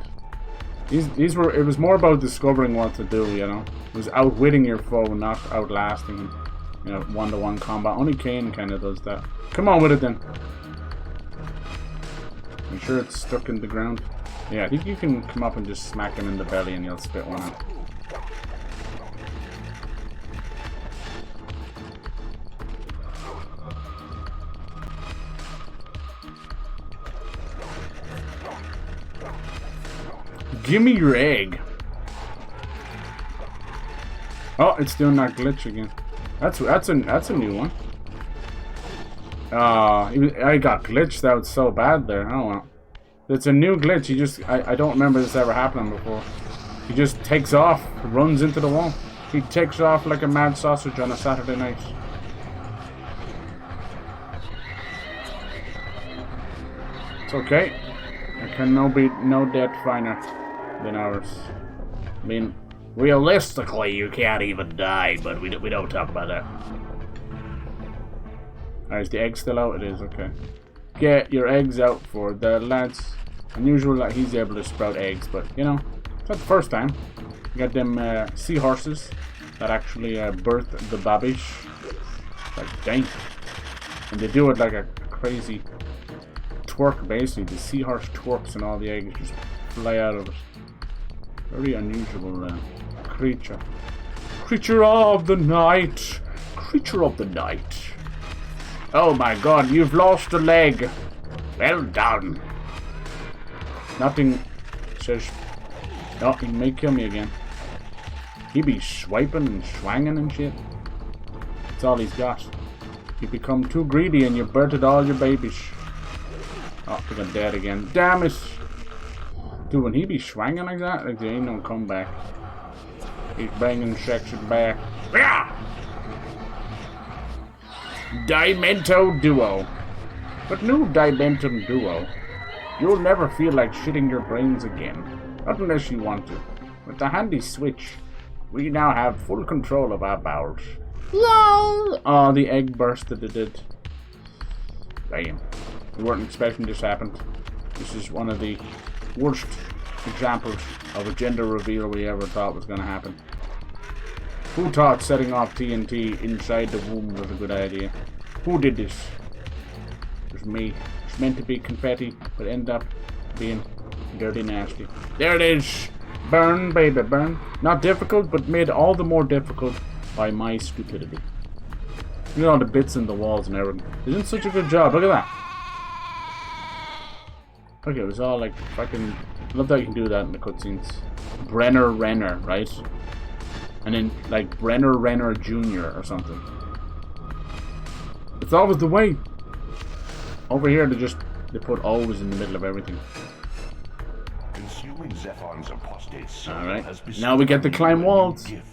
It was more about discovering what to do, you know. It was outwitting your foe, not outlasting him. You know, one-to-one combat. Only Kain kind of does that. Come on with it then. I'm sure it's stuck in the ground. Yeah, I think you can come up and just smack him in the belly and he'll spit one out. Give me your egg. Oh, it's doing that glitch again. That's a new one. I got glitched out so bad there. Oh well. It's a new glitch. I don't remember this ever happening before. He just takes off, runs into the wall. He takes off like a mad sausage on a Saturday night. It's okay. There can be no death finer than ours. I mean, Realistically, you can't even die, but we don't talk about that. Alright, is the egg still out? It is, okay. Get your eggs out for the lads. Unusual that he's able to sprout eggs, but, you know, it's not the first time. You got them seahorses that actually birth the babish. Like, dang. And they do it like a crazy twerk, basically. The seahorse twerks and all the eggs just fly out of it. Very unusual creature. Creature of the night. Creature of the night. Oh my god, you've lost a leg. Well done. Nothing says... Oh, he may kill me again. He be swiping and swanging and shit. That's all he's got. You become too greedy and you birthed all your babies. Oh, I think I'm dead again. Damn it! Dude, when he be swanging like that, like there ain't no comeback. He's banging section back. Yeah! Dimento Duo. But new Dimentum Duo, you'll never feel like shitting your brains again. Not unless you want to. With the handy switch, we now have full control of our bowels. LOL! Oh, the egg bursted, it did. Damn. We weren't expecting this happened. This is one of the worst examples of a gender reveal we ever thought was going to happen. Who thought setting off TNT inside the womb was a good idea? Who did this? It was me. It's meant to be confetti, but ended up being dirty nasty. There it is! Burn, baby, burn. Not difficult, but made all the more difficult by my stupidity. Look at all the bits in the walls and everything. They did such a good job. Look at that. Okay, it was all like fucking... I love that you can do that in the cutscenes. Brenner Renner, right? And then like Brenner Renner Jr. or something. It's always the way. Over here they put always in the middle of everything. Consuming Zephon's apostate soul. Alright, now we get to climb walls. Gift.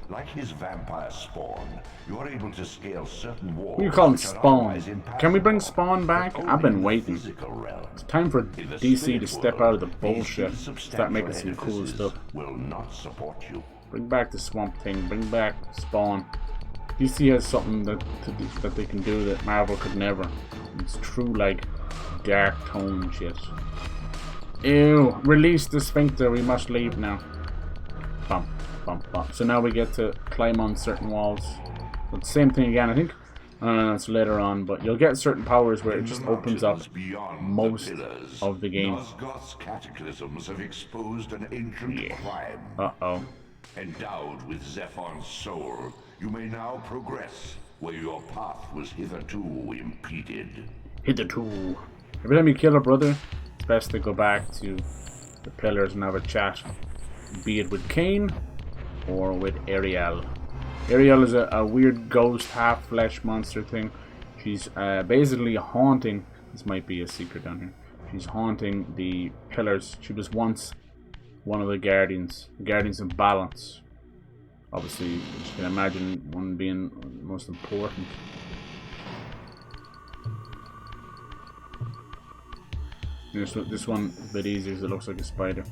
Like his vampire spawn, you are able to scale certain walls. What do you call him, Spawn? Can we bring Spawn back? I've been waiting. It's time for DC to step out of the bullshit. Start making some cool stuff. Will not support you. Bring back the Swamp Thing. Bring back Spawn. DC has something that they can do that Marvel could never. It's true, like, dark tone shit. Ew. Release the sphincter. We must leave now. Bump. Bump, bump. So now we get to climb on certain walls. But same thing again, I think. That's later on, but you'll get certain powers where it just opens up most of the game. Nosgoth's cataclysms have exposed an ancient crime. Uh-oh. Endowed with Zephon's soul, you may now progress where your path was hitherto impeded. Hitherto. Every time you kill a brother, it's best to go back to the pillars and have a chat. Be it with Kain or with Ariel. Ariel is a weird ghost, half-flesh monster thing. She's basically haunting... This might be a secret down here. She's haunting the pillars. She was once one of the guardians of balance. Obviously, you can imagine one being the most important. This one a bit easier because it looks like a spider.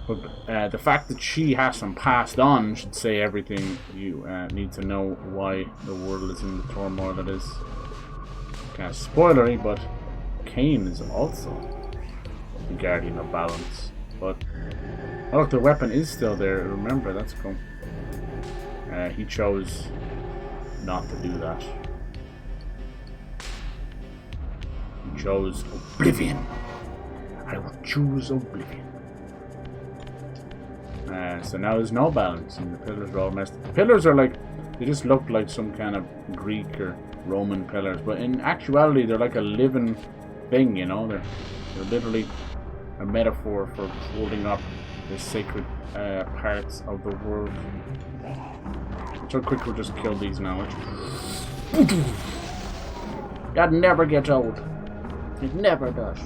But the fact that she hasn't passed on should say everything you need to know why the world is in the turmoil that is. Kind of spoilery, but Kain is also the guardian of balance. But oh look, the weapon is still there. Remember, that's cool. He chose not to do that. He chose oblivion. I will choose oblivion. So now there's no balance and the pillars are all messed up. The pillars are like, they just look like some kind of Greek or Roman pillars, but in actuality they're like a living thing, you know. They're literally a metaphor for holding up the sacred parts of the world. So quick, we'll just kill these now. That never gets old. It never does.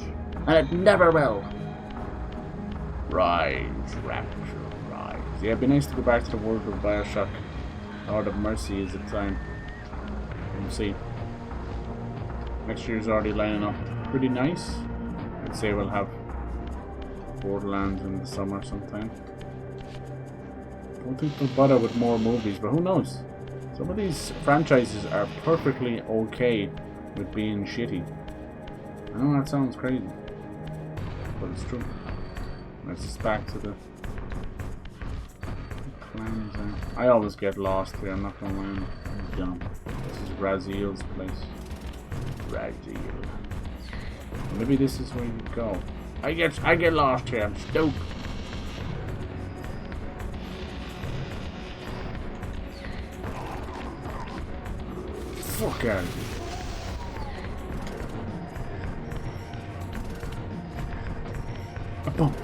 And it never will. Rise, rapture. Yeah, it'd be nice to go back to the world of Bioshock. Lord of Mercy is the time. We'll see. Next year's already lining up pretty nice. I'd say we'll have Borderlands in the summer sometime. Don't think they'll bother with more movies, but who knows? Some of these franchises are perfectly okay with being shitty. I know that sounds crazy, but it's true. Let's just back to the clans. I always get lost here, I'm not gonna lie. I'm dumb. This is Raziel's place. Raziel. Maybe this is where you go. I get lost here, I'm stupid. Fuck out of here. Bump.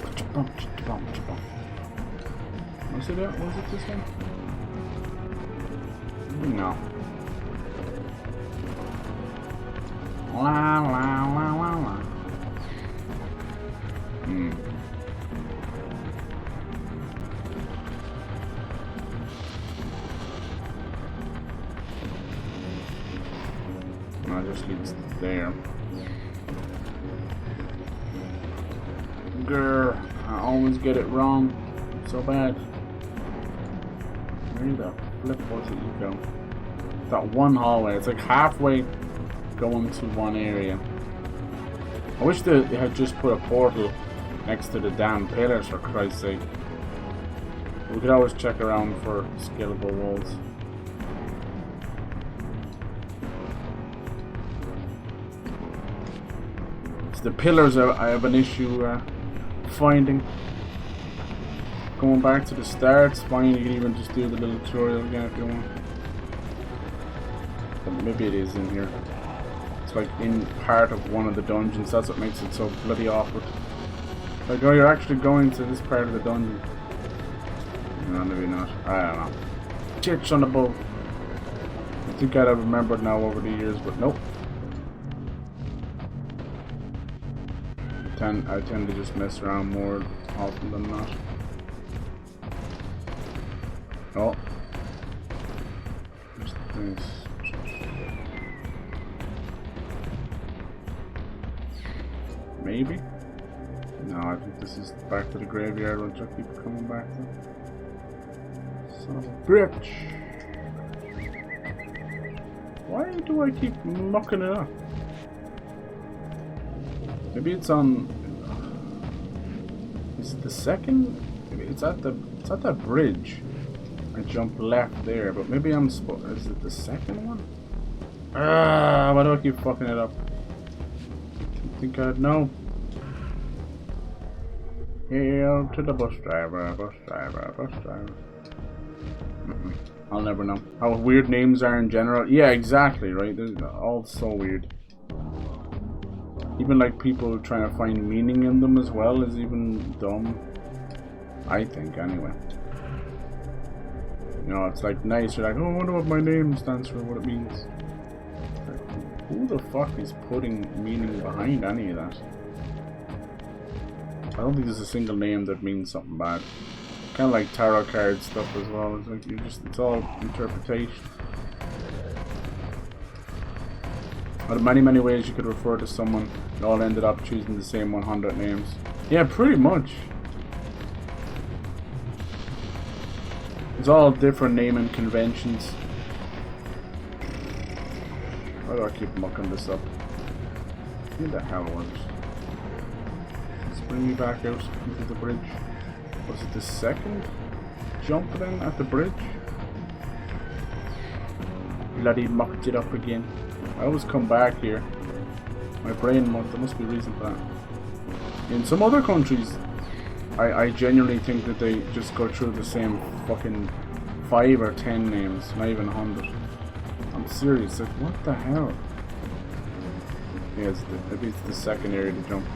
Was it that? Was it this one? No. La la la la la. No, it just leads there. Grr, I always get it wrong. So bad. Where the flip was it you go? That one hallway. It's like halfway going to one area. I wish they had just put a portal next to the damn pillars, for Christ's sake. We could always check around for scalable walls. It's the pillars I have an issue finding. Going back to the start, it's fine. You can even just do the little tutorial again if you want. But maybe it is in here. It's like in part of one of the dungeons. That's what makes it so bloody awkward. Like, oh, you're actually going to this part of the dungeon. No, maybe not. I don't know. Church on the boat. I think I'd have remembered now over the years, but nope. I tend to just mess around more often than not. Oh. There's things. Maybe? No, I think this is back to the graveyard, which I keep coming back to. Son of a bitch! Why do I keep mucking it up? Maybe it's on. Is it the second? Maybe it's at that bridge. I jumped left there, but maybe I'm supposed. Is it the second one? Ah, why do I keep fucking it up? I think I'd know. Hail to the bus driver, bus driver, bus driver. I'll never know. How weird names are in general. Yeah, exactly, right? They're all so weird. Even like people trying to find meaning in them as well is even dumb. I think, anyway. You know, it's like nice. You're like, oh, I wonder what my name stands for, what it means. Like, who the fuck is putting meaning behind any of that? I don't think there's a single name that means something bad. Kind of like tarot card stuff as well. It's like it's all interpretation. But in many ways you could refer to someone that all ended up choosing the same 100 names. Yeah, pretty much. It's all different naming conventions. Why do I keep mucking this up? Who the hell was it? Let's bring me back out into the bridge. Was it the second jump then at the bridge? Bloody mucked it up again. I always come back here. My brain there must be a reason for that. In some other countries, I genuinely think that they just go through the same fucking 5 or 10 names, not even 100. I'm serious, like what the hell? Yeah, maybe it's the second area to jump.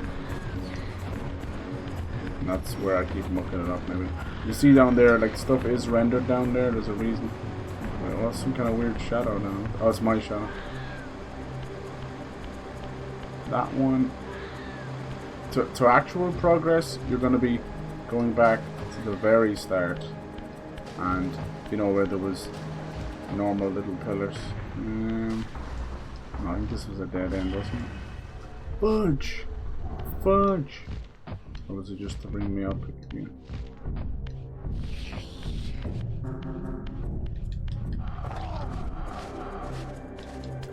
And that's where I keep mucking it up maybe. You see down there, like stuff is rendered down there, there's a reason. Well, some kind of weird shadow now. Oh, it's my shadow. That one. To actual progress, you're going to be going back to the very start. And, you know, where there was normal little pillars. I think this was a dead end, wasn't it? Fudge! Fudge! Or was it just to bring me up again?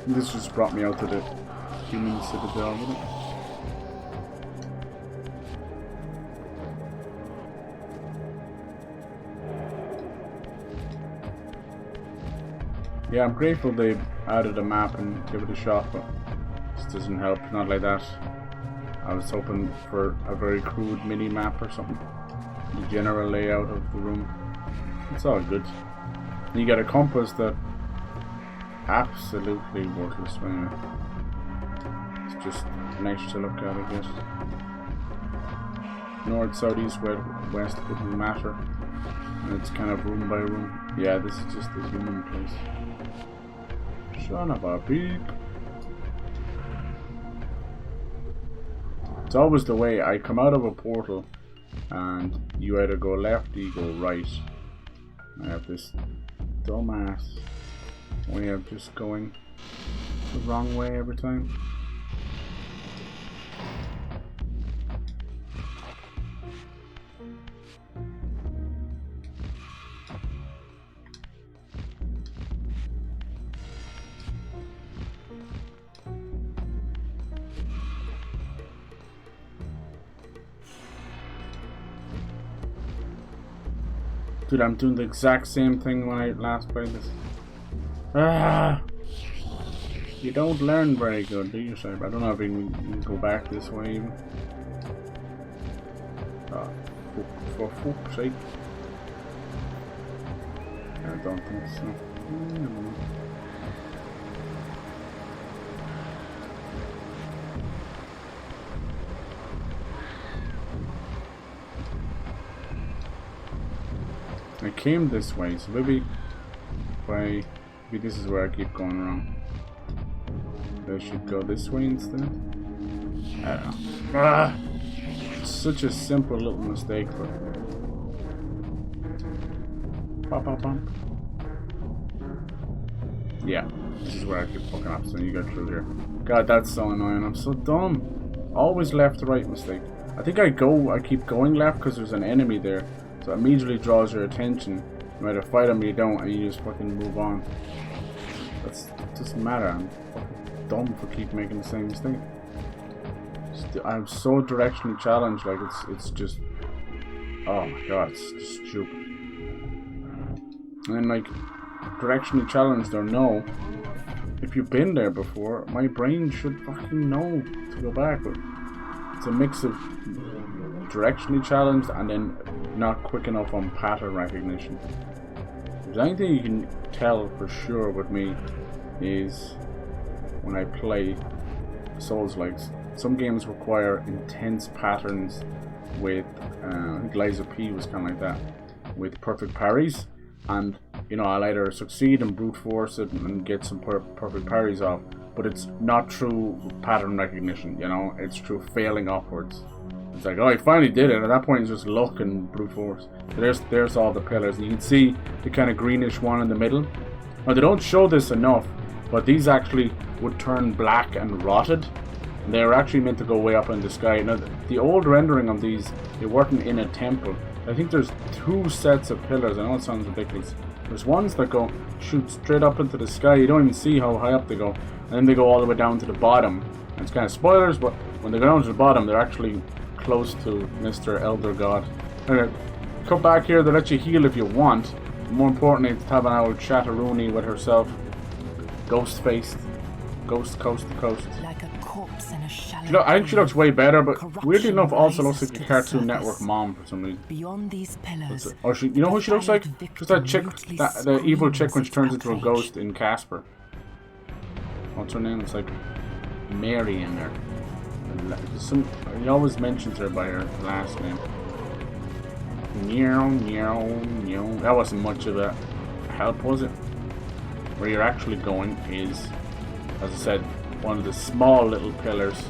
This just brought me out to the human citadel, didn't it? Yeah, I'm grateful they added a map and give it a shot, but this doesn't help, not like that. I was hoping for a very crude mini map or something. The general layout of the room. It's all good. You get a compass that absolutely worthless, man. It's just nice to look at, I guess. North, south, east, west wouldn't matter. And it's kind of room by room. Yeah, this is just a human place. Son of a beep. It's always the way. I come out of a portal and you either go left or you go right. I have this dumbass way of just going the wrong way every time. Dude, I'm doing the exact same thing when I last played this. Ah! You don't learn very good, do you, Cyber? I don't know if you can go back this way even. For fuck's sake. I don't think so. I came this way, so maybe this is where I keep going wrong. I should go this way instead. I don't know. Ah! Such a simple little mistake, but pop, pop, pop. Yeah, this is where I keep fucking up. So you go through here. God, that's so annoying. I'm so dumb. Always left to right mistake. I think I keep going left because there's an enemy there. So it immediately draws your attention. You either fight him or you don't, and you just fucking move on. It doesn't matter. I'm fucking dumb for keep making the same mistake. I'm so directionally challenged, like it's just, oh my god, it's just stupid. And then like, directionally challenged or no, if you've been there before, my brain should fucking know to go back. But it's a mix of directionally challenged and then not quick enough on pattern recognition. If there's anything you can tell for sure with me is when I play Souls-likes, some games require intense patterns with, I think Lies of P was kind of like that, with perfect parries, and you know, I'll either succeed and brute force it and get some perfect parries off, but it's not through pattern recognition, you know, it's through failing upwards. It's like, oh, I finally did it. At that point, it's just luck and brute force. There's all the pillars, and you can see the kind of greenish one in the middle. Now, they don't show this enough, but these actually would turn black and rotted. And they were actually meant to go way up in the sky. Now, the old rendering on these, they weren't in a temple. I think there's two sets of pillars. I know it sounds ridiculous. There's ones that shoot straight up into the sky. You don't even see how high up they go. And then they go all the way down to the bottom. And it's kind of spoilers, but when they go down to the bottom, they're actually close to Mr. Elder God. Anyway, come back here, they let you heal if you want. More importantly, to have an old chatteroony with herself. Ghost-faced. Ghost coast to coast. Like a corpse in a shallow. You know, I think she looks way better, but weirdly enough also looks like a Cartoon Network mom for some reason. Beyond these pillars. Or you know who she looks like? Just that chick, the evil chick when she turns into a ghost in Casper. What's her name? It's like Mary in there. He always mentions her by her last name. Meow, meow, meow. That wasn't much of a help, was it? Where you're actually going is, as I said, one of the small little pillars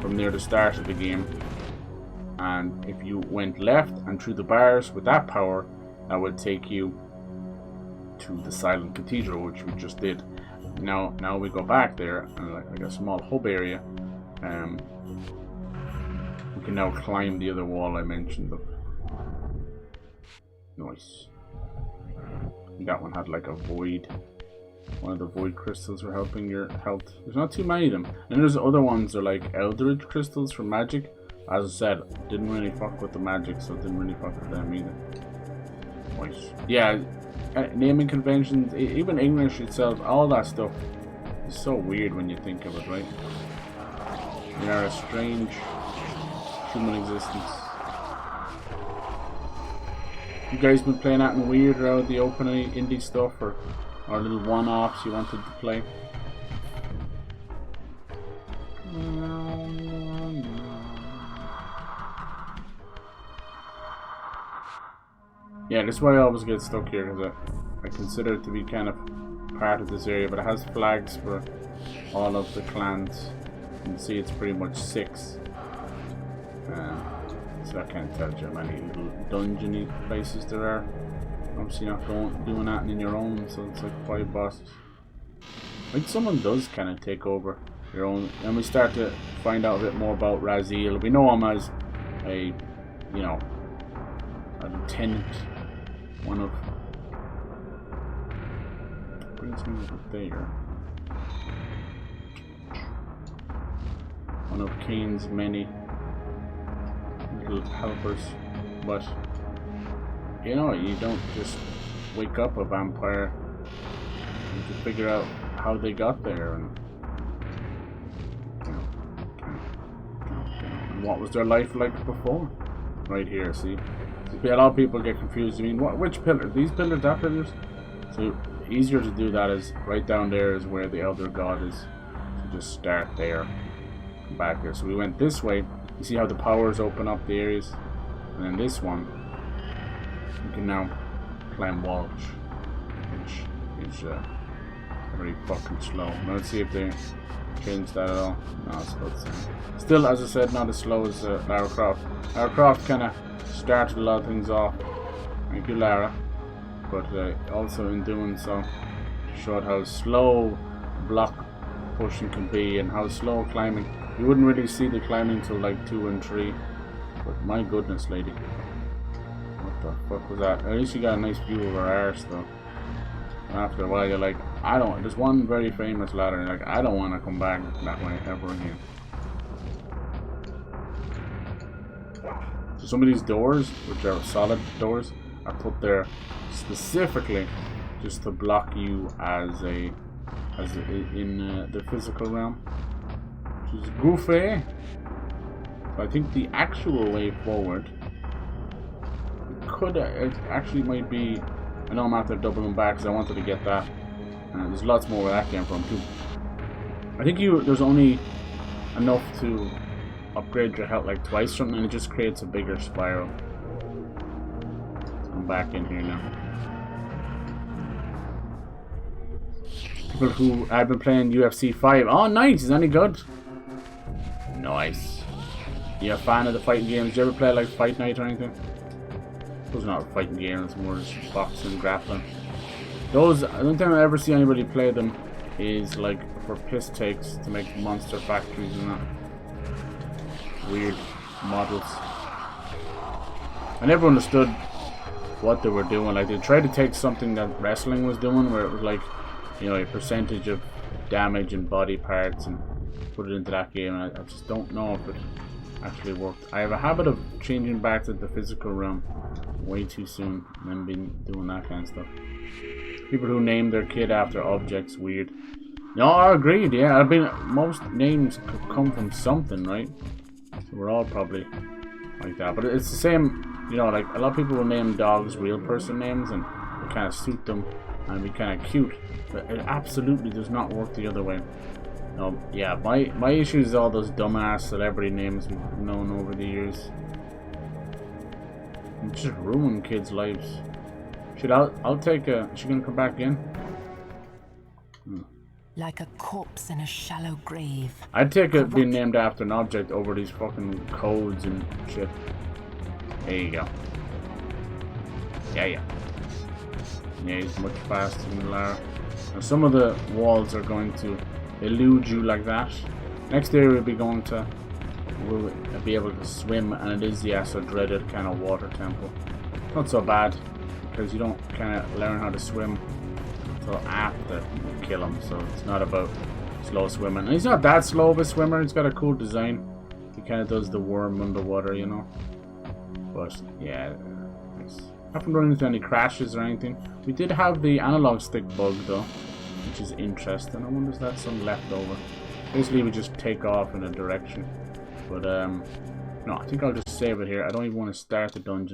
from near the start of the game. And if you went left and through the bars with that power, that would take you to the Silent Cathedral, which we just did. Now we go back there, and like a small hub area. You can now climb the other wall I mentioned. Nice. That one had like a void. One of the void crystals were helping your health. There's not too many of them. And there's other ones that are like eldritch crystals for magic. As I said, didn't really fuck with the magic, so didn't really fuck with them either. Nice. Yeah, naming conventions, even English itself, all that stuff is so weird when you think of it, right? We are a strange human existence. You guys been playing anything weird around the open indie stuff, or little one-offs you wanted to play? Yeah, this is why I always get stuck here, because I consider it to be kind of part of this area, but it has flags for all of the clans. You can see it's pretty much 6. So I can't tell you how many little dungeony places there are. Obviously not doing that in your own, so it's like 5 bosses. Like someone does kind of take over your own, and we start to find out a bit more about Raziel. We know him as a, you know, a lieutenant, one of, brings me over there, one of Kain's many little helpers, but you know, you don't just wake up a vampire. You have to figure out how they got there, and you know, and what was their life like before. Right here, see, a lot of people get confused. I mean, which pillar? These pillars, that pillars? So easier to do that is right down there is where the Elder God is. So just start there, come back here. So we went this way. You see how the powers open up the areas, and then this one. You can now climb walls, which is very fucking slow. Now let's see if they changed that at all. No, it's about the same. Still, as I said, not as slow as Lara Croft. Lara Croft kind of started a lot of things off. Thank you, Lara. But also in doing so, showed how slow block pushing can be and how slow climbing. You wouldn't really see the climbing till like 2 and 3. But my goodness, lady. What the fuck was that? At least you got a nice view of her arse though. And after a while you're like, I don't, there's one very famous ladder and you're like, I don't want to come back that way ever again. So some of these doors, which are solid doors, are put there specifically just to block you as in the physical realm, which is goofy. So I think the actual way forward could it actually might be. I know I'm after doubling back because I wanted to get that. There's lots more where that came from too. I think there's only enough to upgrade your health like twice from, and it just creates a bigger spiral. I'm back in here now. People who I've been playing UFC 5. Oh, nice! Is any good? Nice. You a fan of the fighting games? Did you ever play like Fight Night or anything? Those are not fighting games, more just boxing, grappling. Those, I don't think I ever see anybody play them is like for piss takes to make monster factories and that. Weird models. I never understood what they were doing. Like they tried to take something that wrestling was doing, where it was like, you know, a percentage of damage and body parts, and put it into that game. And I just don't know if it actually worked. I have a habit of changing back to the physical realm way too soon, and then been doing that kind of stuff. People who name their kid after objects, weird. No, I agreed. Yeah, I mean, most names come from something, right? So we're all probably like that. But it's the same, you know, like a lot of people will name dogs real person names and they kind of suit them and be kind of cute. But it absolutely does not work the other way. No, yeah, my issue is all those dumbass celebrity names we've known over the years. It just ruin kids' lives. I'll take a. Is she gonna come back in? Like a corpse in a shallow grave. I'd take it being named after an object over these fucking codes and shit. There you go. Yeah. Yeah, he's much faster than Lara. Now some of the walls are going to elude you like that. Next area we'll be going to will be able to swim, and it is the so dreaded kind of water temple. Not so bad, because you don't kind of learn how to swim until after you kill him, so it's not about slow swimming. And he's not that slow of a swimmer, he's got a cool design. He kind of does the worm underwater, you know. But yeah, I haven't run into any crashes or anything. We did have the analog stick bug though, which is interesting. I wonder if that's some leftover. Basically we just take off in a direction. But no, I think I'll just save it here. I don't even want to start the dungeon.